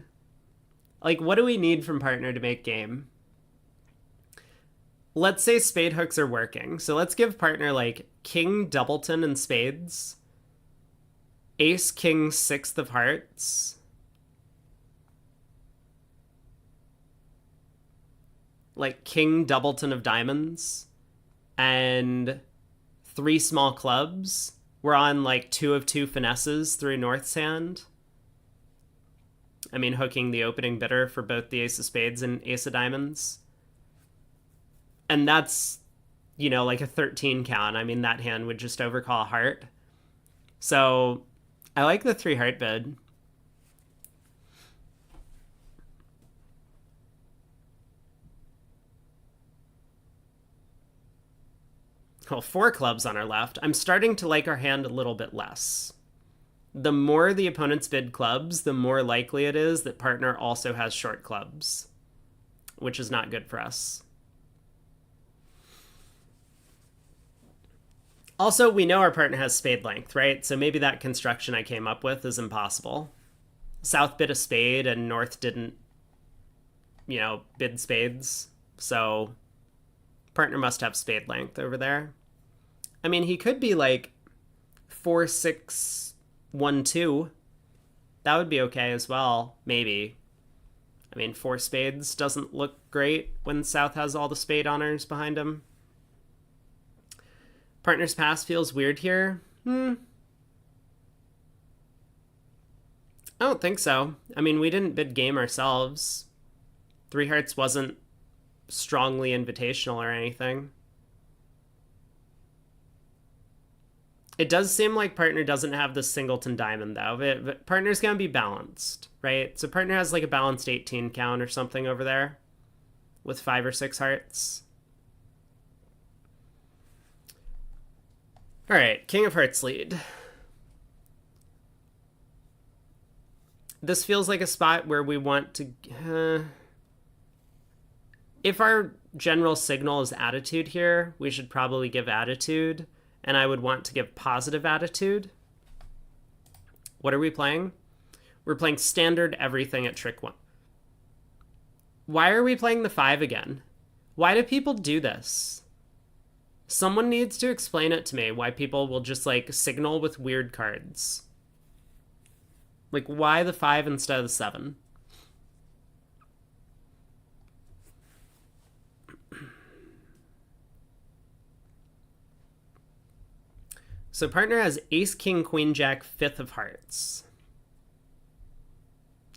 Like, what do we need from partner to make game? Let's say spade hooks are working. So let's give partner like king, doubleton, and spades. Ace, king, sixth of hearts. Like king, doubleton of diamonds. And three small clubs. We're on like two of two finesses through North's hand. I mean, hooking the opening bidder for both the ace of spades and ace of diamonds. And that's, you know, like a 13 count. I mean, that hand would just overcall a heart. So I like the three heart bid. Well, four clubs on our left. I'm starting to like our hand a little bit less. The more the opponent's bid clubs, the more likely it is that partner also has short clubs, which is not good for us. Also, we know our partner has spade length, right? So maybe that construction I came up with is impossible. South bid a spade and North didn't, you know, bid spades. So partner must have spade length over there. I mean, he could be like 4-6-1-2. That would be okay as well, maybe. I mean, four spades doesn't look great when South has all the spade honors behind him. Partner's pass feels weird here. I don't think so. I mean, we didn't bid game ourselves. Three hearts wasn't strongly invitational or anything. It does seem like partner doesn't have the singleton diamond, though. But partner's going to be balanced, right? So partner has like a balanced 18 count or something over there with 5 or 6 hearts. All right, king of hearts lead. This feels like a spot where we want to... if our general signal is attitude here, we should probably give attitude. And I would want to give positive attitude. What are we playing? We're playing standard everything at trick 1. Why are we playing the 5 again? Why do people do this? Someone needs to explain it to me, why people will just like signal with weird cards. Like, why the 5 instead of the 7? So partner has ace, king, queen, jack, 5th of hearts.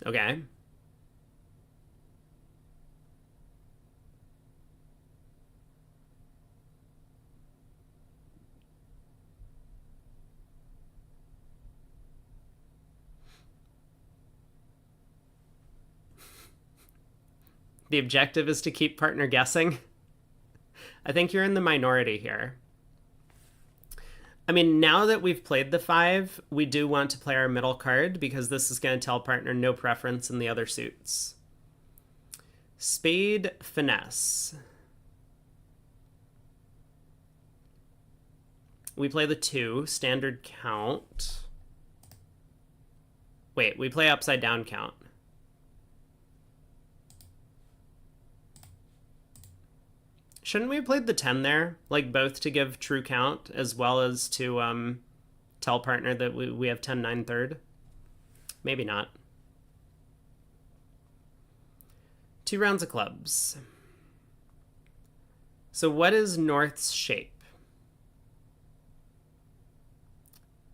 Okay. The objective is to keep partner guessing. I think you're in the minority here. I mean, now that we've played the 5, we do want to play our middle card because this is going to tell partner no preference in the other suits. Spade finesse. We play the 2, standard count. Wait, we play upside down count. Shouldn't we have played the 10 there? Like, both to give true count as well as to tell partner that we have 10, 9, third? Maybe not. 2 rounds of clubs. So what is North's shape?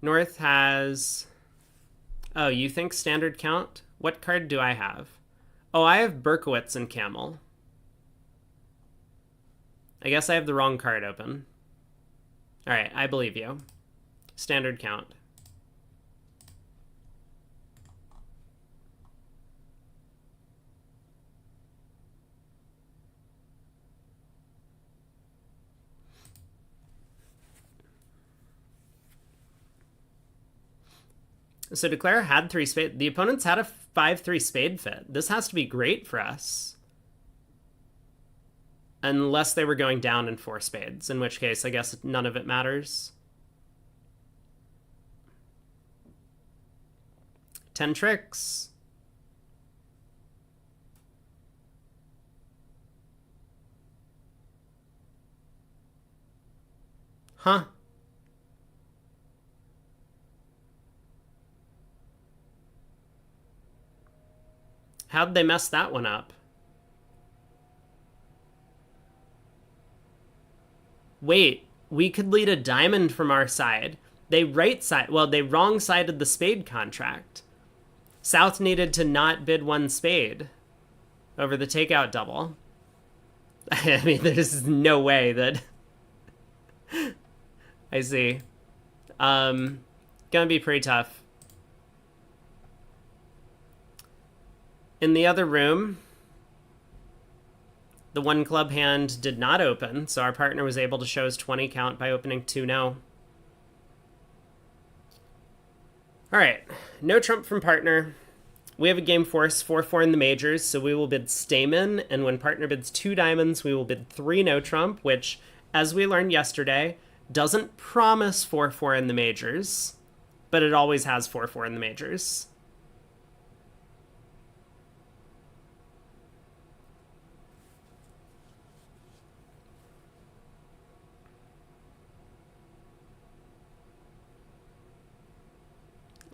North has... Oh, you think standard count? What card do I have? Oh, I have Berkowitz and Camel. I guess I have the wrong card open. All right, I believe you. Standard count. So Declare had 3 spade. The opponents had a 5-3 spade fit. This has to be great for us. Unless they were going down in 4 spades, in which case I guess none of it matters. 10 tricks. Huh. How'd they mess that one up? Wait, we could lead a diamond from our side. They they wrong-sided the spade contract. South needed to not bid 1 spade over the takeout double. I mean, there's no way that... I see. Gonna be pretty tough. In the other room, the 1 club hand did not open, so our partner was able to show his 20 count by opening 2-no. All right, no trump from partner. We have a game force 4-4 in the majors, so we will bid Stamen, and when partner bids 2 diamonds, we will bid 3 no trump, which, as we learned yesterday, doesn't promise 4-4 in the majors, but it always has 4-4 in the majors.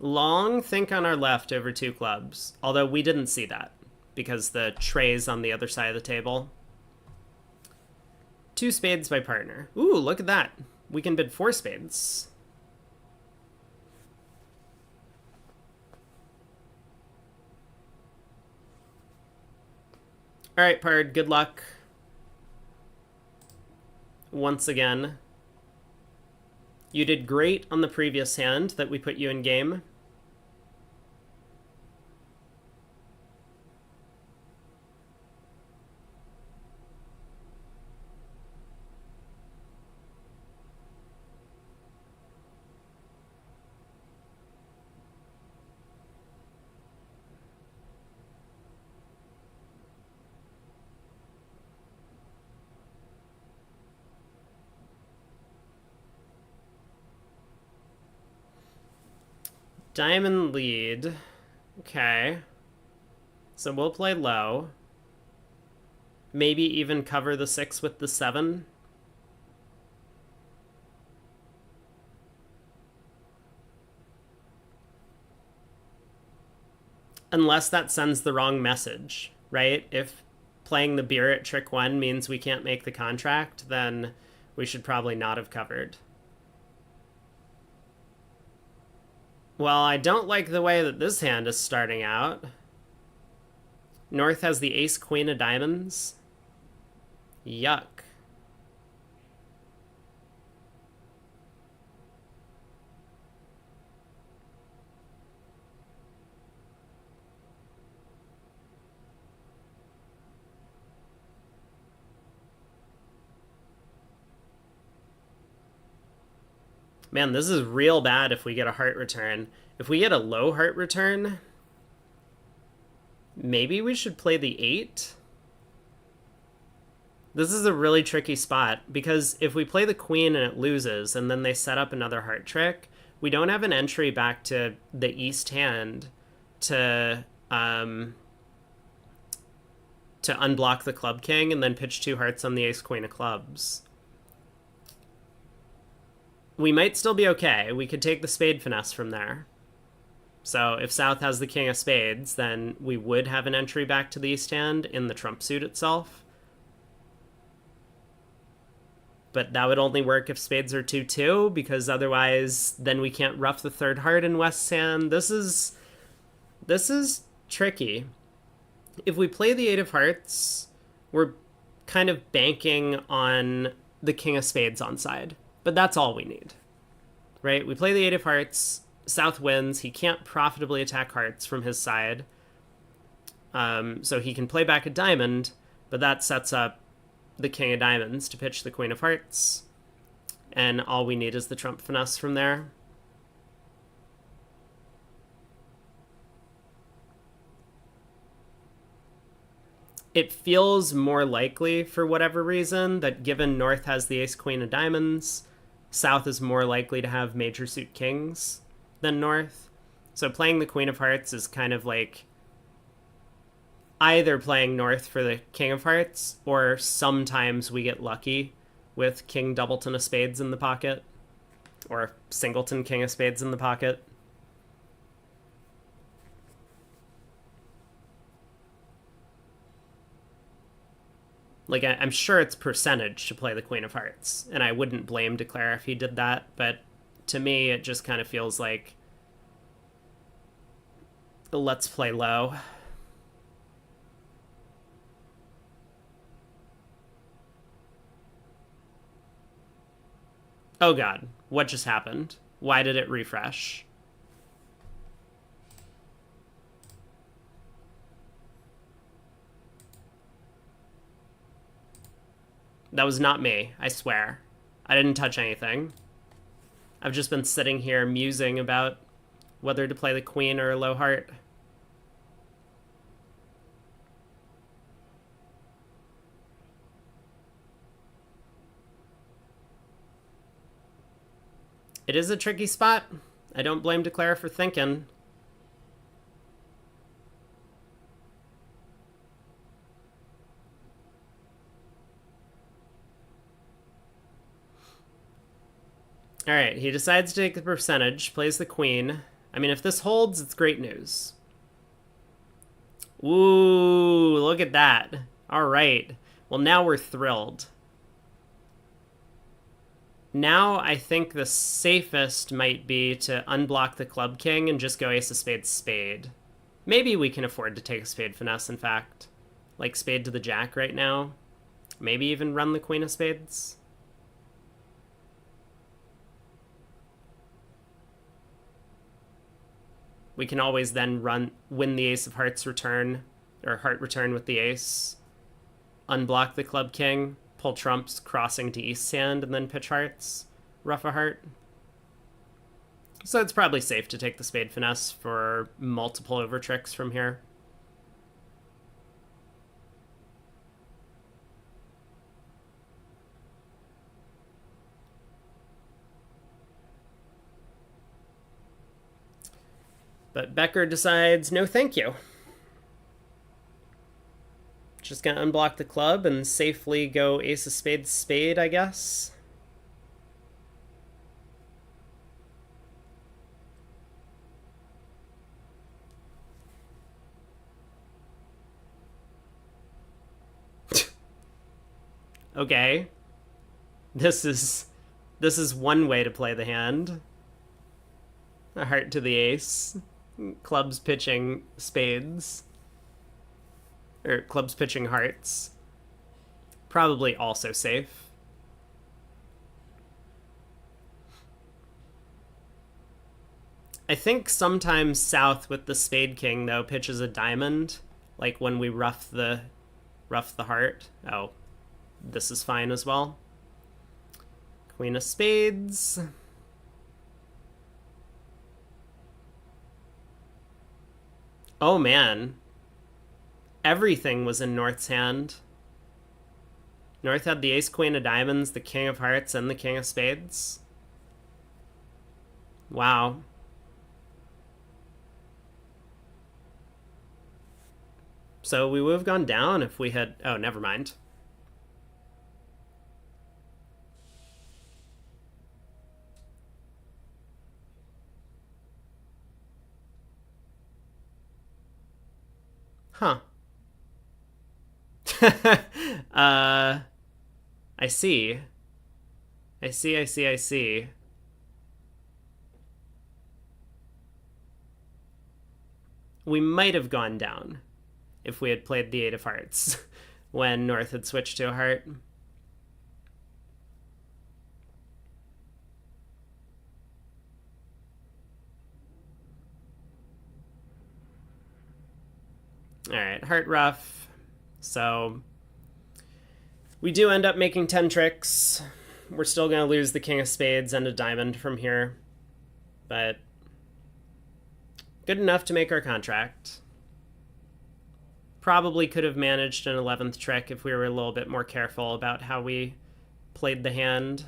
Long think on our left over 2 clubs, although we didn't see that because the tray's on the other side of the table. 2 spades by partner. Ooh, look at that. We can bid 4 spades. All right, Pard, good luck. Once again. You did great on the previous hand that we put you in game. Diamond lead. Okay. So we'll play low. Maybe even cover the 6 with the 7. Unless that sends the wrong message, right? If playing the beer at trick 1 means we can't make the contract, then we should probably not have covered. Well, I don't like the way that this hand is starting out. North has the ace queen of diamonds. Yuck. Man, this is real bad if we get a heart return. If we get a low heart return, maybe we should play the 8. This is a really tricky spot, because if we play the queen and it loses, and then they set up another heart trick, we don't have an entry back to the east hand to unblock the club king and then pitch 2 hearts on the ace queen of clubs. We might still be okay. We could take the spade finesse from there. So if South has the king of spades, then we would have an entry back to the east hand in the trump suit itself. But that would only work if spades are 2-2, because otherwise then we can't ruff the third heart in West's hand. This is tricky. If we play the 8 of hearts, we're kind of banking on the king of spades on side. But that's all we need, right? We play the 8 of hearts, South wins. He can't profitably attack hearts from his side. So he can play back a diamond, but that sets up the king of diamonds to pitch the queen of hearts. And all we need is the trump finesse from there. It feels more likely, for whatever reason, that given North has the ace queen of diamonds, South is more likely to have major suit kings than North. So playing the queen of hearts is kind of like either playing North for the king of hearts, or sometimes we get lucky with king doubleton of spades in the pocket, or singleton king of spades in the pocket. Like, I'm sure it's percentage to play the queen of hearts, and I wouldn't blame Declare if he did that, but to me it just kind of feels like let's play low. Oh god, what just happened? Why did it refresh? That was not me, I swear. I didn't touch anything. I've just been sitting here musing about whether to play the queen or a low heart. It is a tricky spot. I don't blame Declare for thinking. Alright, he decides to take the percentage, plays the queen. I mean, if this holds, it's great news. Ooh, look at that. Alright. Well, now we're thrilled. Now I think the safest might be to unblock the club king and just go ace of spades spade. Maybe we can afford to take a spade finesse, in fact. Like spade to the jack right now. Maybe even run the queen of spades. We can always then win the ace of hearts return, or heart return with the ace. Unblock the club king, pull trumps, crossing to east hand, and then pitch hearts. Ruff a heart. So it's probably safe to take the spade finesse for multiple over tricks from here. But Becker decides, no thank you. Just gonna unblock the club and safely go ace of spades spade, I guess. Okay. This is one way to play the hand. A heart to the ace. Clubs pitching spades. Or clubs pitching hearts. Probably also safe. I think sometimes South with the spade king, though, pitches a diamond. Like when we ruff the heart. Oh, this is fine as well. Queen of spades. Oh man. Everything was in North's hand. North had the ace queen of diamonds, the king of hearts, and the king of spades. Wow. So we would have gone down if we had... Oh, never mind. Huh. I see. I see. We might have gone down if we had played the eight of hearts when North had switched to a heart. All right, heart rough. So we do end up making 10 tricks. We're still going to lose the king of spades and a diamond from here, but good enough to make our contract. Probably could have managed an 11th trick if we were a little bit more careful about how we played the hand.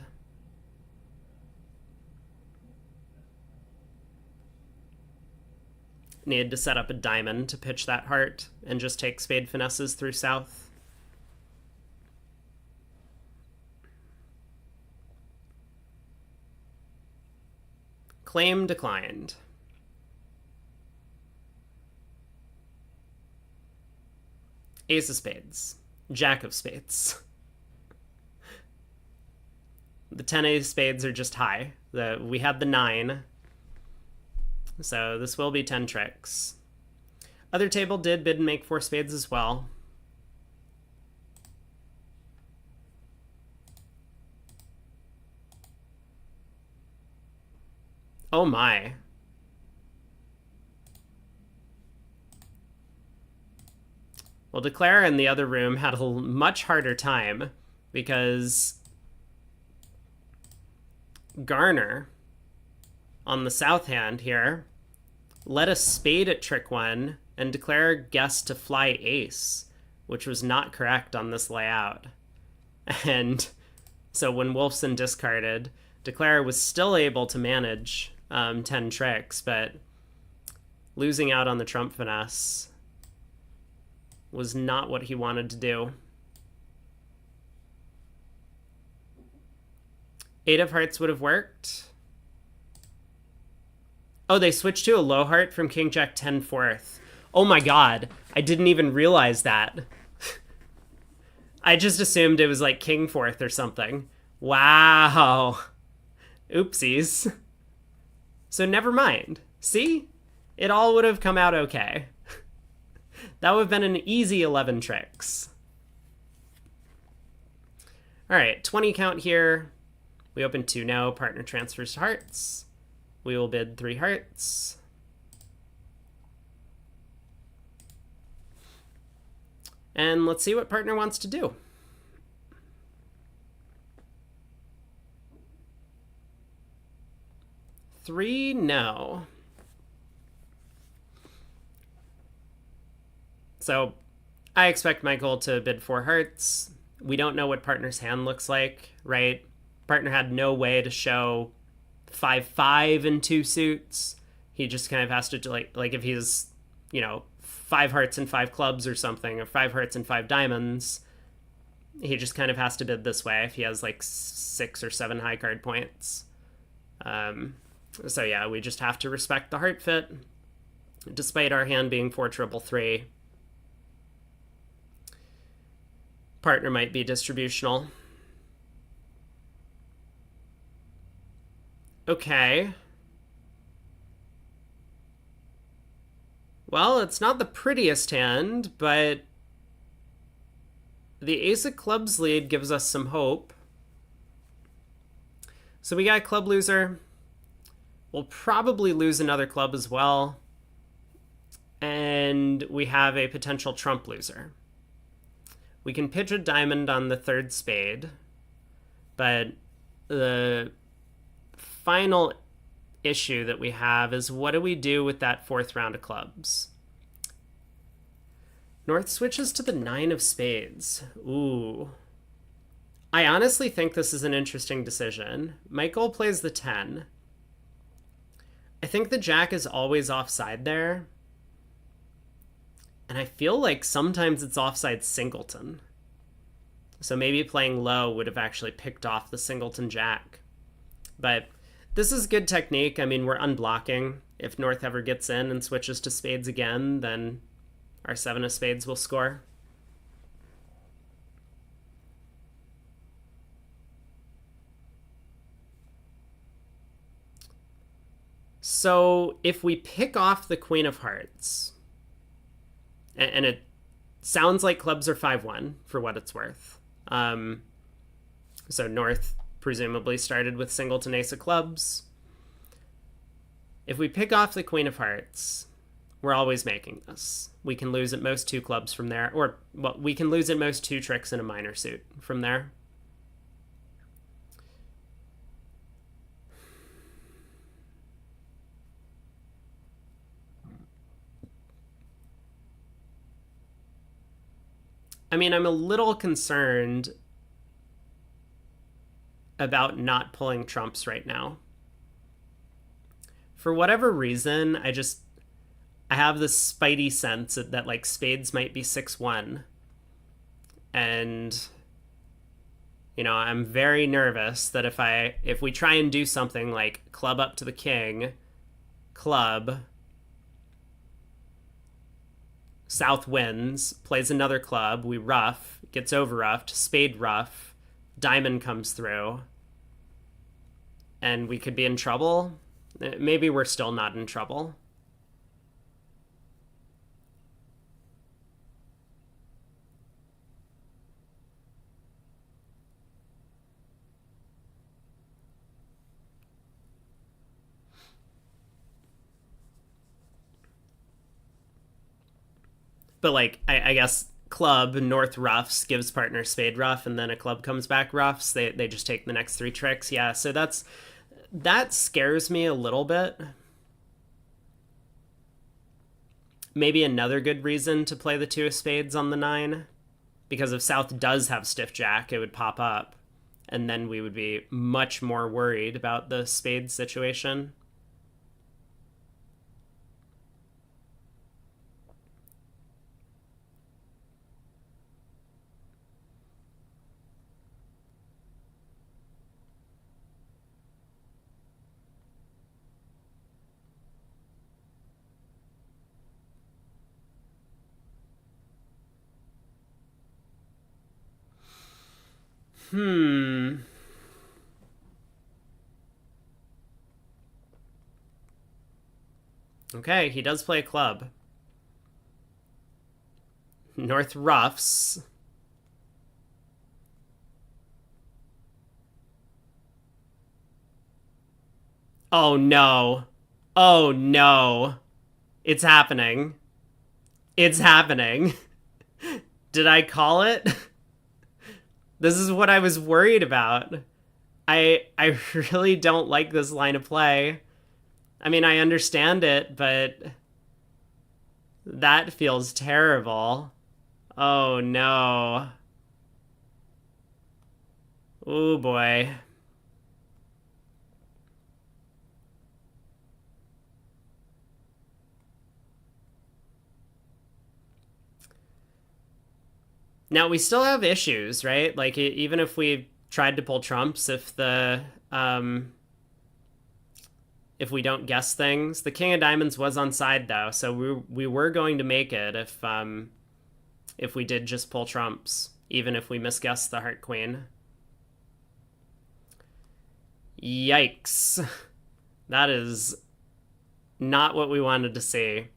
Needed to set up a diamond to pitch that heart and just take spade finesses through south. Claim declined. Ace of spades. Jack of spades. The 10 ace spades are just high. We had the 9. So this will be 10 tricks. Other table did bid and make 4 spades as well. Oh my. Well, Declare in the other room had a much harder time because Garner on the south hand here led a spade at trick 1 and Declare guessed to fly ace, which was not correct on this layout. And so when Wolfson discarded, Declare was still able to manage 10 tricks, but losing out on the trump finesse was not what he wanted to do. 8 of hearts would have worked. Oh, they switched to a low heart from King Jack 10 4th. Oh my god, I didn't even realize that. I just assumed it was like King 4th or something. Wow. Oopsies. So never mind. See? It all would have come out okay. That would have been an easy 11 tricks. All right, 20 count here. We open 2 no, partner transfers to hearts. We will bid 3 hearts. And let's see what partner wants to do. Three, no. So I expect Michael to bid 4 hearts. We don't know what partner's hand looks like, right? Partner had no way to show 5-5 and 2 suits. He just kind of has to, like if he's, 5 hearts and 5 clubs or something, or 5 hearts and 5 diamonds, he just kind of has to bid this way if he has like 6 or 7 high card points. So yeah, we just have to respect the heart fit, despite our hand being 4 triple 3. Partner might be distributional. Okay. Well, it's not the prettiest hand, but the ace of clubs lead gives us some hope. So we got a club loser. We'll probably lose another club as well. And we have a potential trump loser. We can pitch a diamond on the 3rd spade, but the final issue that we have is what do we do with that 4th round of clubs? North switches to the 9 of spades. Ooh. I honestly think this is an interesting decision. Michael plays the 10. I think the jack is always offside there. And I feel like sometimes it's offside singleton. So maybe playing low would have actually picked off the singleton jack. But this is good technique. I mean, we're unblocking. If North ever gets in and switches to spades again, then our 7 of spades will score. So if we pick off the Queen of Hearts, and it sounds like clubs are 5-1 for what it's worth. So North presumably started with singleton ace of clubs. If we pick off the Queen of Hearts, we're always making this. We can lose at most 2 clubs from there, or well, we can lose at most 2 tricks in a minor suit from there. I mean, I'm a little concerned about not pulling trumps right now. For whatever reason, I have this spidey sense that like spades might be 6-1. And you know, I'm very nervous that if we try and do something like club up to the king, club, South wins, plays another club, we ruff, gets over ruffed, spade ruff, diamond comes through, and we could be in trouble. Maybe we're still not in trouble. But like, I guess club, North ruffs, gives partner spade ruff, and then a club comes back ruffs. They just take the next 3 tricks. Yeah, so that scares me a little bit. Maybe another good reason to play the 2 of spades on the 9, because if South does have stiff jack, it would pop up, and then we would be much more worried about the spade situation. Okay, he does play a club. North ruffs. Oh no. Oh no. It's happening. It's happening. Did I call it? This is what I was worried about. I really don't like this line of play. I mean, I understand it, but that feels terrible. Oh no. Oh boy. Now, we still have issues, right? Like, even if we tried to pull trumps, if we don't guess things. The king of diamonds was on side, though, so we were going to make it if we did just pull trumps, even if we misguessed the heart queen. Yikes. That is not what we wanted to see.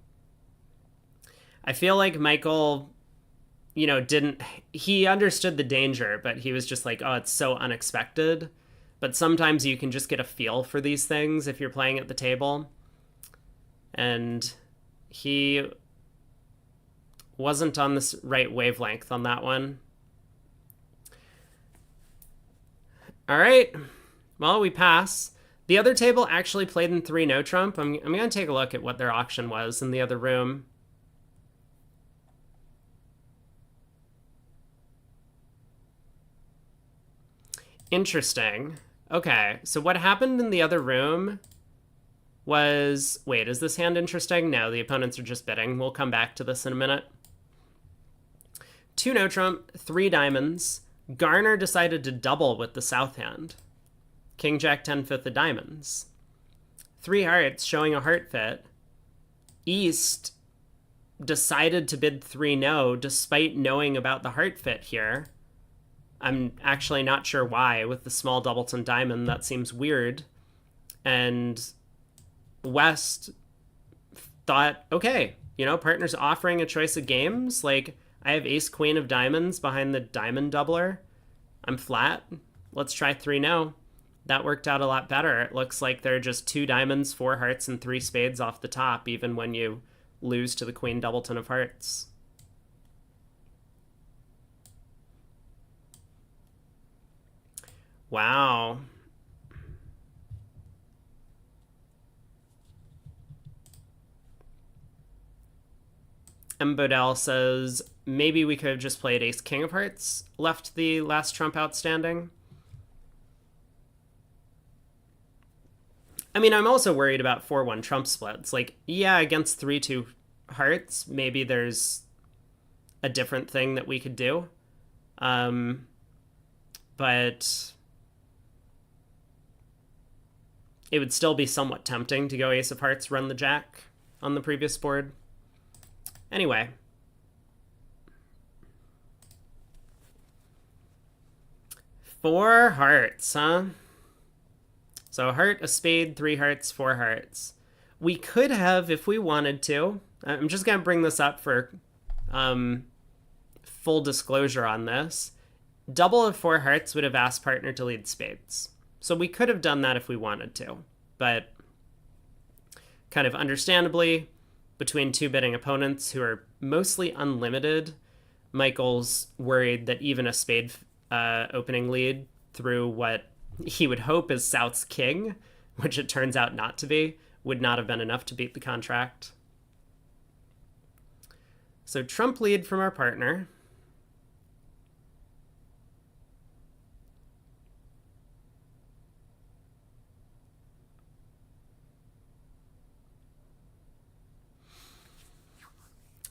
I feel like Michael, you know, he understood the danger, but he was just like, oh, it's so unexpected. But sometimes you can just get a feel for these things if you're playing at the table. And he wasn't on this right wavelength on that one. All right. Well, we pass. The other table actually played in 3 no trump. I'm going to take a look at what their auction was in the other room. Interesting. Okay, so what happened in the other room was... Wait, is this hand interesting? No, the opponents are just bidding. We'll come back to this in a minute. 2 no trump, 3 diamonds. Garner decided to double with the south hand. King, Jack, 10, 5th of diamonds. 3 hearts, showing a heart fit. East decided to bid 3 no, despite knowing about the heart fit here. I'm actually not sure why. With the small doubleton diamond, that seems weird. And West thought, okay, you know, partner's offering a choice of games. Like, I have ace queen of diamonds behind the diamond doubler. I'm flat. Let's try 3 no. That worked out a lot better. It looks like there are just 2 diamonds, 4 hearts, and 3 spades off the top, even when you lose to the queen doubleton of hearts. Wow. M. Bodell says, maybe we could have just played ace king of hearts, left the last trump outstanding. I mean, I'm also worried about 4-1 trump splits. Like, yeah, against 3-2 hearts, maybe there's a different thing that we could do. But it would still be somewhat tempting to go ace of hearts, run the jack on the previous board. Anyway. Four hearts, huh? So a heart, a spade, 3 hearts, 4 hearts. We could have, if we wanted to, I'm just going to bring this up for full disclosure on this. Double of 4 hearts would have asked partner to lead spades. So we could have done that if we wanted to. But kind of understandably, between 2 bidding opponents who are mostly unlimited, Michael's worried that even a spade opening lead through what he would hope is South's king, which it turns out not to be, would not have been enough to beat the contract. So trump lead from our partner.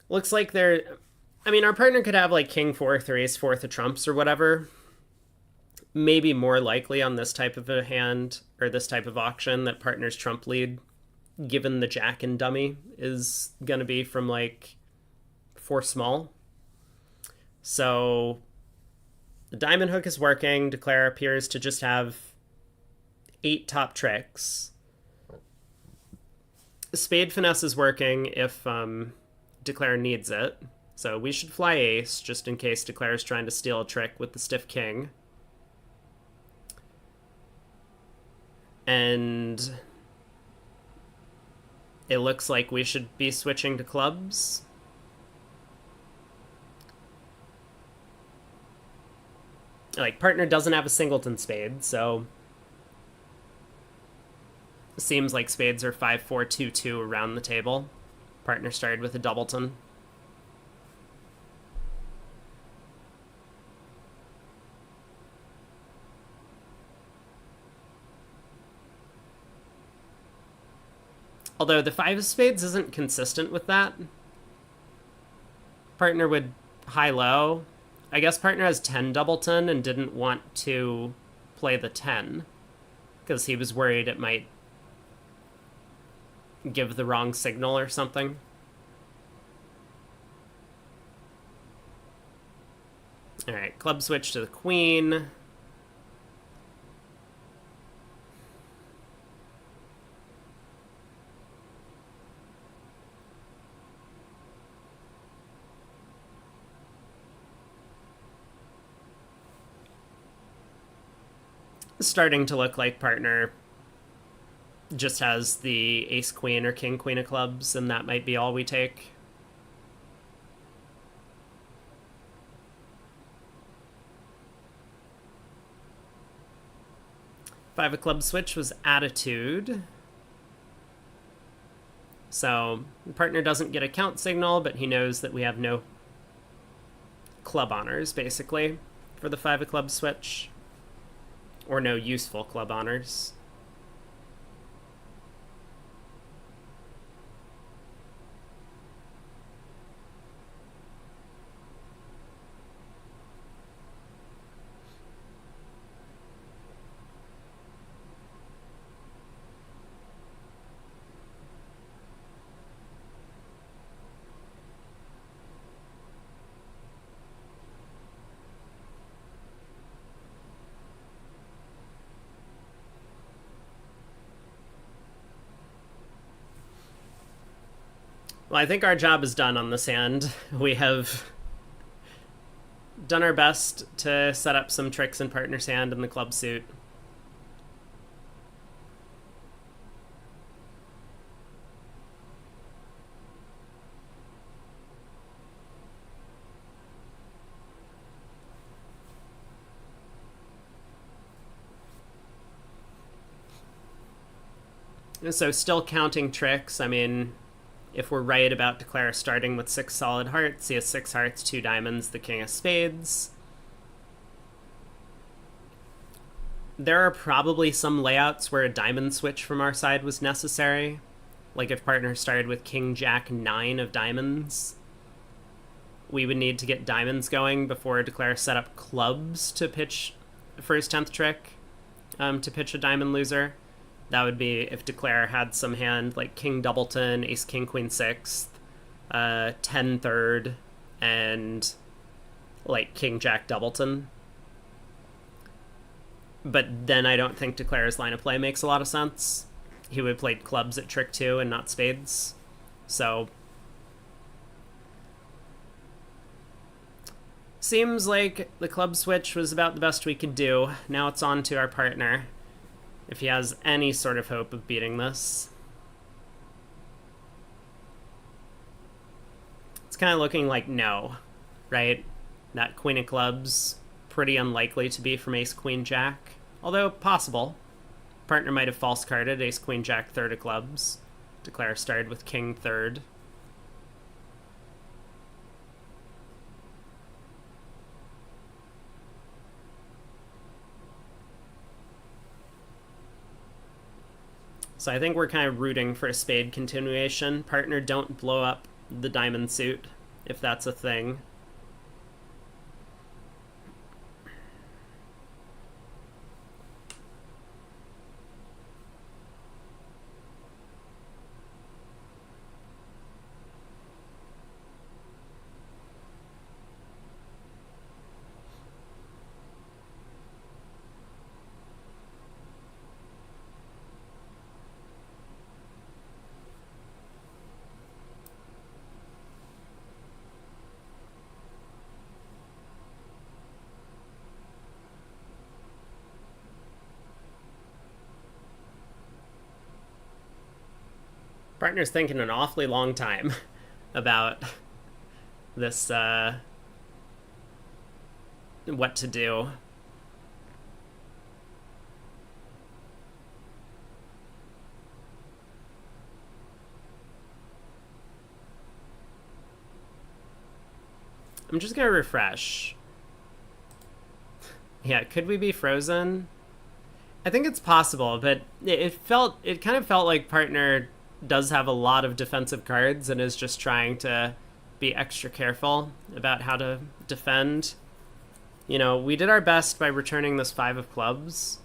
Looks like they're... I mean, our partner could have like king 4th or ace 4th of trumps or whatever. Maybe more likely on this type of a hand or this type of auction that partner's trump lead, given the jack and dummy, is going to be from like 4 small. So the diamond hook is working. Declare appears to just have 8 top tricks. Spade finesse is working if Declare needs it. So we should fly ace just in case Declare is trying to steal a trick with the stiff king. And it looks like we should be switching to clubs. Like, partner doesn't have a singleton spade, so it seems like spades are 5-4-2-2 around the table. Partner started with a doubleton. Although the 5 of spades isn't consistent with that. Partner would high-low. I guess partner has 10 doubleton and didn't want to play the 10 because he was worried it might give the wrong signal or something. All right, club switch to the queen. Starting to look like partner just has the ace queen or king queen of clubs, and that might be all we take. Five of clubs switch was attitude. So partner doesn't get a count signal, but he knows that we have no club honors basically for the 5 of clubs switch. or no useful club honors. Well, I think our job is done on this hand. We have done our best to set up some tricks in partner's hand in the club suit. So still counting tricks. I mean, if we're right about Declare starting with 6 solid hearts, he has 6 hearts, 2 diamonds, the king of spades. There are probably some layouts where a diamond switch from our side was necessary. Like if partner started with king, jack, 9 of diamonds, we would need to get diamonds going before Declare set up clubs to pitch for his 10th trick, to pitch a diamond loser. That would be if Declare had some hand like king doubleton, ace king queen sixth, 10 third, and like king jack doubleton. But then I don't think Declare's line of play makes a lot of sense. He would have played clubs at trick 2 and not spades. So seems like the club switch was about the best we could do. Now it's on to our partner, if he has any sort of hope of beating this. It's kind of looking like no, right? That queen of clubs, pretty unlikely to be from ace queen jack, although possible. Partner might have false carded ace queen jack third of clubs. Declare started with king third. So I think we're kind of rooting for a spade continuation. Partner, don't blow up the diamond suit, if that's a thing. Partner's thinking an awfully long time about this, what to do. I'm just gonna refresh. Yeah, could we be frozen? I think it's possible, but it kind of felt like partner does have a lot of defensive cards and is just trying to be extra careful about how to defend. You know, we did our best by returning this 5 of clubs,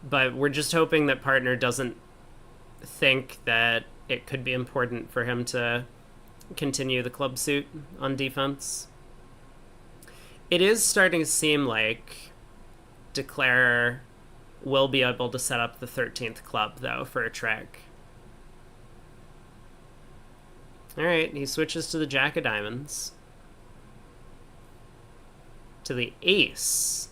but we're just hoping that partner doesn't think that it could be important for him to continue the club suit on defense. It is starting to seem like Declare will be able to set up the 13th club, though, for a trick. Alright, he switches to the jack of diamonds. To the ace.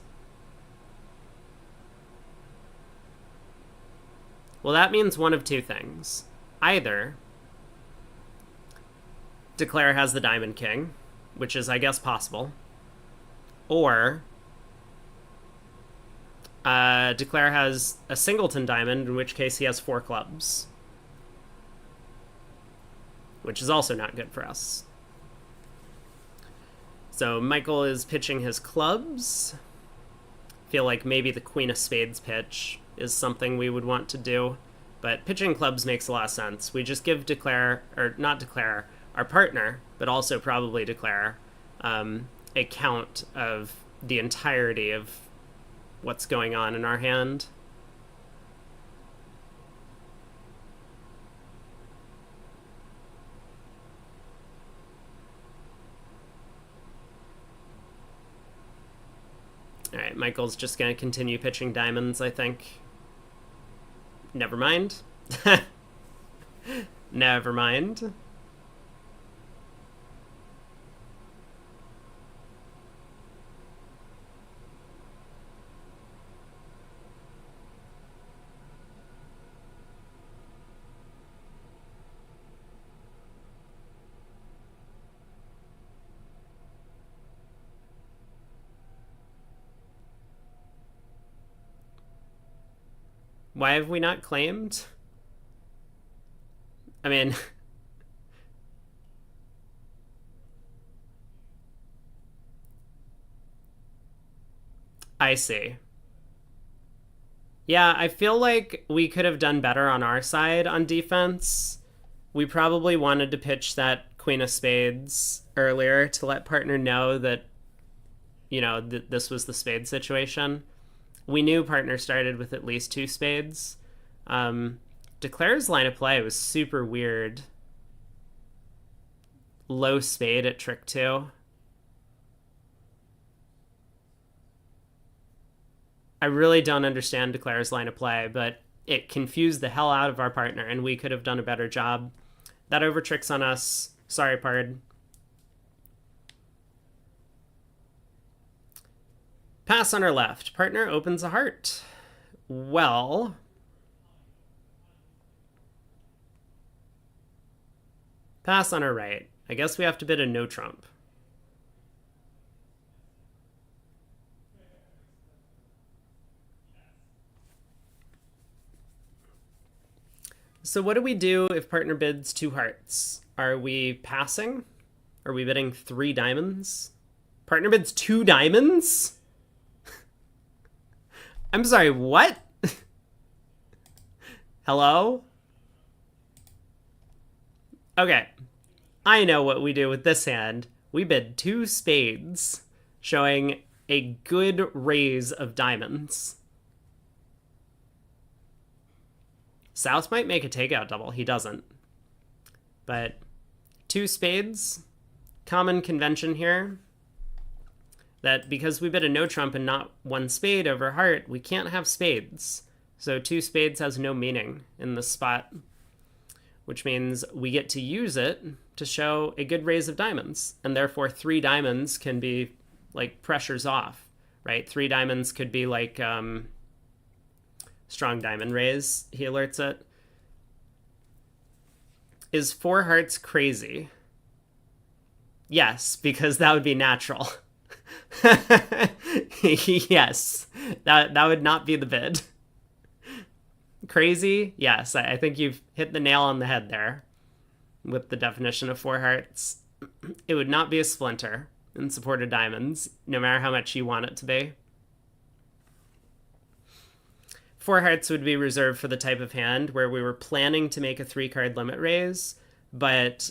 Well, that means one of two things. Either Declare has the diamond king, which is, I guess, possible, or Declare has a singleton diamond, in which case he has 4 clubs, which is also not good for us. So Michael is pitching his clubs. feel like maybe the Queen of Spades pitch is something we would want to do. But pitching clubs makes a lot of sense. We just give declare, or not declare, our partner, but also probably declare, a count of the entirety of what's going on in our hand. All right, Michael's just going to continue pitching diamonds, I think. Never mind. Never mind. Why have we not claimed? I mean, I see. Yeah, I feel like we could have done better on our side on defense. We probably wanted to pitch that Queen of Spades earlier to let partner know that, this was the spade situation. We knew partner started with at least 2 spades. Declare's line of play was super weird. Low spade at trick 2. I really don't understand Declare's line of play, but it confused the hell out of our partner, and we could have done a better job. That overtricks on us. Sorry, Pard. Pass on our left. Partner opens a heart. Well, pass on our right. I guess we have to bid a no trump. So what do we do if partner bids 2 hearts? Are we passing? Are we bidding 3 diamonds? Partner bids 2 diamonds? I'm sorry, what? Hello? Okay. I know what we do with this hand. We bid 2 spades, showing a good raise of diamonds. South might make a takeout double. He doesn't. But 2 spades, common convention here, that because we bid a no trump and not 1 spade over heart, we can't have spades. So 2 spades has no meaning in this spot, which means we get to use it to show a good raise of diamonds. And therefore 3 diamonds can be like pressures off, right? 3 diamonds could be like strong diamond raise, he alerts it. Is 4 hearts crazy? Yes, because that would be natural. Yes, that would not be the bid. Crazy? Yes, I think you've hit the nail on the head there with the definition of 4 hearts. It would not be a splinter in support of diamonds, no matter how much you want it to be. 4 hearts would be reserved for the type of hand where we were planning to make a 3-card limit raise, but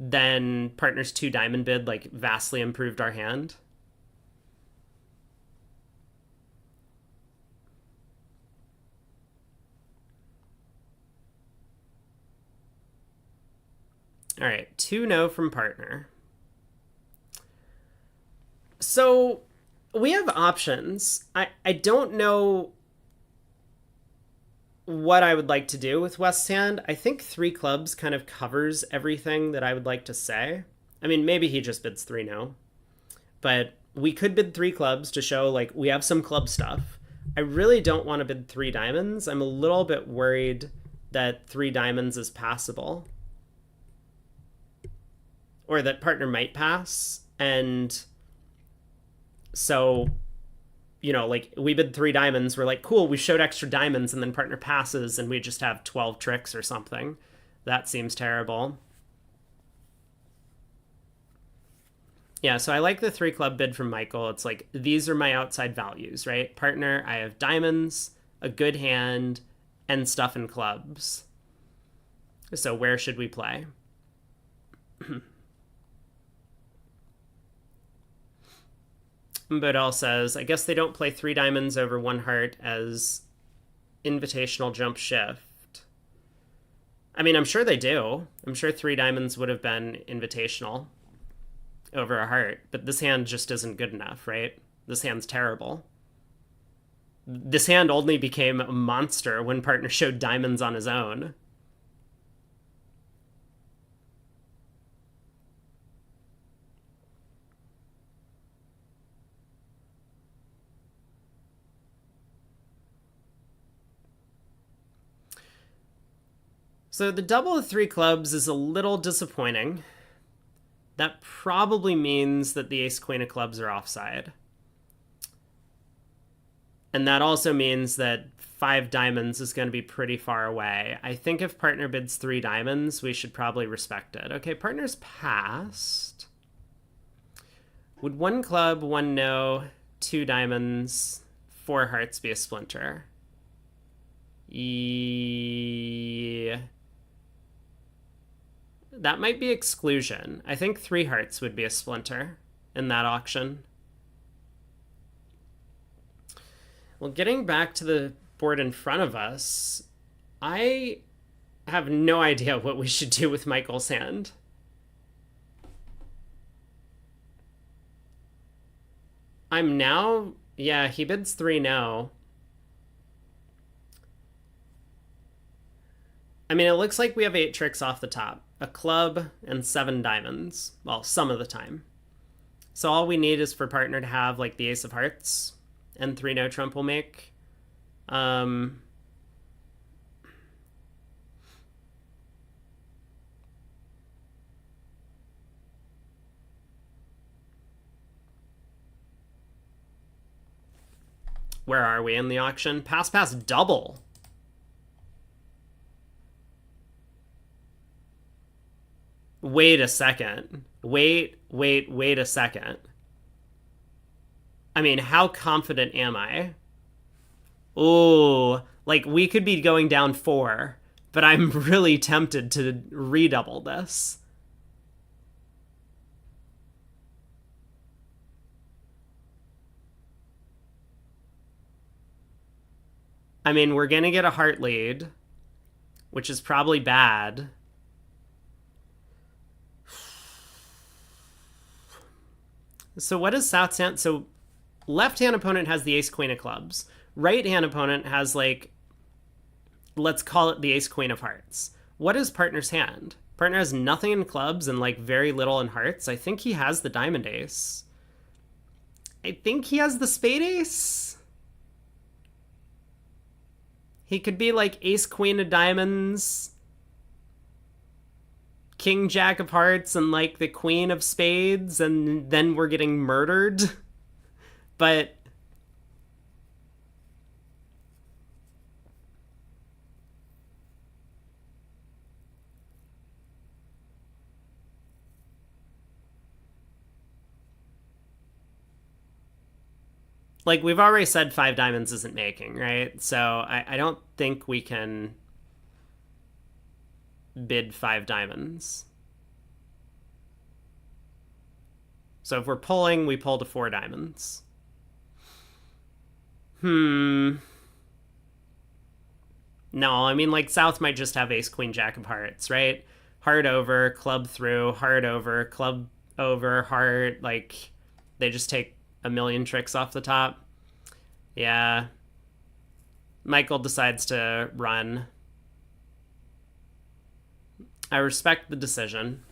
then partner's 2 diamond bid like vastly improved our hand. All right, 2 no from partner. So we have options. I don't know what I would like to do with West's hand. I think 3 clubs kind of covers everything that I would like to say. I mean, maybe he just bids 3 no. But we could bid 3 clubs to show, like, we have some club stuff. I really don't want to bid 3 diamonds. I'm a little bit worried that 3 diamonds is passable. Or that partner might pass. And so, like, we bid 3 diamonds. We're like, cool, we showed extra diamonds, and then partner passes, and we just have 12 tricks or something. That seems terrible. Yeah, so I like the 3 club bid from Michael. It's like, these are my outside values, right? Partner, I have diamonds, a good hand, and stuff in clubs. So where should we play? Bodell says, I guess they don't play 3 diamonds over 1 heart as invitational jump shift. I mean, I'm sure they do. I'm sure 3 diamonds would have been invitational over a heart, but this hand just isn't good enough, right? This hand's terrible. This hand only became a monster when partner showed diamonds on his own. So the double of 3 clubs is a little disappointing. That probably means that the ace queen of clubs are offside. And that also means that 5 diamonds is going to be pretty far away. I think if partner bids 3 diamonds, we should probably respect it. Okay, partner's passed. Would 1 club, 1 no, 2 diamonds, 4 hearts be a splinter? That might be exclusion. I think 3 hearts would be a splinter in that auction. Well, getting back to the board in front of us, I have no idea what we should do with Michael's hand. I'm now... Yeah, he bids 3 no. I mean, it looks like we have 8 tricks off the top. A club and 7 diamonds. Well, some of the time. So all we need is for partner to have, like, the ace of hearts. And 3 no trump will make. Where are we in the auction? Pass, pass, double. Wait a second. Wait a second. I mean, how confident am I? Ooh, like we could be going down 4, but I'm really tempted to redouble this. I mean, we're going to get a heart lead, which is probably bad. So what is South San? So left-hand opponent has the ace-queen of clubs. Right-hand opponent has, like, let's call it the ace-queen of hearts. What is partner's hand? Partner has nothing in clubs and, like, very little in hearts. I think he has the diamond ace. I think he has the spade ace. He could be, like, ace-queen of diamonds, king jack of hearts, and, like, the queen of spades, and then we're getting murdered. But like, we've already said 5 diamonds isn't making, right? So I don't think we can bid 5 diamonds. So if we're pulling, we pull to 4 diamonds. No, I mean, like, South might just have ace, queen, jack of hearts, right? Heart over, club through, heart over, club over, heart. Like, they just take a million tricks off the top. Yeah. Michael decides to run. I respect the decision.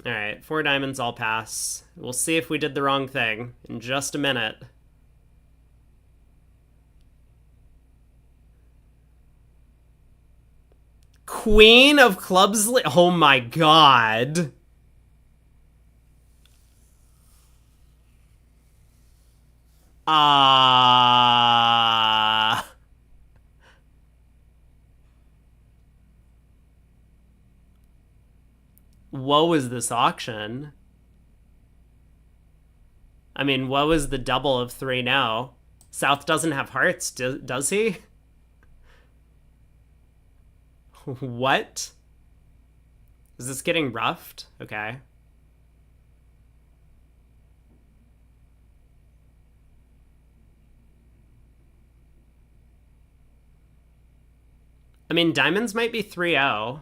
All right, 4 diamonds, all pass. We'll see if we did the wrong thing in just a minute. Queen of clubs. Oh my god. What was this auction? I mean, what was the double of 3 now? South doesn't have hearts, does he? What? Is this getting roughed? Okay. I mean, diamonds might be 3-0.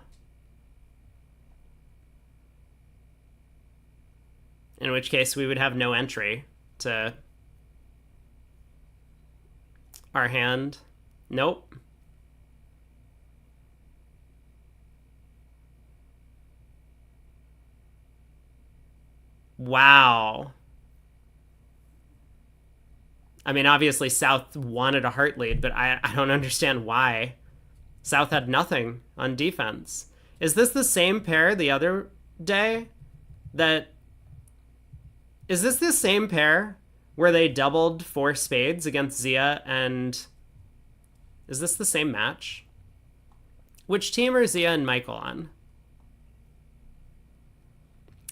In which case we would have no entry to our hand. Nope. Wow. I mean, obviously South wanted a heart lead, but I don't understand why. South had nothing on defense. Is this the same pair the other day? Is this the same pair where they doubled 4 spades against Zia and... Is this the same match? Which team are Zia and Michael on?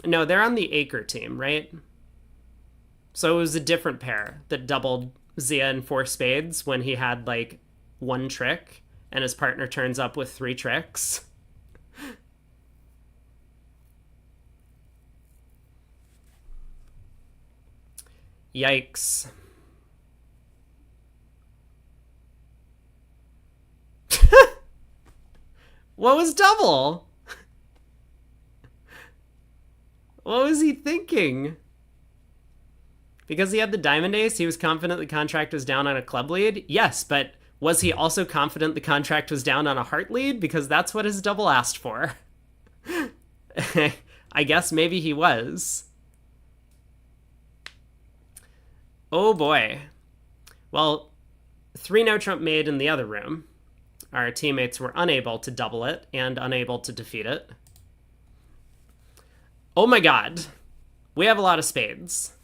No, they're on the Acre team, right? So it was a different pair that doubled Zia and 4 spades when he had, like, 1 trick, and his partner turns up with 3 tricks. Yikes. What was double? What was he thinking? Because he had the diamond ace, he was confident the contract was down on a club lead? Yes, but was he also confident the contract was down on a heart lead? Because that's what his double asked for. I guess maybe he was. Oh boy. Well, 3 no trump made in the other room. Our teammates were unable to double it and unable to defeat it. Oh my god. We have a lot of spades.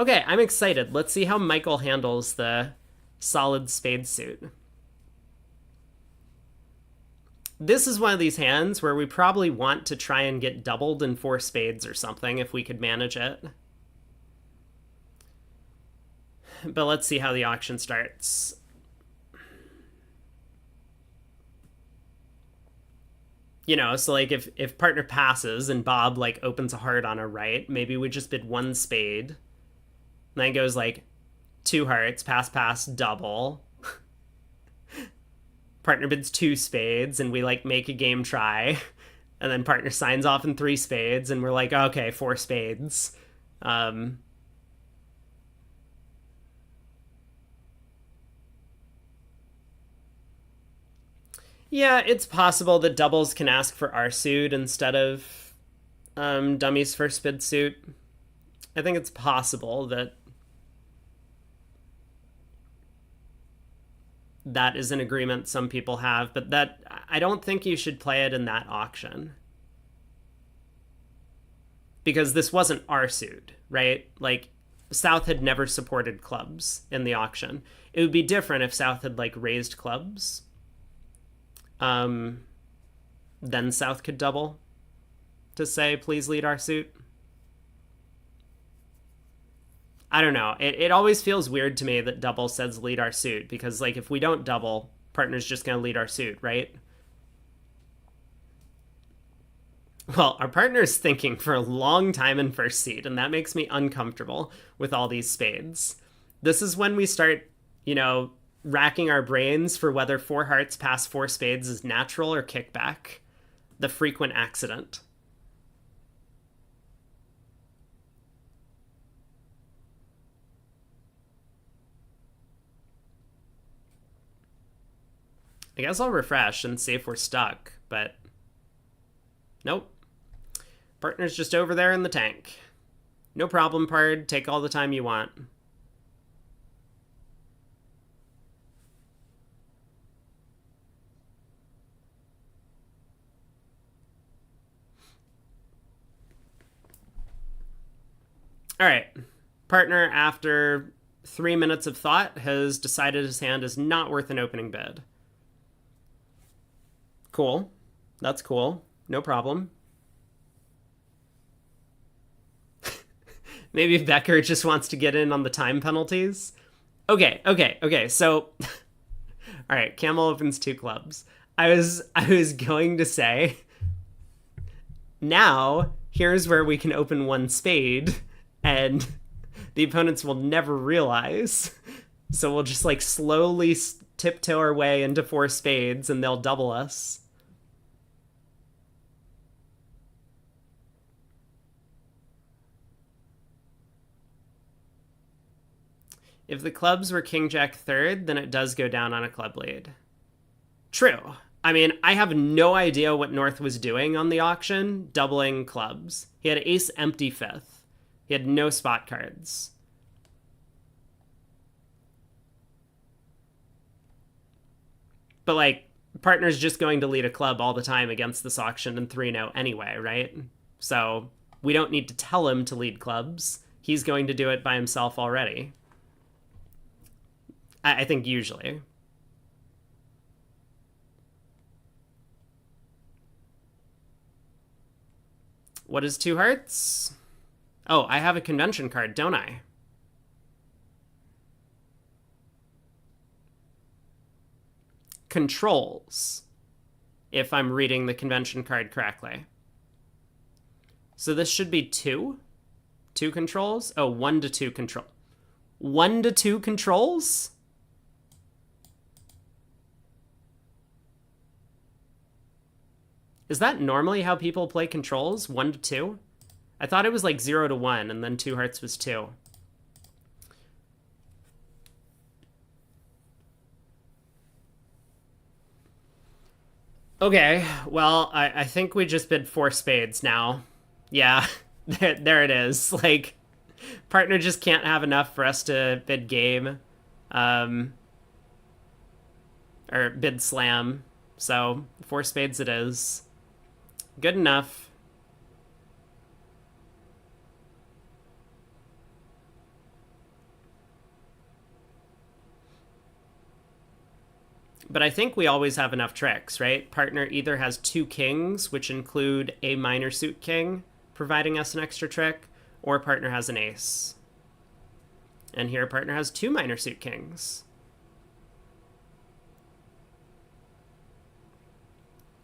Okay, I'm excited. Let's see how Michael handles the solid spade suit. This is one of these hands where we probably want to try and get doubled in 4 spades or something if we could manage it. But let's see how the auction starts. You know, so like if partner passes and Bob like opens a heart on a right, maybe we just bid 1 spade. And then goes like 2 hearts, pass, double. Partner bids 2 spades and we like make a game try. And then partner signs off in 3 spades and we're like, okay, 4 spades. Yeah, it's possible that doubles can ask for our suit instead of Dummy's first bid suit. I think it's possible that that is an agreement some people have, but that I don't think you should play it in that auction. Because this wasn't our suit, right? Like, South had never supported clubs in the auction. It would be different if South had, like, raised clubs. Then South could double to say, please lead our suit. I don't know. It always feels weird to me that double says lead our suit because, like, if we don't double, partner's just going to lead our suit, right? Well, our partner's thinking for a long time in first seat, and that makes me uncomfortable with all these spades. This is when we start, you know, racking our brains for whether 4 hearts past 4 spades is natural or kickback. The frequent accident. I guess I'll refresh and see if we're stuck, but nope. Partner's just over there in the tank. No problem, Pard. Take all the time you want. All right. Partner, after 3 minutes of thought, has decided his hand is not worth an opening bid. Cool. That's cool. No problem. Maybe Becker just wants to get in on the time penalties. Okay. So, all right, Camel opens two clubs. I was going to say, now here's where we can open one spade, and the opponents will never realize. So we'll just like slowly tiptoe our way into four spades, and they'll double us. If the clubs were King Jack third, then it does go down on a club lead. True. I mean, I have no idea what North was doing on the auction, doubling clubs. He had ace empty fifth. He had no spot cards. But like, partner's just going to lead a club all the time against this auction and 3-0 anyway, right? So we don't need to tell him to lead clubs. He's going to do it by himself already. I think usually. What is two hearts? Oh, I have a convention card, don't I? Controls, if I'm reading the convention card correctly. So this should be two? Two controls? Oh, 1 to 2 control. 1 to 2 controls? Is that normally how people play controls? 1 to 2? I thought it was like 0 to 1, and then two hearts was 2. Okay, well, I think we just bid four spades now. Yeah, there it is. Like, partner just can't have enough for us to bid game. Or bid slam. So, four spades it is. Good enough. But I think we always have enough tricks, right? Partner either has two kings, which include a minor suit king, providing us an extra trick, or partner has an ace. And here partner has two minor suit kings.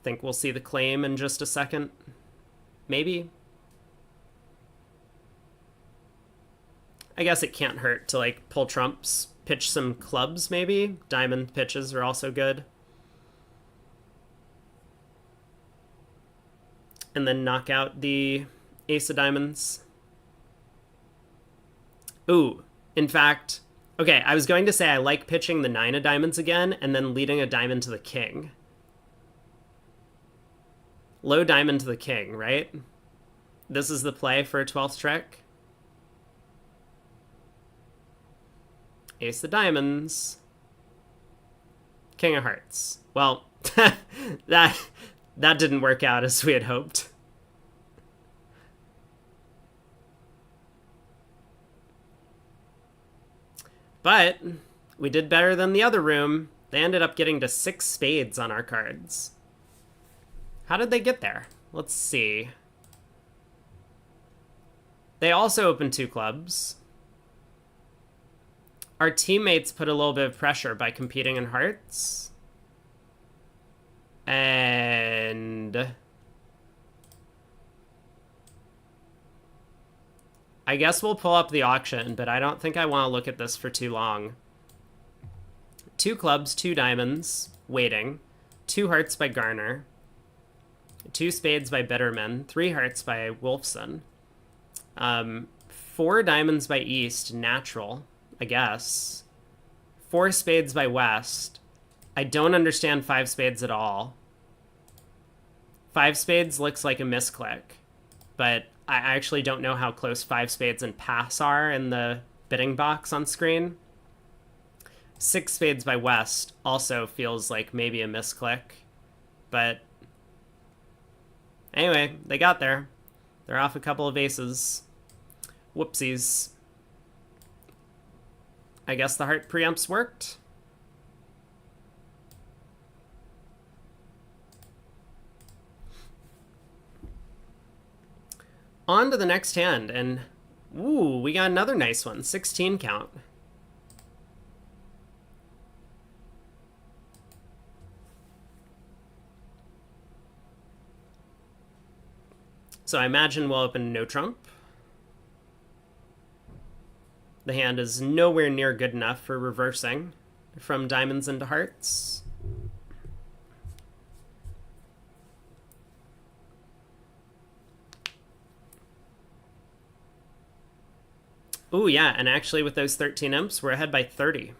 Think we'll see the claim in just a second. Maybe. I guess it can't hurt to like pull trumps, pitch some clubs maybe. Diamond pitches are also good. And then knock out the ace of diamonds. Ooh, in fact, okay, I was going to say I like pitching the 9 of diamonds again and then leading a diamond to the king. Low diamond to the king, right? This is the play for a 12th trick. Ace of diamonds. King of hearts. Well, that didn't work out as we had hoped. But we did better than the other room. They ended up getting to 6 spades on our cards. How did they get there? Let's see. They also opened 2 clubs. Our teammates put a little bit of pressure by competing in hearts. And I guess we'll pull up the auction, but I don't think I want to look at this for too long. 2 clubs, 2 diamonds, waiting. 2 hearts by Garner. 2 spades by Bitterman. 3 hearts by Wolfson. 4 diamonds by East, natural, I guess. 4 spades by West. I don't understand 5 spades at all. 5 spades looks like a misclick, but I actually don't know how close 5 spades and pass are in the bidding box on screen. 6 spades by West also feels like maybe a misclick, but anyway, they got there. They're off a couple of aces. Whoopsies. I guess the heart preempts worked. On to the next hand, and Ooh, we got another nice one. 16 count. So I imagine we'll open no trump. The hand is nowhere near good enough for reversing from diamonds into hearts. Ooh, yeah, and actually with those 13 imps, we're ahead by 30,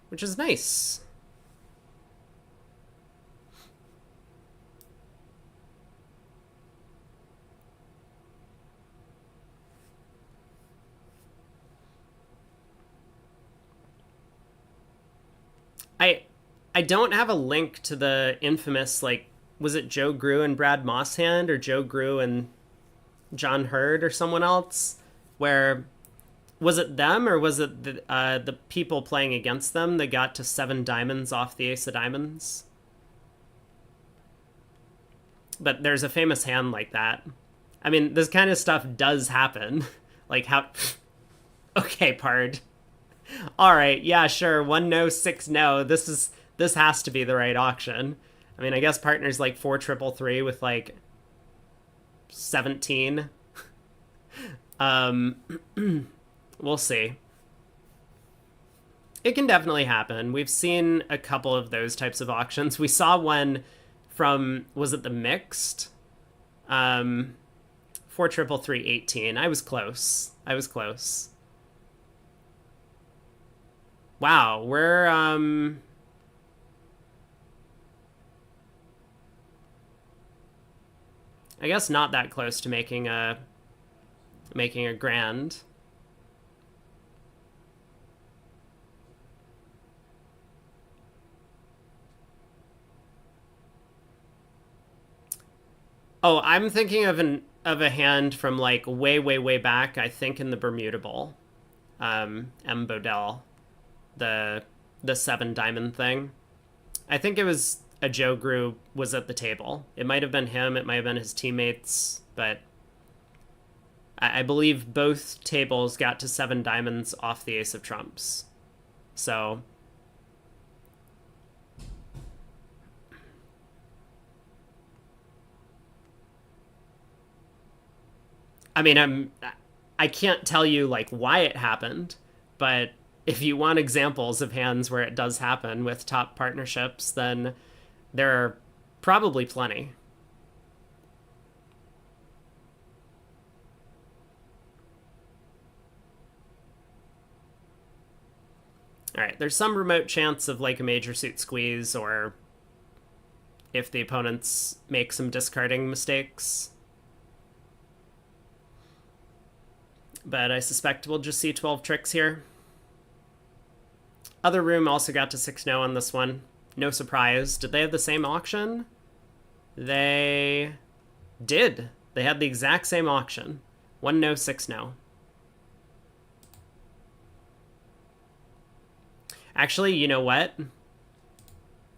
which is nice. I don't have a link to the infamous, like, was it Joe Grew and Brad Mosshand, or Joe Grew and John Hurd or someone else, where was it them or was it the people playing against them that got to 7 diamonds off the ace of diamonds? But there's a famous hand like that. I mean, this kind of stuff does happen. Like how... Okay, Pard. All right, yeah, sure. 1 no, 6 no. This has to be the right auction. I mean, I guess partner's like 4 triple 3 with like 17. We'll see. It can definitely happen. We've seen a couple of those types of auctions. We saw one from, was it the mixed? 4 triple 3 18. I was close. Wow, we're I guess not that close to making a grand. Oh, I'm thinking of a hand from like way back, I think in the Bermuda Bowl. M. Bodell. The 7 diamond thing. I think it was a Joe Grew was at the table. It might have been him, it might have been his teammates, but I believe both tables got to 7 diamonds off the ace of trumps. So I mean, I can't tell you like why it happened, but if you want examples of hands where it does happen with top partnerships, then there are probably plenty. All right, there's some remote chance of like a major suit squeeze, or if the opponents make some discarding mistakes. But I suspect we'll just see 12 tricks here. Other room also got to 6 no on this one. No surprise. Did they have the same auction? They did. They had the exact same auction. 1 no, 6 no. Actually, you know what?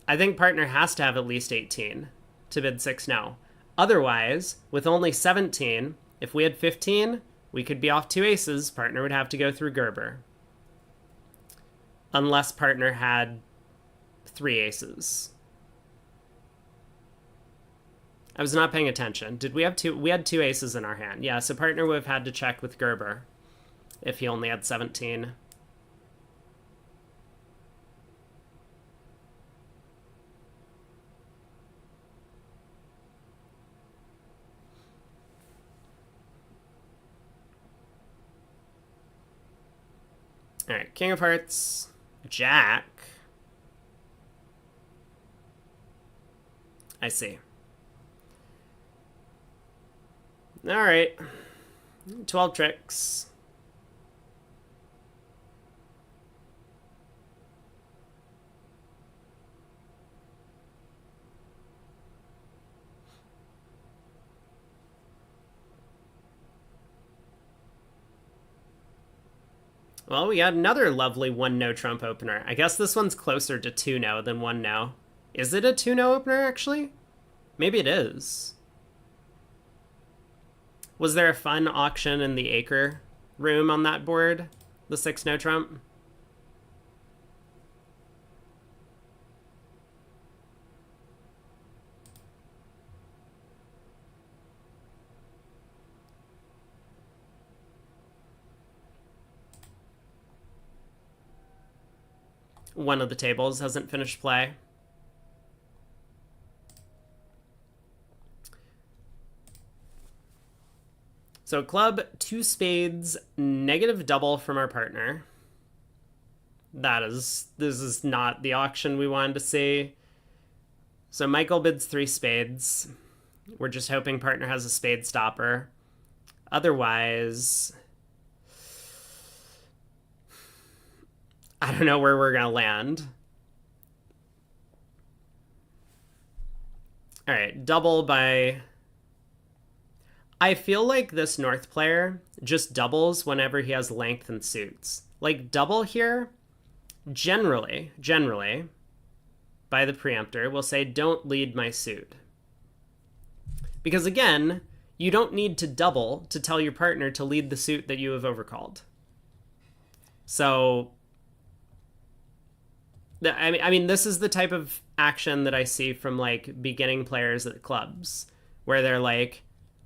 I think partner has to have at least 18 to bid 6 no. Otherwise, with only 17, if we had 15, we could be off 2 aces. Partner would have to go through Gerber. Unless partner had 3 aces. I was not paying attention. Did we have 2? We had 2 aces in our hand. Yeah, so partner would have had to check with Gerber if he only had 17. All right, King of Hearts, Jack. I see. All right, 12 tricks. Well, we got another lovely 1 no trump opener. I guess this one's closer to 2 no than 1 no. Is it a 2 no opener, actually? Maybe it is. Was there a fun auction in the Acre room on that board, the 6 no trump. One of the tables hasn't finished play. So club, 2 spades, negative double from our partner. This is not the auction we wanted to see. So Michael bids 3 spades. We're just hoping partner has a spade stopper. Otherwise, I don't know where we're going to land. All right, double by... I feel like this North player just doubles whenever he has length and suits. Like, double here, generally, by the preemptor, will say, don't lead my suit. Because again, you don't need to double to tell your partner to lead the suit that you have overcalled. So, I mean, this is the type of action that I see from, like, beginning players at clubs, where they're like,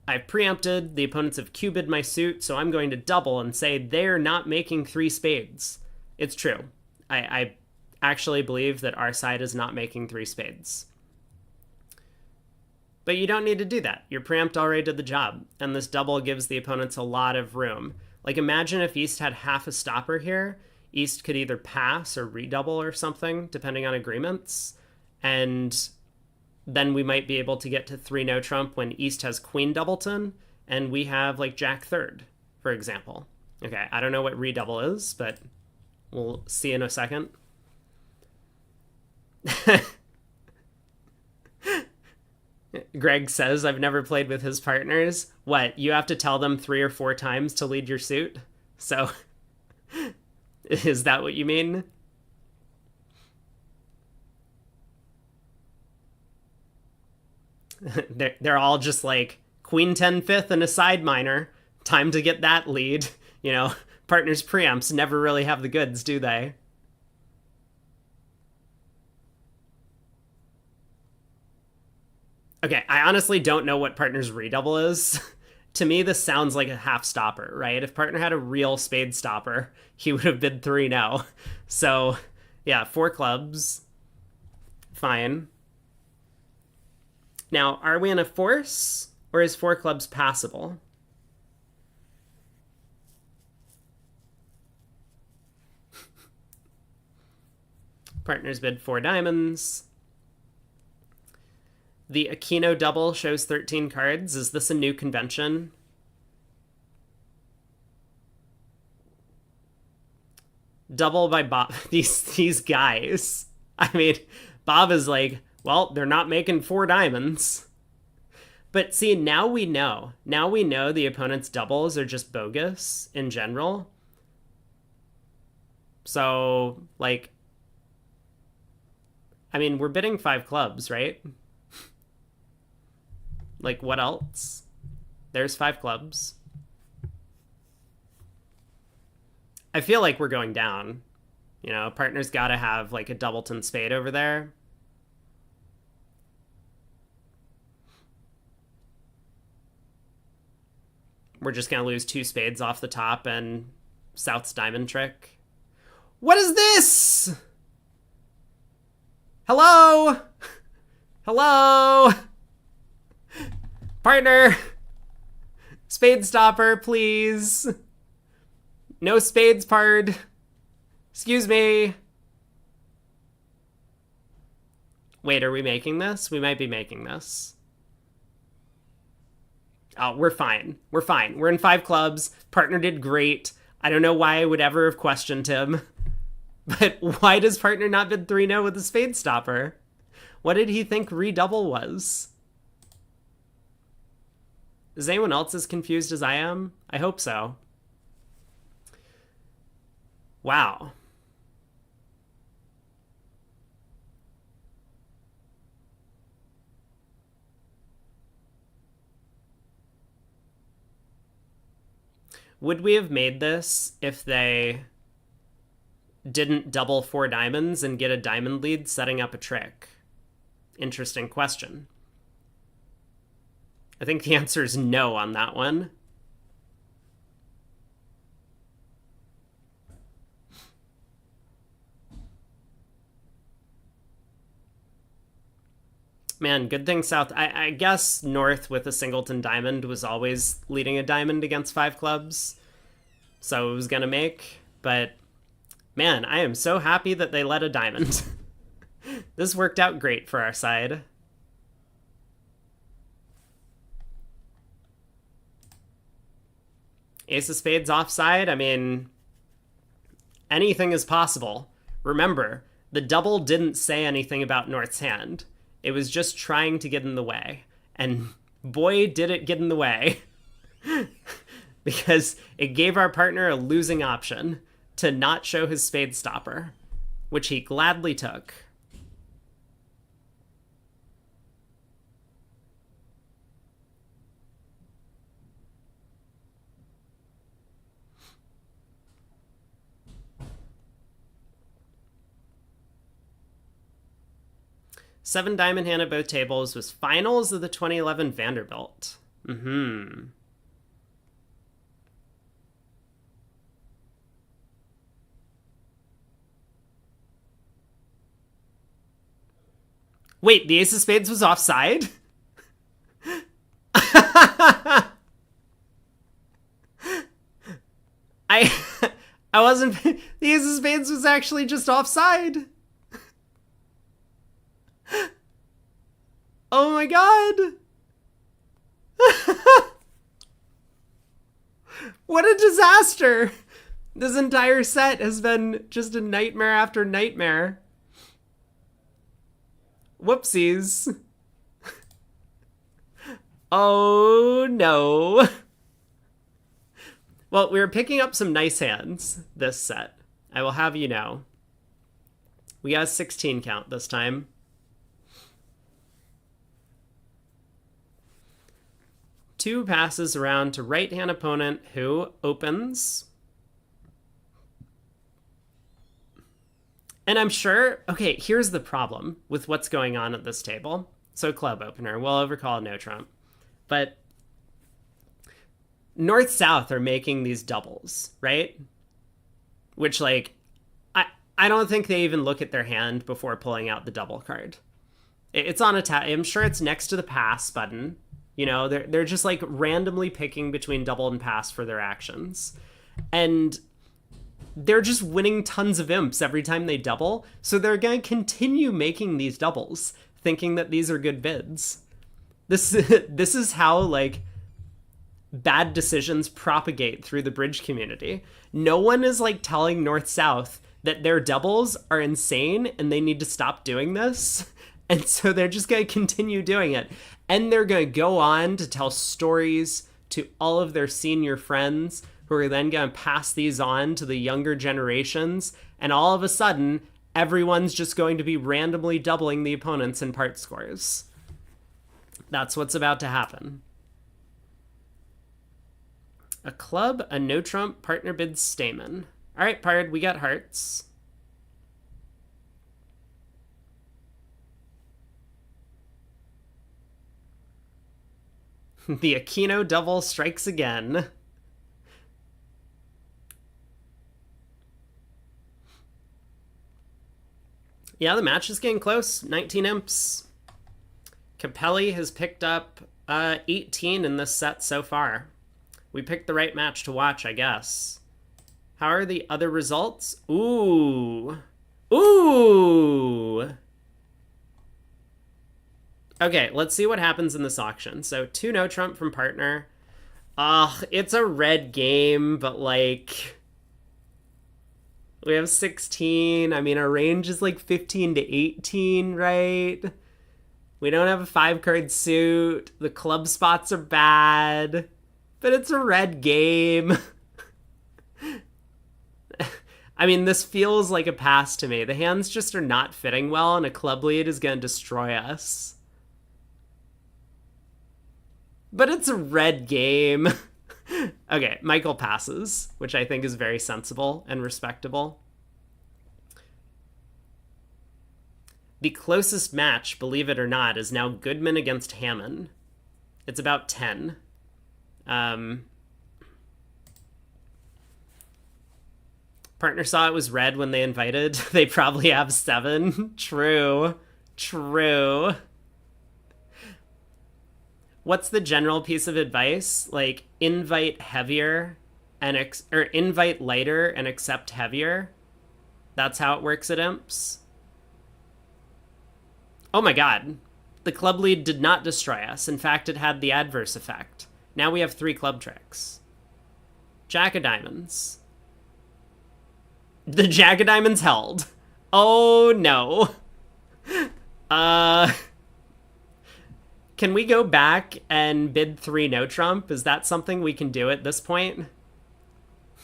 I've preempted, the opponents have cubed my suit, so I'm going to double and say they're not making 3 spades. It's true. I actually believe that our side is not making 3 spades. But you don't need to do that. Your preempt already did the job, and this double gives the opponents a lot of room. Like, imagine if East had half a stopper here. East could either pass or redouble or something, depending on agreements, and then we might be able to get to 3 no trump when East has queen doubleton and we have like jack third, for example. Okay, I don't know what redouble is, but we'll see in a second. Greg says, I've never played with his partners. What, you have to tell them 3 or 4 times to lead your suit? So, is that what you mean? They're all just like queen 10 fifth and a side minor. Time to get that lead. You know, partners preempts never really have the goods, do they? Okay, I honestly don't know what partner's redouble is. To me, this sounds like a half stopper, right? If partner had a real spade stopper, he would have bid 3 no. So, yeah, 4 clubs. Fine. Now, are we in a force, or is 4 clubs passable? Partners bid 4 diamonds. The Aquino double shows 13 cards. Is this a new convention? Double by Bob. These guys. I mean, Bob is like, well, they're not making 4 diamonds. But see, now we know. Now we know the opponent's doubles are just bogus in general. So, like, I mean, we're bidding 5 clubs, right? Like, what else? There's 5 clubs. I feel like we're going down. You know, partner's got to have, like, a doubleton spade over there. We're just going to lose 2 spades off the top and South's diamond trick. What is this? Hello? Hello? Partner! Spade stopper, please. No spades, pard. Excuse me. Wait, are we making this? We might be making this. Oh, we're fine. We're fine. We're in 5 clubs. Partner did great. I don't know why I would ever have questioned him. But why does partner not bid 3 no with the spade stopper? What did he think redouble was? Is anyone else as confused as I am? I hope so. Wow. Would we have made this if they didn't double 4 diamonds and get a diamond lead setting up a trick? Interesting question. I think the answer is no on that one. Man, good thing South... I guess North with a singleton diamond was always leading a diamond against 5 clubs. So it was going to make. But, man, I am so happy that they led a diamond. This worked out great for our side. Ace of Spades offside. I mean, anything is possible. Remember, the double didn't say anything about North's hand. It was just trying to get in the way. And boy, did it get in the way. Because it gave our partner a losing option to not show his spade stopper, which he gladly took. Seven diamond hand at both tables was finals of the 2011 Vanderbilt. Wait, the Ace of Spades was offside? I wasn't... The Ace of Spades was actually just offside. Oh my god! What a disaster! This entire set has been just a nightmare after nightmare. Whoopsies. Oh no. Well, we were picking up some nice hands this set. I will have you know. We got a 16 count this time. Two passes around to right-hand opponent who opens. And I'm sure... Okay, here's the problem with what's going on at this table. So club opener, we'll overcall no trump. But North-South are making these doubles, right? Which, like, I don't think they even look at their hand before pulling out the double card. It's on a tab. I'm sure it's next to the pass button. You know, they're just like randomly picking between double and pass for their actions. And they're just winning tons of imps every time they double. So they're going to continue making these doubles, thinking that these are good bids. This is how, like, bad decisions propagate through the bridge community. No one is, like, telling North-South that their doubles are insane and they need to stop doing this. And so they're just going to continue doing it. And they're going to go on to tell stories to all of their senior friends who are then going to pass these on to the younger generations. And all of a sudden, everyone's just going to be randomly doubling the opponents in part scores. That's what's about to happen. A club, a no trump, partner bids Stamen. All right, Pard, we got hearts. The Aquino double strikes again. Yeah, the match is getting close. 19 imps. Capelli has picked up 18 in this set so far. We picked the right match to watch, I guess. How are the other results? Ooh. Ooh. Okay, let's see what happens in this auction. So 2 no trump from partner. Ugh, it's a red game, but like... We have 16. I mean, our range is like 15 to 18, right? We don't have a 5-card suit. The club spots are bad. But it's a red game. I mean, this feels like a pass to me. The hands just are not fitting well, and a club lead is going to destroy us. But it's a red game. Okay, Michael passes, which I think is very sensible and respectable. The closest match, believe it or not, is now Goodman against Hammond. It's about 10. Partner saw it was red when they invited. They probably have 7. True. True. What's the general piece of advice? Like, invite heavier and or invite lighter and accept heavier. That's how it works at Imps. Oh my god. The club lead did not destroy us. In fact, it had the adverse effect. Now we have 3 club tricks. Jack of diamonds. The Jack of diamonds held. Oh no. Can we go back and bid 3 no trump? Is that something we can do at this point?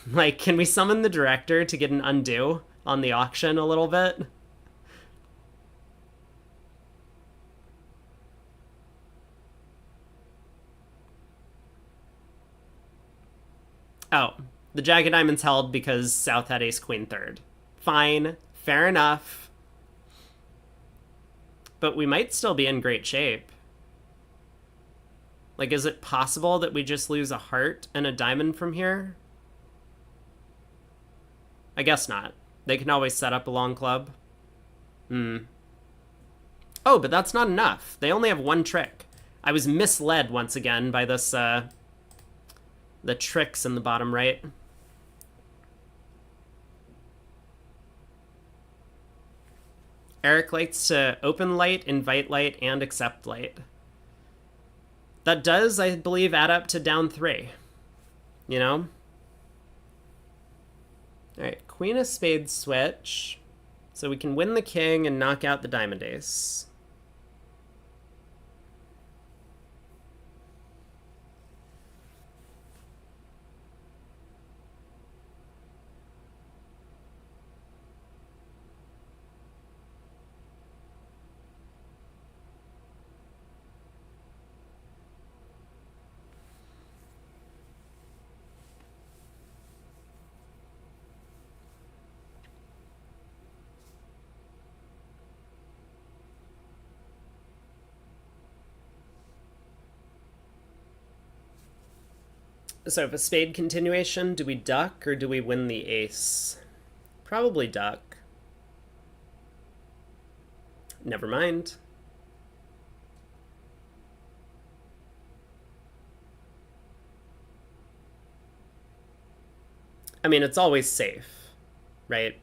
Like, can we summon the director to get an undo on the auction a little bit? Oh, the Jack of diamonds held because South had ace queen third. Fine, fair enough. But we might still be in great shape. Like, is it possible that we just lose a heart and a diamond from here? I guess not. They can always set up a long club. Oh, but that's not enough. They only have 1 trick. I was misled once again by this, the tricks in the bottom right. Eric likes to open light, invite light, and accept light. That does, I believe, add up to down 3. You know? Alright, Queen of Spades switch. So we can win the king and knock out the diamond ace. So if a spade continuation, do we duck or do we win the ace? Probably duck. Never mind. I mean, it's always safe, right?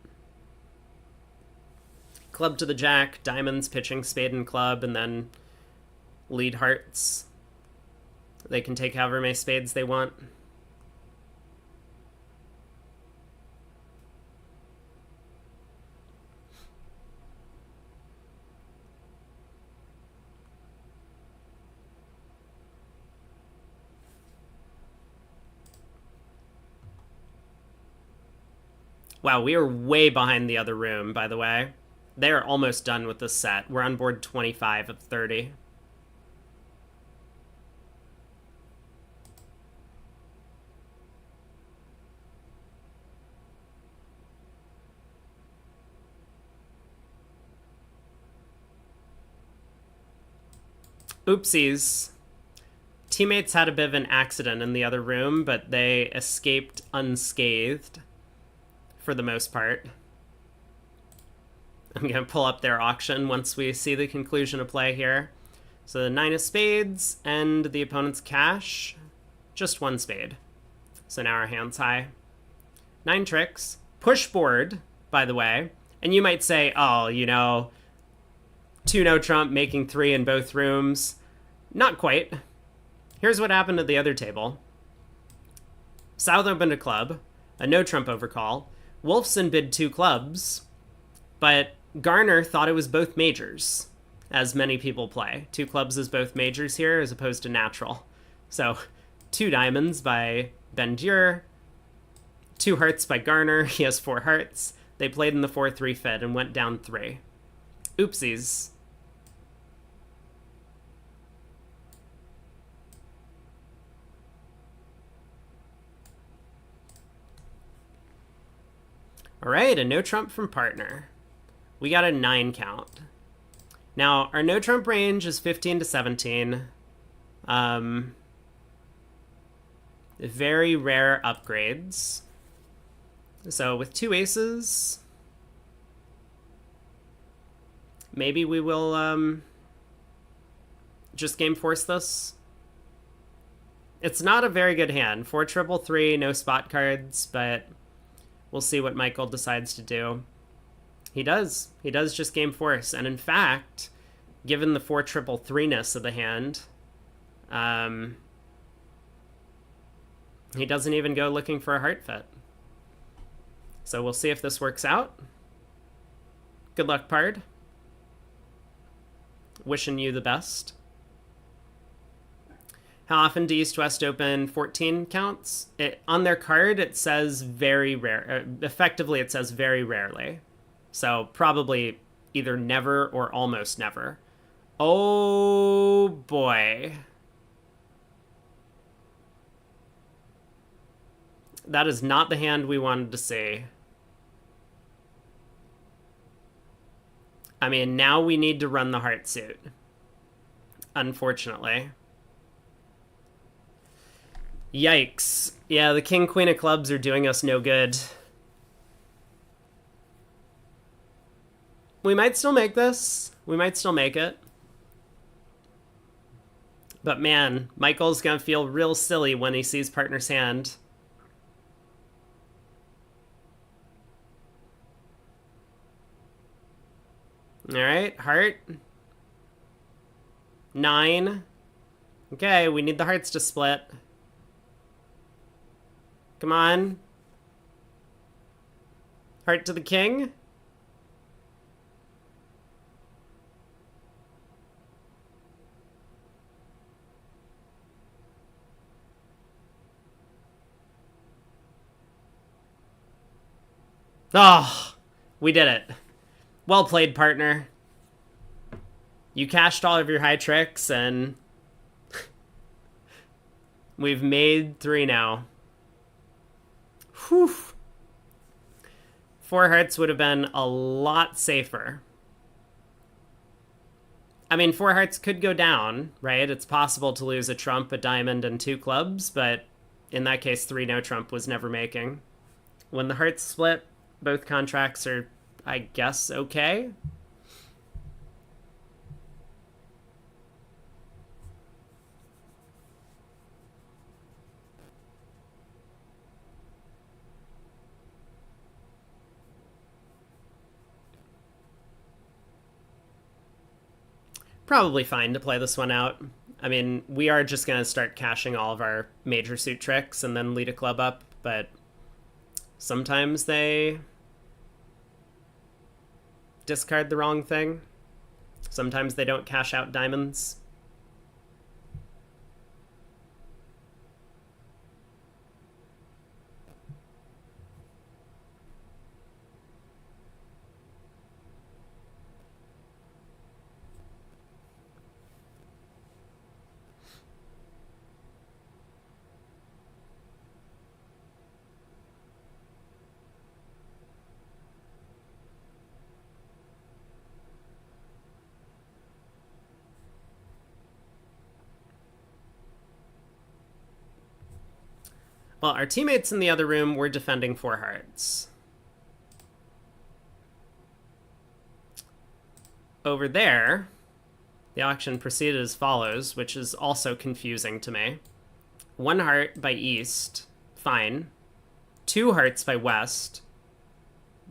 Club to the jack, diamonds, pitching, spade, and club, and then lead hearts. They can take however many spades they want. Wow, we are way behind the other room, by the way. They are almost done with this set. We're on board 25 of 30. Oopsies. Teammates had a bit of an accident in the other room, but they escaped unscathed for the most part. I'm going to pull up their auction once we see the conclusion of play here. So the 9 of spades and the opponent's cash. Just 1 spade. So now our hand's high. 9 tricks. Push board, by the way. And you might say, oh, you know, 2 no trump, making 3 in both rooms. Not quite. Here's what happened at the other table. South opened a club, a no trump overcall. Wolfson bid 2 clubs, but Garner thought it was both majors, as many people play. 2 clubs is both majors here, as opposed to natural. So, 2 diamonds by Ben Dure, 2 hearts by Garner. He has 4 hearts. They played in the 4-3 fed and went down 3. Oopsies. All right, a no trump from partner. We got a 9 count. Now, our no trump range is 15 to 17. Very rare upgrades. So with 2 aces, maybe we will just game force this. It's not a very good hand. 4 triple 3, no spot cards, but we'll see what Michael decides to do. He does just game force, and in fact, given the 4 triple 3-ness of the hand, he doesn't even go looking for a heart fit. So we'll see if this works out. Good luck, Pard. Wishing you the best. How often do East-West open 14 counts? On their card, it says very rare. Effectively, it says very rarely. So probably either never or almost never. Oh, boy. That is not the hand we wanted to see. I mean, now we need to run the heart suit. Unfortunately. Yikes. Yeah, the king, queen of clubs are doing us no good. We might still make this. We might still make it. But man, Michael's gonna feel real silly when he sees partner's hand. All right, heart. 9. Okay, we need the hearts to split. Come on. Heart to the king. Oh, we did it. Well played, partner. You cashed all of your high tricks, and we've made 3 now. Whew. 4 hearts would have been a lot safer. I mean, 4 hearts could go down, right? It's possible to lose a trump, a diamond, and 2 clubs, but in that case, 3 no trump was never making. When the hearts split, both contracts are, I guess, okay. Probably fine to play this one out. I mean, we are just going to start cashing all of our major suit tricks and then lead a club up, but sometimes they discard the wrong thing. Sometimes they don't cash out diamonds. Well, our teammates in the other room were defending 4 hearts. Over there, the auction proceeded as follows, which is also confusing to me. 1 heart by East, fine. 2 hearts by West.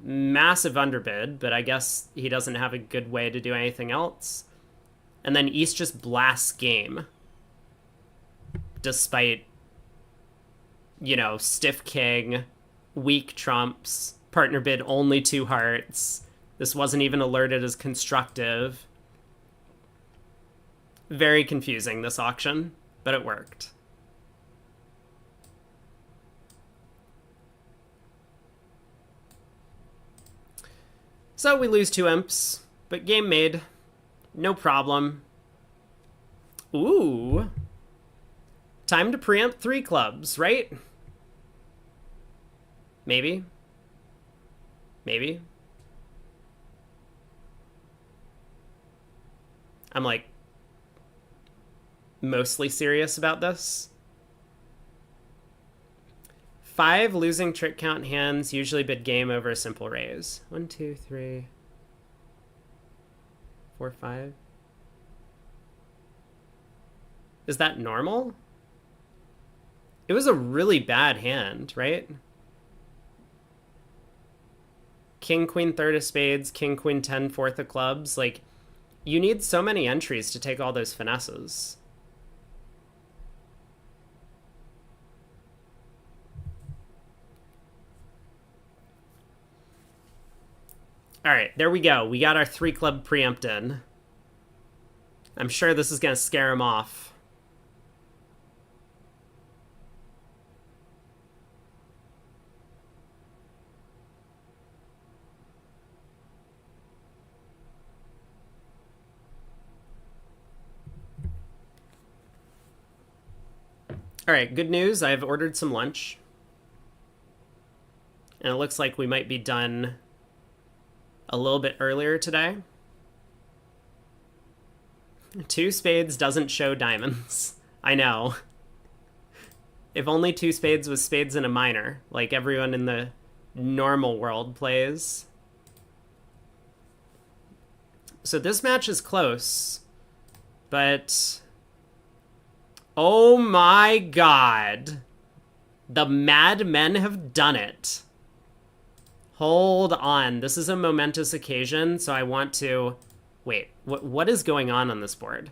Massive underbid, but I guess he doesn't have a good way to do anything else. And then East just blasts game. Despite, you know, stiff king, weak trumps, partner bid only 2 hearts. This wasn't even alerted as constructive. Very confusing, this auction, but it worked. So we lose 2 imps, but game made. No problem. Ooh. Time to preempt 3 clubs, right? Maybe. Maybe. I'm like mostly serious about this. 5 losing trick count hands usually bid game over a simple raise. 1, 2, 3, 4, 5. Is that normal? It was a really bad hand, right? King, queen, third of spades, king, queen, 10, fourth of clubs. Like, you need so many entries to take all those finesses. All right, there we go. We got our 3 club preempt in. I'm sure this is going to scare him off. All right, good news. I've ordered some lunch. And it looks like we might be done a little bit earlier today. 2 spades doesn't show diamonds. I know. If only 2 spades was spades in a minor, like everyone in the normal world plays. So this match is close, but oh my god. The Mad Men have done it. Hold on. This is a momentous occasion, so I want to... Wait, what is going on this board?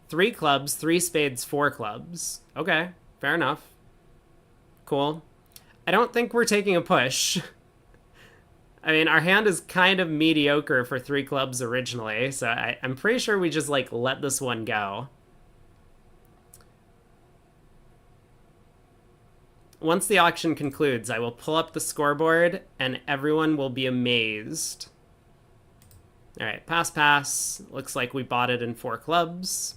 3 clubs, 3 spades, 4 clubs. Okay, fair enough. Cool. I don't think we're taking a push. I mean, our hand is kind of mediocre for 3 clubs originally, so I'm pretty sure we just, like, let this one go. Once the auction concludes, I will pull up the scoreboard, and everyone will be amazed. All right, pass, pass. Looks like we bought it in 4 clubs.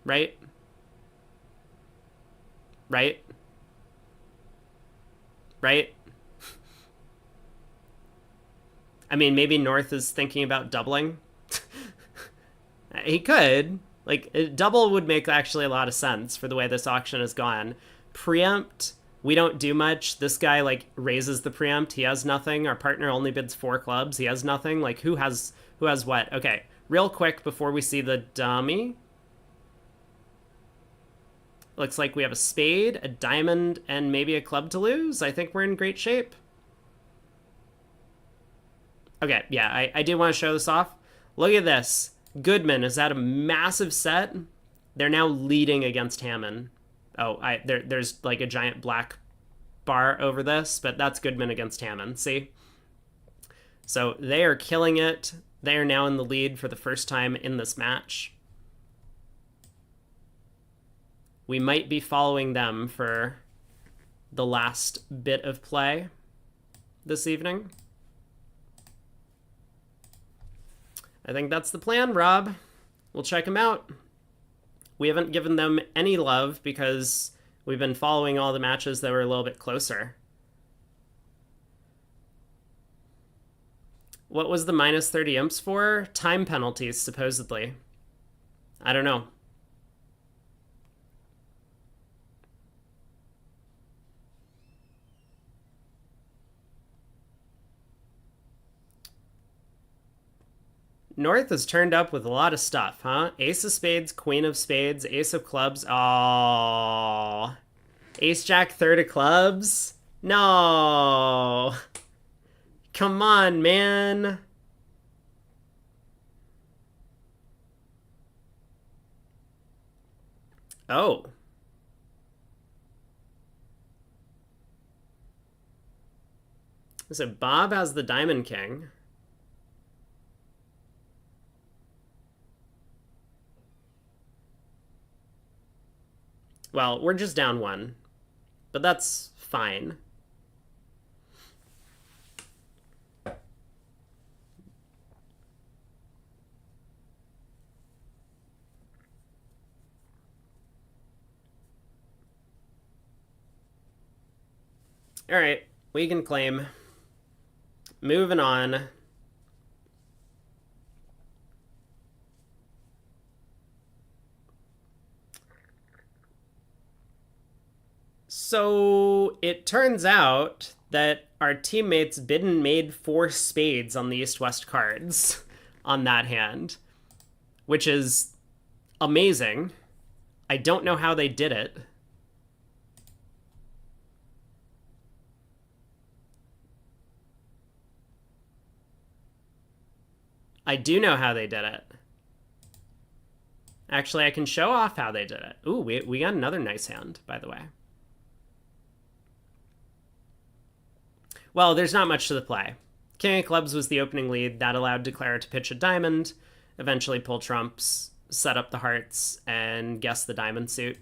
Right? Right? Right? I mean, maybe North is thinking about doubling. He could. Like, double would make actually a lot of sense for the way this auction has gone. Preempt, we don't do much. This guy, like, raises the preempt. He has nothing. Our partner only bids 4 clubs. He has nothing. Like, who has what? Okay, real quick before we see the dummy. Looks like we have a spade, a diamond, and maybe a club to lose. I think we're in great shape. Okay, yeah, I do want to show this off. Look at this. Goodman is at a massive set. They're now leading against Hammond. Oh, there's like a giant black bar over this, but that's Goodman against Hammond. See? So they are killing it. They are now in the lead for the first time in this match. We might be following them for the last bit of play this evening. I think that's the plan, Rob. We'll check them out. We haven't given them any love because we've been following all the matches that were a little bit closer. What was the minus 30 imps for? Time penalties, supposedly. I don't know. North has turned up with a lot of stuff, huh? Ace of spades, queen of spades, ace of clubs. Oh, ace jack, third of clubs. No, come on, man. Oh, so Bob has the diamond king. Well, we're just down 1, but that's fine. All right, we can claim. Moving on. So it turns out that our teammates bid and made 4 spades on the east-west cards on that hand, which is amazing. I don't know how they did it. I do know how they did it. Actually, I can show off how they did it. Ooh, we got another nice hand, by the way. Well, there's not much to the play. King of clubs was the opening lead. That allowed Declare to pitch a diamond, eventually pull trumps, set up the hearts, and guess the diamond suit.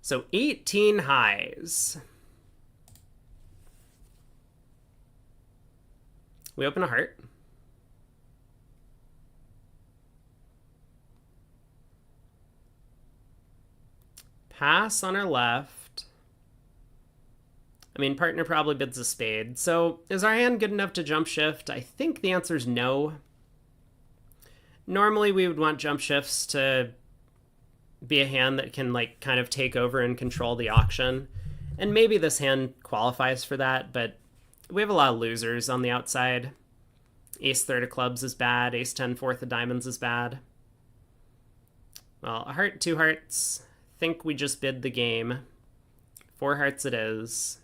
So 18 highs. We open a heart. Pass on our left. I mean, partner probably bids a spade. So is our hand good enough to jump shift? I think the answer is no. Normally we would want jump shifts to be a hand that can like kind of take over and control the auction. And maybe this hand qualifies for that, but we have a lot of losers on the outside. Ace third of clubs is bad. Ace 10 fourth of diamonds is bad. Well, a heart, 2 hearts. Think we just bid the game. 4 hearts it is.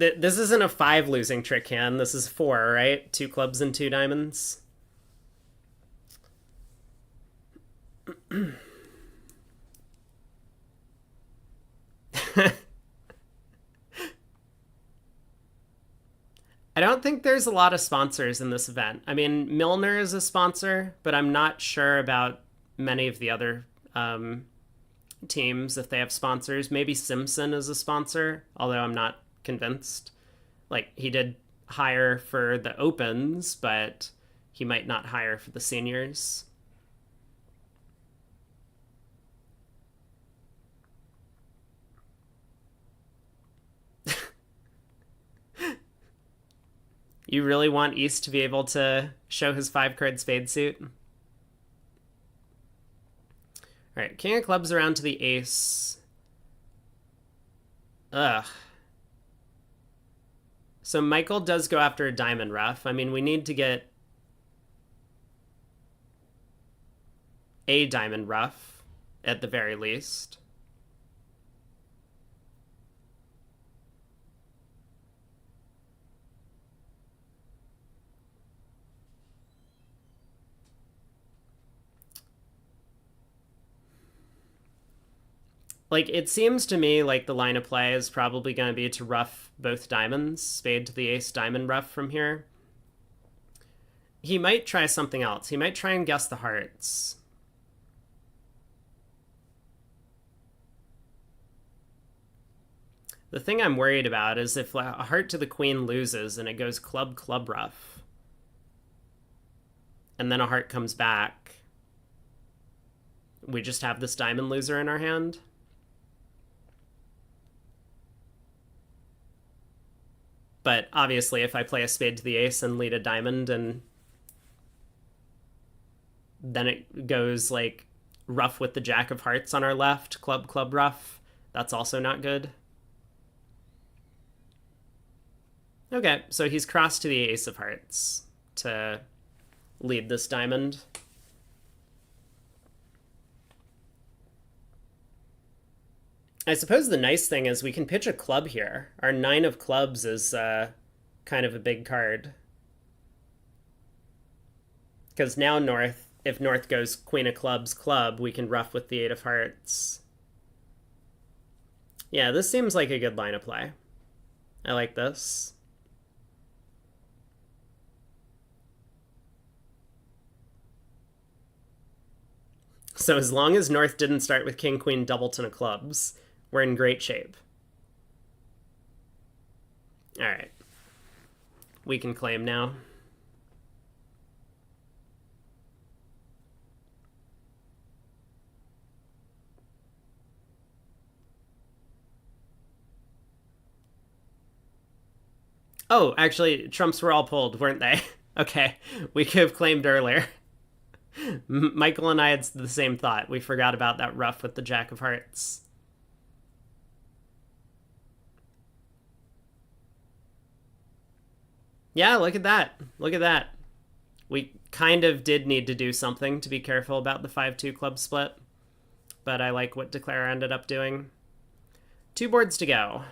This isn't a 5 losing trick hand. This is 4, right? 2 clubs and 2 diamonds. I don't think there's a lot of sponsors in this event. I mean, Milner is a sponsor, but I'm not sure about many of the other teams if they have sponsors. Maybe Simpson is a sponsor, although I'm not convinced. Like, he did hire for the opens, but he might not hire for the seniors. You really want East to be able to show his 5-card spade suit? All right, king of clubs around to the ace. Ugh. So Michael does go after a diamond rough. I mean, we need to get a diamond rough at the very least. Like, it seems to me like the line of play is probably going to be to rough both diamonds, spade to the ace, diamond rough from here. He might try something else. He might try and guess the hearts. The thing I'm worried about is if a heart to the queen loses and it goes club, club rough, and then a heart comes back, we just have this diamond loser in our hand. But obviously, if I play a spade to the ace and lead a diamond, and then it goes like rough with the jack of hearts on our left, club, club, rough, that's also not good. Okay, so he's crossed to the ace of hearts to lead this diamond. I suppose the nice thing is we can pitch a club here. Our 9 of clubs is kind of a big card. Because now North, if North goes queen of clubs, club, we can rough with the 8 of hearts. Yeah, this seems like a good line of play. I like this. So as long as North didn't start with King, Queen, Doubleton of clubs, we're in great shape. All right. We can claim now. Oh, actually, trumps were all pulled, weren't they? Okay, we could have claimed earlier. Michael and I had the same thought. We forgot about that ruff with the Jack of Hearts. Yeah, look at that. Look at that. We kind of did need to do something to be careful about the 5-2 club split, but I like what Declare ended up doing. 2 boards to go.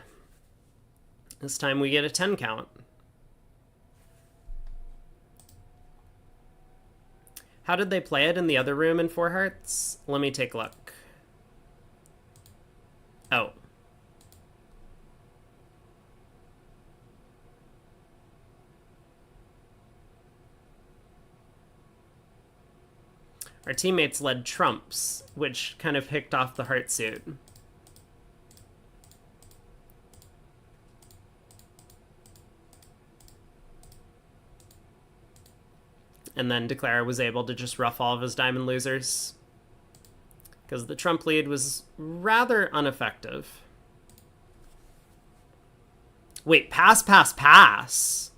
This time we get a 10 count. How did they play it in the other room in 4 hearts? Let me take a look. Oh. Our teammates led trumps, which kind of picked off the heart suit. And then Declare was able to just ruff all of his diamond losers, because the trump lead was rather ineffective. Wait, pass, pass, pass.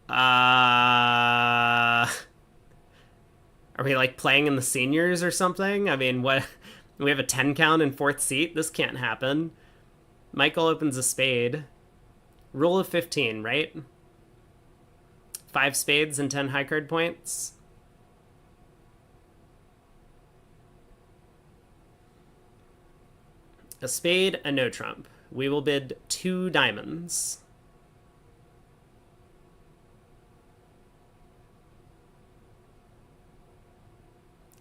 Are we like playing in the seniors or something? I mean, what? We have a 10 count in 4th seat? This can't happen. Michael opens a spade. Rule of 15, right? 5 spades and 10 high card points. A spade, a no trump. We will bid 2 diamonds.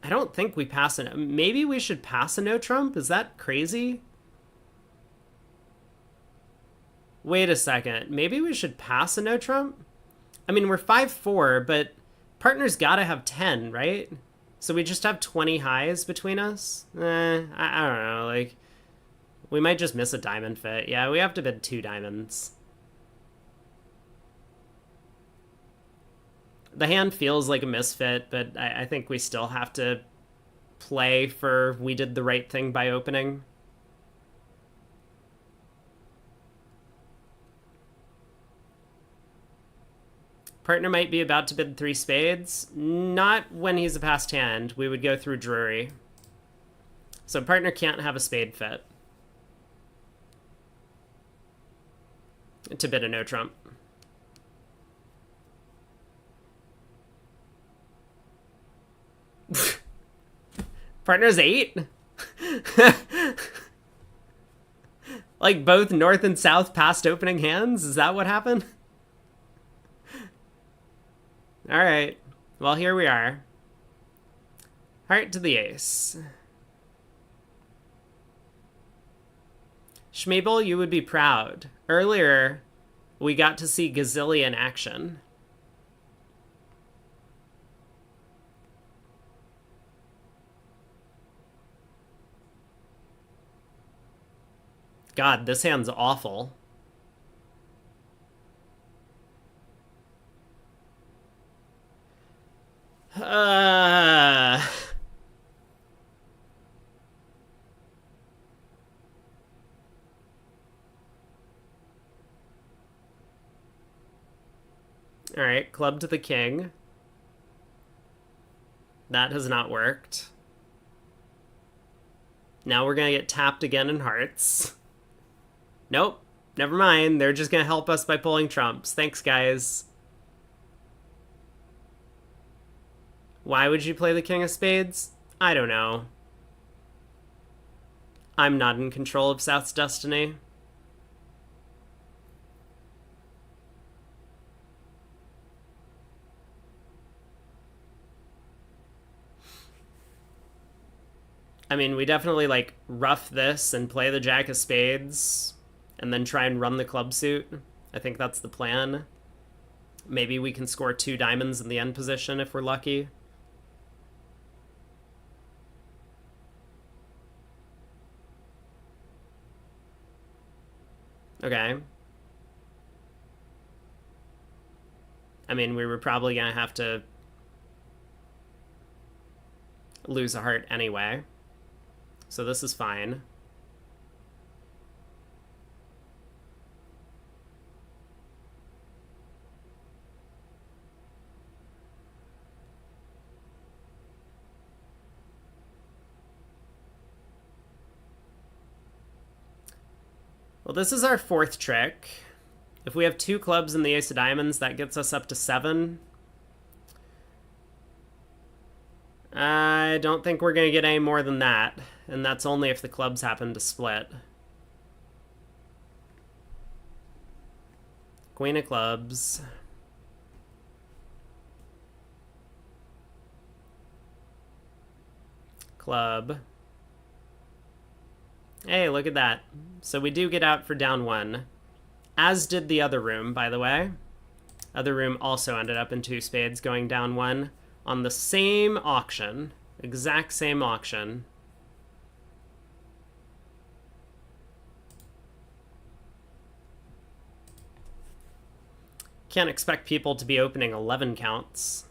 I don't think we pass a... Maybe we should pass a no trump? Is that crazy? Wait a second. Maybe we should pass a no trump? I mean, we're 5-4, but partner's gotta have 10, right? So we just have 20 highs between us? I don't know, like... We might just miss a diamond fit. Yeah, we have to bid 2 diamonds. The hand feels like a misfit, but I think we still have to play for we did the right thing by opening. Partner might be about to bid 3 spades. Not when he's a passed hand. We would go through Drury. So partner can't have a spade fit to bid a no trump. Partner's 8? Like both north and south passed opening hands? Is that what happened? Alright. Well, here we are. Heart to the ace. Schmabel, you would be proud. Earlier, we got to see Gazillion in action. God, this hand's awful. All right, club to the king. That has not worked. Now we're gonna get tapped again in hearts. Nope, never mind. They're just gonna help us by pulling trumps. Thanks, guys. Why would you play the king of spades? I don't know. I'm not in control of South's destiny. I mean, we definitely, like, rough this and play the jack of spades and then try and run the club suit. I think that's the plan. Maybe we can score 2 diamonds in the end position if we're lucky. Okay. I mean, we were probably going to have to lose a heart anyway. So this is fine. Well, this is our fourth trick. If we have 2 clubs and the ace of diamonds, that gets us up to 7. I don't think we're going to get any more than that, and that's only if the clubs happen to split. Queen of clubs. Club. Hey, look at that. So we do get out for down 1. As did the other room, by the way. Other room also ended up in 2 spades going down 1 on the same auction. Exact same auction. Can't expect people to be opening 11 counts.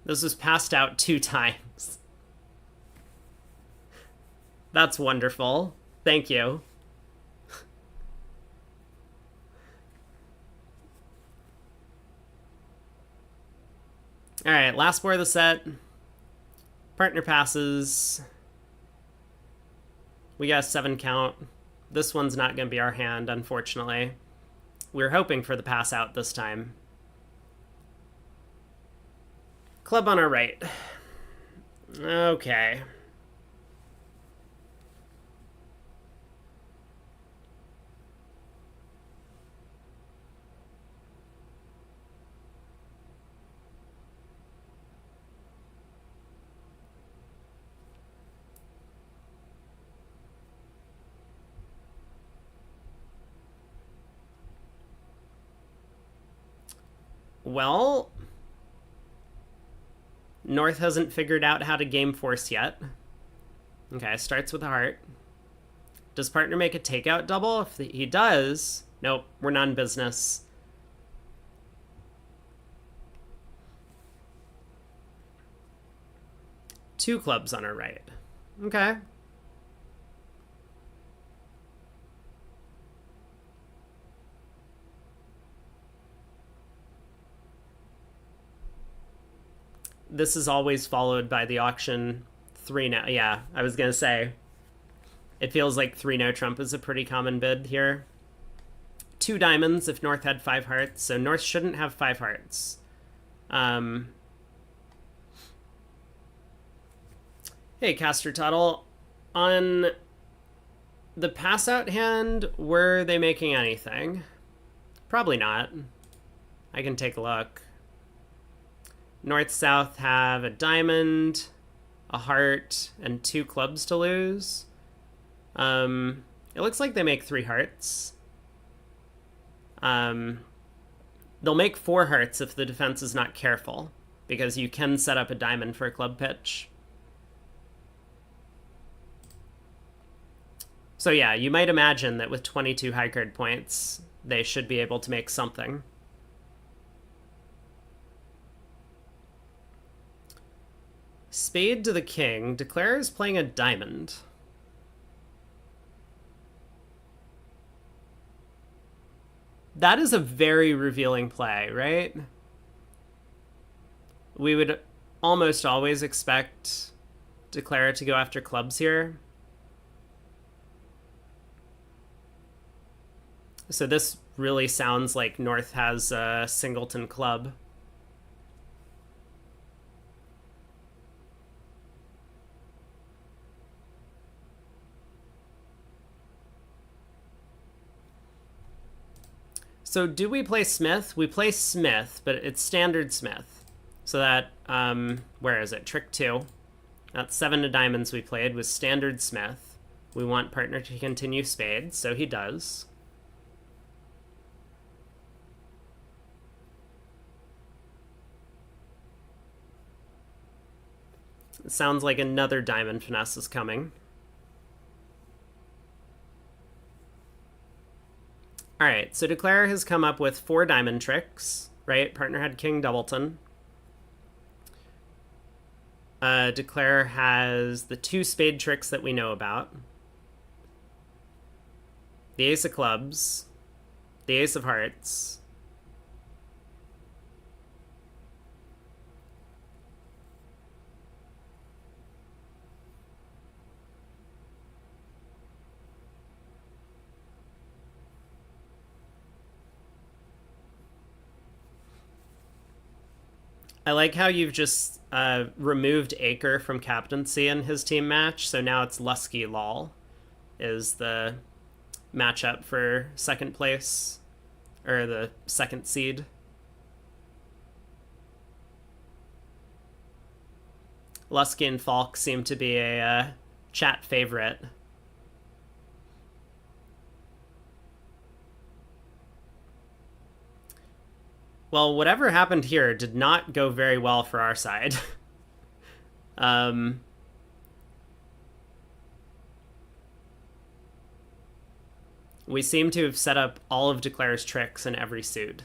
This was passed out 2 times. That's wonderful. Thank you. All right, last board of the set. Partner passes. We got a 7 count. This one's not going to be our hand, unfortunately. We were hoping for the pass out this time. Club on our right. Okay. Well, North hasn't figured out how to game force yet. Okay, starts with a heart. Does partner make a takeout double? If he does, nope, we're non-business. Two clubs on our right. Okay. This is always followed by the auction 3 now. Yeah, I was going to say, it feels like 3 no trump is a pretty common bid here. 2 diamonds if North had 5 hearts, so North shouldn't have 5 hearts. Hey, Caster Tuttle. On the pass out hand, were they making anything? Probably not. I can take a look. North-South have a diamond, a heart, and 2 clubs to lose. It looks like they make 3 hearts. They'll make 4 hearts if the defense is not careful, because you can set up a diamond for a club pitch. So yeah, you might imagine that with 22 high card points, they should be able to make something. Spade to the king. Declare is playing a diamond. That is a very revealing play, right? We would almost always expect Declare to go after clubs here. So this really sounds like North has a singleton club. So do we play Smith? We play Smith, but it's standard Smith. So that, where is it? Trick 2. That 7 of diamonds we played was standard Smith. We want partner to continue spades, so he does. It sounds like another diamond finesse is coming. All right, so Declare has come up with 4 diamond tricks, right? Partner had King Doubleton. Declare has the 2 spade tricks that we know about. The Ace of Clubs, the Ace of Hearts, I like how you've just removed Acre from captaincy in his team match, so now it's Lusky Lol is the matchup for second place, or the second seed. Lusky and Falk seem to be a chat favorite. Well, whatever happened here did not go very well for our side. We seem to have set up all of Declare's tricks in every suit.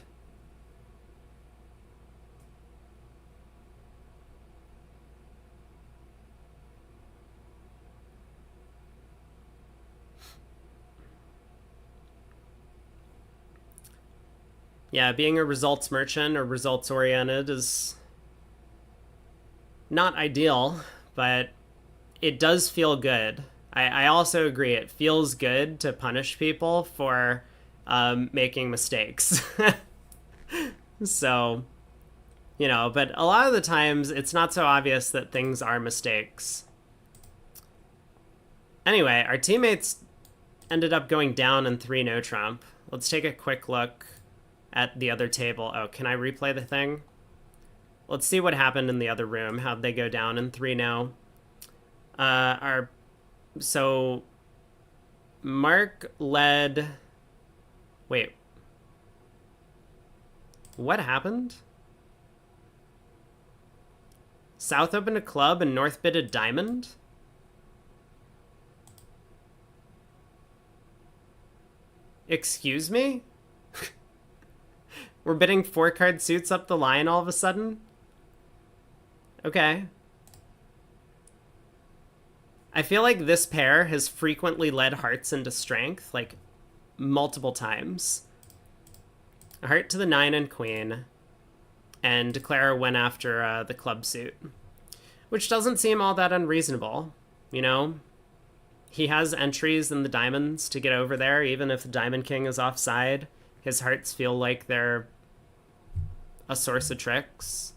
Yeah, being a results merchant or results oriented is not ideal, but it does feel good. I also agree. It feels good to punish people for making mistakes. So, you know, but a lot of the times it's not so obvious that things are mistakes. Anyway, our teammates ended up going down in 3 no trump. Let's take a quick look at the other table. Oh, can I replay the thing? Let's see what happened in the other room. How'd they go down in 3 no? So Mark led... Wait. What happened? South opened a club and North bid a diamond? Excuse me? We're bidding 4-card suits up the line all of a sudden? Okay. I feel like this pair has frequently led hearts into strength, like, multiple times. A heart to the 9 and queen, and Declare went after the club suit, which doesn't seem all that unreasonable, you know? He has entries in the diamonds to get over there, even if the Diamond King is offside. His hearts feel like they're a source of tricks.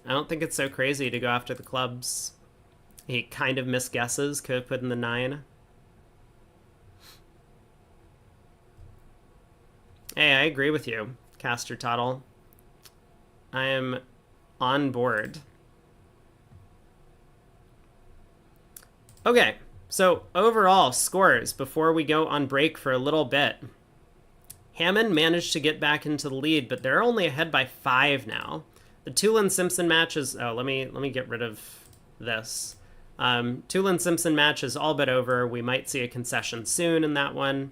I don't think it's so crazy to go after the clubs. He kind of misguesses, could have put in the 9. Hey, I agree with you, Caster Tuttle. I am on board. Okay, so overall scores before we go on break for a little bit. Hammond managed to get back into the lead, but they're only ahead by 5 now. The Tulin-Simpson match is... Oh, let me get rid of this. Tulin-Simpson match is all but over. We might see a concession soon in that one.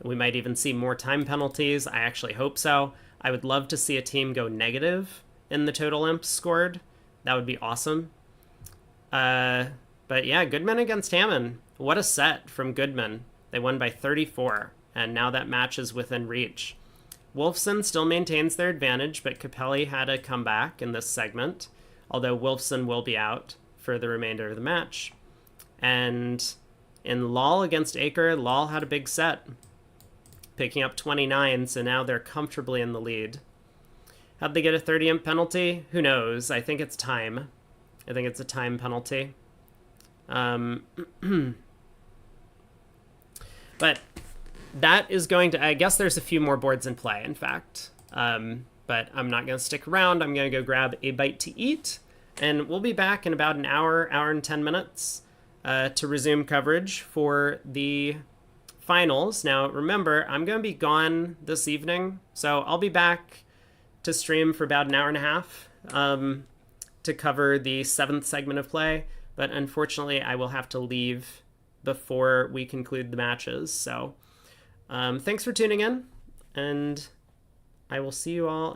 We might even see more time penalties. I actually hope so. I would love to see a team go negative in the total imps scored. That would be awesome. But yeah, Goodman against Hammond. What a set from Goodman. They won by 34, and now that match is within reach. Wolfson still maintains their advantage, but Capelli had a comeback in this segment, although Wolfson will be out for the remainder of the match. And in Lol against Acre, Lol had a big set, picking up 29, so now they're comfortably in the lead. How'd they get a 30 imp penalty? Who knows? I think it's time. I think it's a time penalty. But that is going to... I guess there's a few more boards in play, in fact. But I'm not going to stick around. I'm going to go grab a bite to eat. And we'll be back in about an hour and 10 minutes to resume coverage for the finals. Now, remember, I'm going to be gone this evening. So I'll be back to stream for about an hour and a half. to cover the 7th segment of play, but unfortunately I will have to leave before we conclude the matches. So thanks for tuning in, and I will see you all